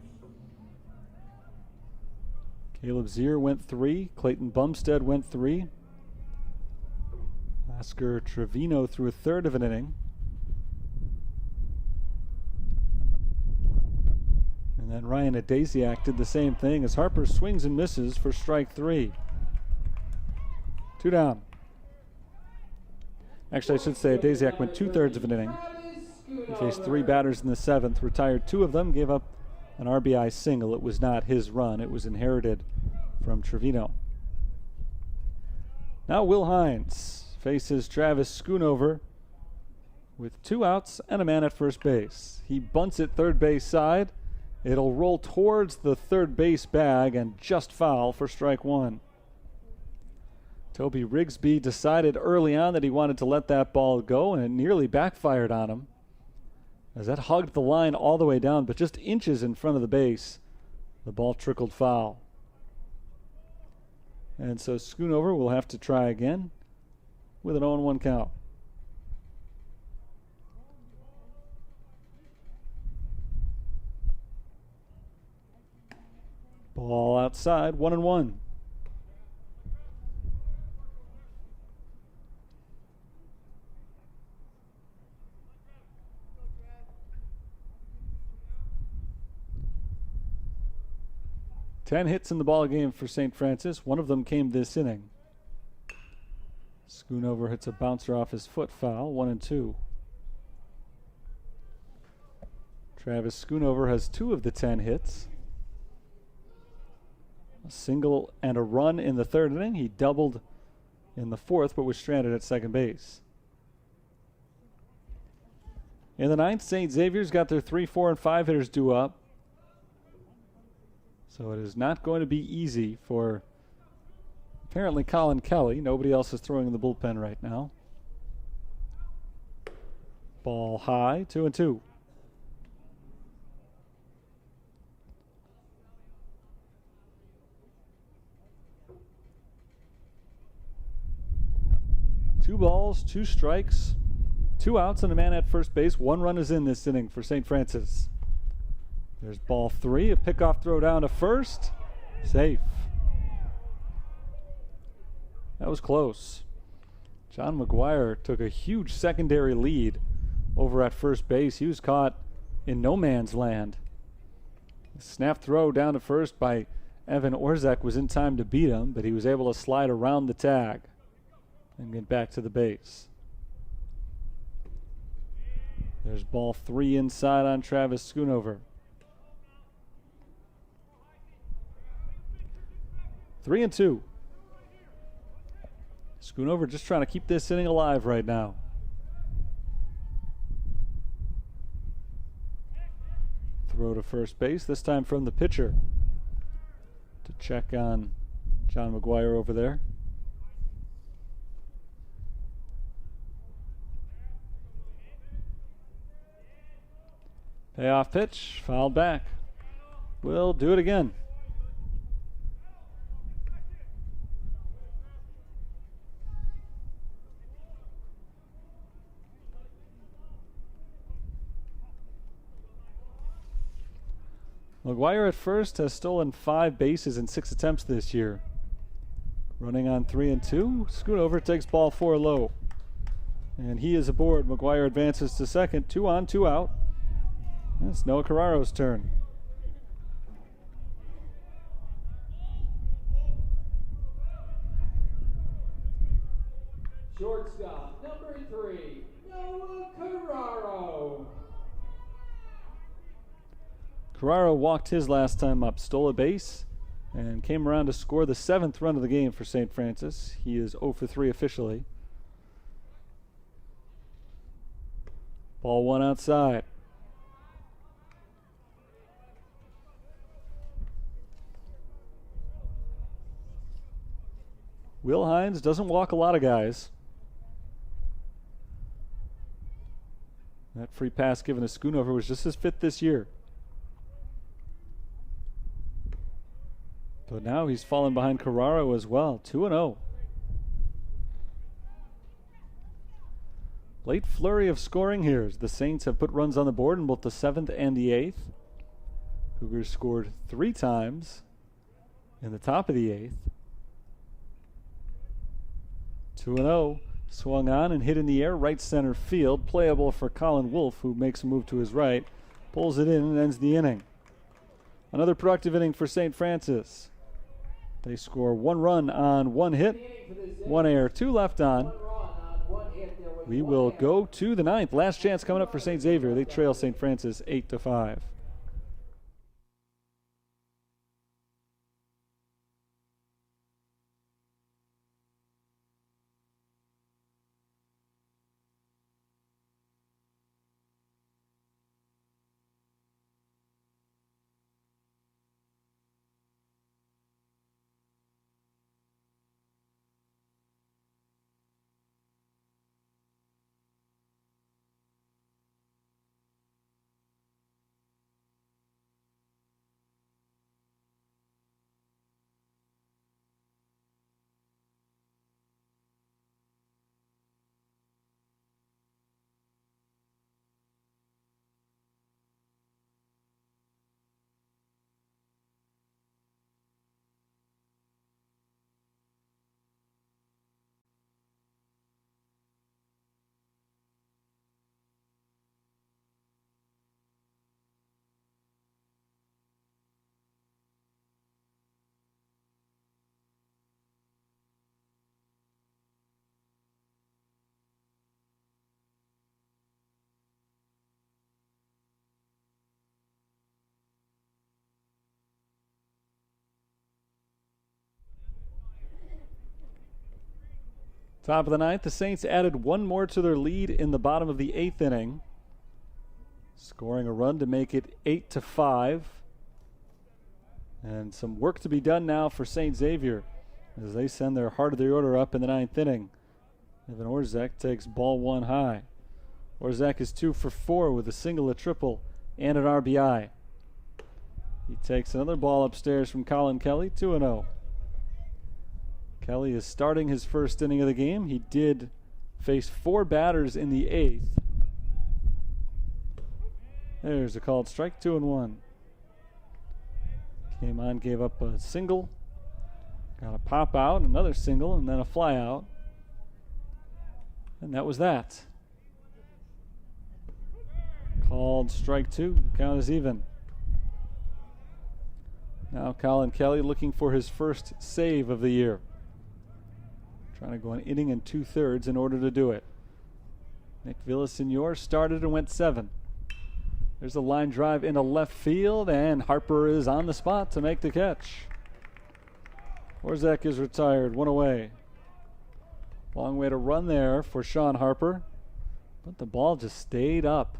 Caleb Zier went 3. Clayton Bumstead went 3. Oscar Trevino threw a third of an inning. And then Ryan Adasiak did the same thing as Harper swings and misses for strike 3. 2 down. Actually, I should say Adasiak went 2/3 of an inning. He faced 3 batters in the 7th, retired 2 of them, gave up an RBI single. It was not his run. It was inherited from Trevino. Now Will Hines faces Travis Schoonover with 2 outs and a man at first base. He bunts it third base side. It'll roll towards the third base bag and just foul for strike 1. Toby Rigsby decided early on that he wanted to let that ball go, and it nearly backfired on him, as that hugged the line all the way down, but just inches in front of the base. The ball trickled foul. And so Schoonover will have to try again with an 0-1 count. Ball outside, 1-1. Ten hits in the ball game for St. Francis. 1 of them came this inning. Schoonover hits a bouncer off his foot foul, 1-2. Travis Schoonover has 2 of the 10 hits. A single and a run in the 3rd inning. He doubled in the 4th, but was stranded at second base. In the 9th, St. Xavier's got their 3, 4, and 5 hitters due up. So it is not going to be easy for apparently Colin Kelly. Nobody else is throwing in the bullpen right now. Ball high, 2-2. Two balls, 2 strikes, 2 outs, and a man at first base. 1 run is in this inning for St. Francis. There's ball 3, a pickoff throw down to first. Safe. That was close. John McGuire took a huge secondary lead over at first base. He was caught in no man's land. The snap throw down to first by Evan Orzek was in time to beat him, but he was able to slide around the tag and get back to the base. There's ball 3 inside on Travis Schoonover. 3-2. Schoonover just trying to keep this inning alive right now. Throw to first base, this time from the pitcher to check on John McGuire over there. Payoff pitch, fouled back. We'll do it again. McGuire at first has stolen 5 bases in 6 attempts this year. Running on 3-2, Schoonover takes ball 4 low. And he is aboard. McGuire advances to second, 2 on, 2 out. It's Noah Carraro's turn. Shortstop, number 3, Noah Carraro. Carraro walked his last time up, stole a base, and came around to score the 7th run of the game for St. Francis. He is 0 for 3 officially. Ball 1 outside. Will Hines doesn't walk a lot of guys. That free pass given to Schoonover was just his 5th this year. But now he's fallen behind Carraro as well, 2-0. Late flurry of scoring here. The Saints have put runs on the board in both the 7th and the 8th. Cougars scored 3 times in the top of the 8th. 2-0, swung on and hit in the air, right center field, playable for Colin Wolfe, who makes a move to his right, pulls it in and ends the inning. Another productive inning for St. Francis. They score 1 run on 1 hit, 1 error, 2 left on. We will go to the 9th. Last chance coming up for St. Xavier. They trail St. Francis 8-5. Top of the 9th, the Saints added 1 more to their lead in the bottom of the 8th inning, scoring a run to make it 8-5. And some work to be done now for St. Xavier as they send their heart of the order up in the 9th inning. Evan Orzek takes ball 1 high. Orzek is 2 for 4 with a single, a triple, and an RBI. He takes another ball upstairs from Colin Kelly, 2-0. Kelly is starting his first inning of the game. He did face 4 batters in the 8th. There's a called strike, 2-1. Came on, gave up a single. Got a pop out, another single, and then a fly out. And that was that. Called strike 2. The count is even. Now Colin Kelly looking for his first save of the year. Trying to go an inning and 2/3 in order to do it. Nick Villasenor started and went 7. There's a line drive into left field, and Harper is on the spot to make the catch. Orzech is retired, 1 away. Long way to run there for Sean Harper, but the ball just stayed up.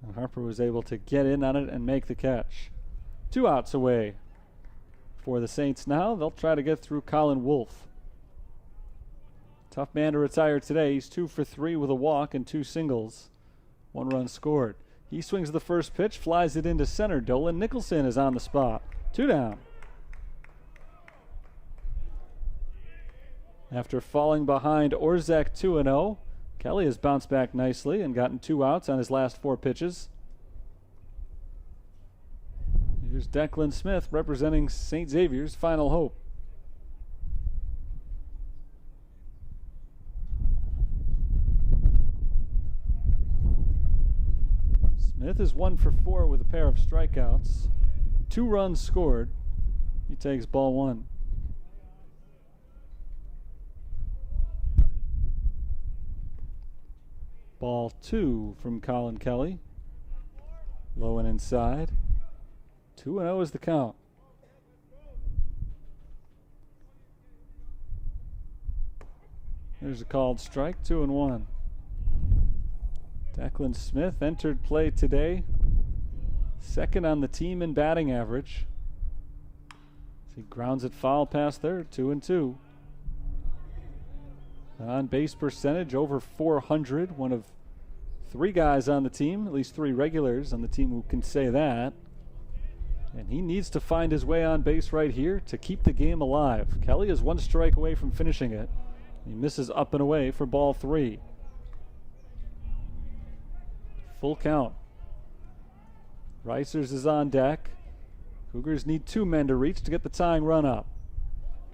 And Harper was able to get in on it and make the catch. 2 outs away for the Saints now. They'll try to get through Colin Wolfe. Tough man to retire today. He's 2 for 3 with a walk and 2 singles. 1 run scored. He swings the first pitch, flies it into center. Dolan Nicholson is on the spot. 2 down. After falling behind Orzech 2-0, Kelly has bounced back nicely and gotten 2 outs on his last 4 pitches. Here's Declan Smith representing St. Xavier's final hope. Smith is 1 for 4 with a pair of strikeouts. 2 runs scored. He takes ball 1. Ball 2 from Colin Kelly. Low and inside. 2-0 is the count. There's a called strike, 2-1. Declan Smith entered play today. 2nd on the team in batting average. He grounds it foul past third, 2-2. On base percentage over 400. One of 3 guys on the team, at least 3 regulars on the team who can say that. And he needs to find his way on base right here to keep the game alive. Kelly is 1 strike away from finishing it. He misses up and away for ball 3. Full count. Reisers is on deck. Cougars need 2 men to reach to get the tying run up.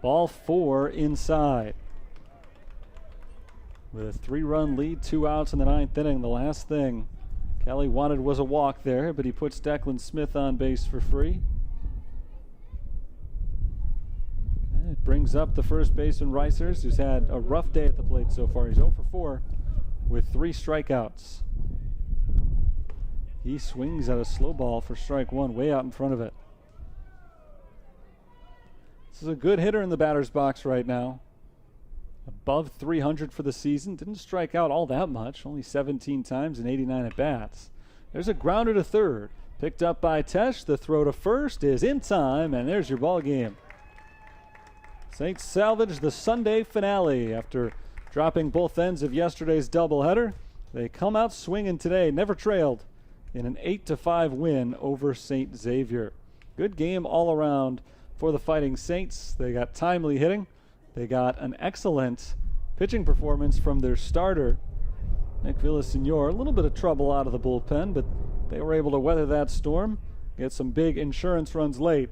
Ball 4 inside. With a 3-run lead, 2 outs in the 9th inning. The last thing Kelly wanted was a walk there, but he puts Declan Smith on base for free. And it brings up the first baseman Reisers, who's had a rough day at the plate so far. He's 0 for 4 with 3 strikeouts. He swings at a slow ball for strike 1, way out in front of it. This is a good hitter in the batter's box right now. Above 300 for the season. Didn't strike out all that much. Only 17 times and 89 at-bats. There's a grounder to third. Picked up by Tesh. The throw to first is in time, and there's your ball game. Saints salvage the Sunday finale after dropping both ends of yesterday's doubleheader. They come out swinging today. Never trailed in an 8-5 win over St. Xavier. Good game all around for the Fighting Saints. They got timely hitting. They got an excellent pitching performance from their starter, Nick Villasenor. A little bit of trouble out of the bullpen, but they were able to weather that storm, get some big insurance runs late,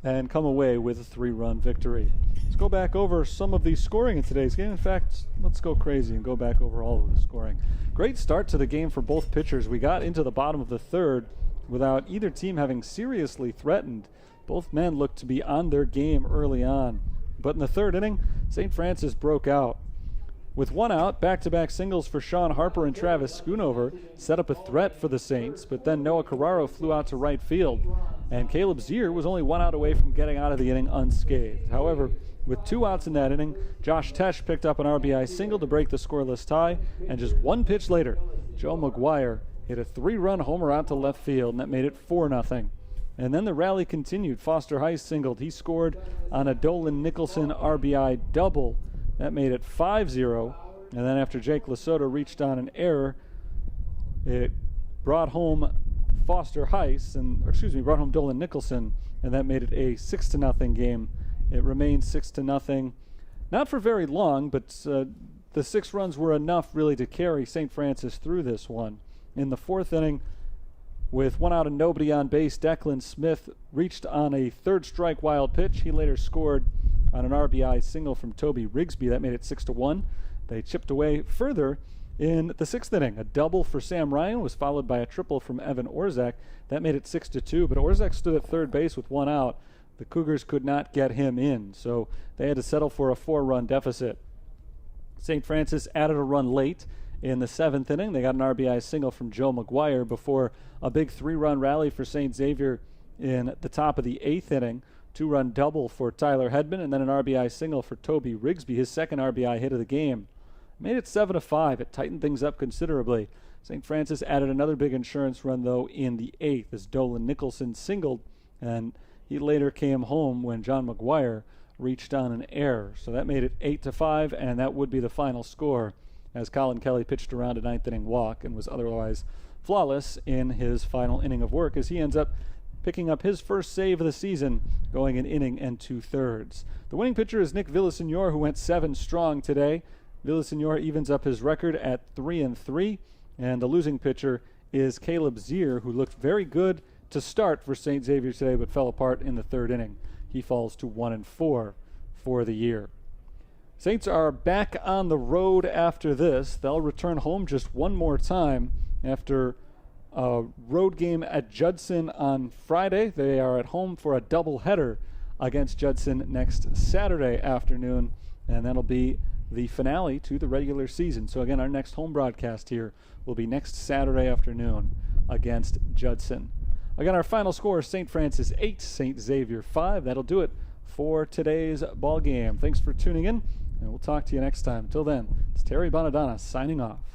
and come away with a 3-run victory. Let's go back over some of the scoring in today's game. In fact, let's go crazy and go back over all of the scoring. Great start to the game for both pitchers. We got into the bottom of the 3rd without either team having seriously threatened. Both men looked to be on their game early on. But in the 3rd inning, St. Francis broke out. With 1 out, back-to-back singles for Sean Harper and Travis Schoonover set up a threat for the Saints, but then Noah Carraro flew out to right field, and Caleb Zier was only 1 out away from getting out of the inning unscathed. However, with 2 outs in that inning, Josh Tesh picked up an RBI single to break the scoreless tie, and just 1 pitch later, Joe McGuire hit a 3-run homer out to left field, and that made it 4-0. And then the rally continued. Foster Heiss singled. He scored on a Dolan Nicholson RBI double. That made it 5-0. And then after Jake Lesotho reached on an error, it brought home brought home Dolan Nicholson, and that made it a 6-0 game. It remained 6-0. Not for very long, but the 6 runs were enough really to carry St. Francis through this one. In the 4th inning, with 1 out and nobody on base, Declan Smith reached on a 3rd strike wild pitch. He later scored on an RBI single from Toby Rigsby. That made it 6-1. They chipped away further in the 6th inning. A double for Sam Ryan was followed by a triple from Evan Orzech. That made it 6-2, but Orzech stood at 3rd base with 1 out. The Cougars could not get him in, so they had to settle for a 4-run deficit. St. Francis added a run late in the 7th inning. They got an RBI single from Joe McGuire before a big 3-run rally for St. Xavier in the top of the 8th inning. 2-run double for Tyler Hedman, and then an RBI single for Toby Rigsby, his second RBI hit of the game. Made it 7-5. It tightened things up considerably. St. Francis added another big insurance run, though, in the 8th as Dolan Nicholson singled, and he later came home when John McGuire reached on an error. So that made it 8-5, and that would be the final score as Colin Kelly pitched around a 9th-inning walk and was otherwise flawless in his final inning of work as he ends up picking up his first save of the season, going an inning and 2/3. The winning pitcher is Nick Villasenor, who went 7 strong today. Villasenor evens up his record at 3-3, and the losing pitcher is Caleb Zier, who looked very good to start for St. Xavier today, but fell apart in the 3rd inning. He falls to 1-4 for the year. Saints are back on the road after this. They'll return home just one more time after a road game at Judson on Friday. They are at home for a doubleheader against Judson next Saturday afternoon, and that'll be the finale to the regular season. So again, our next home broadcast here will be next Saturday afternoon against Judson. Again, our final score is St. Francis 8, St. Xavier 5. That'll do it for today's ball game. Thanks for tuning in, and we'll talk to you next time. Until then, it's Terry Bonadonna signing off.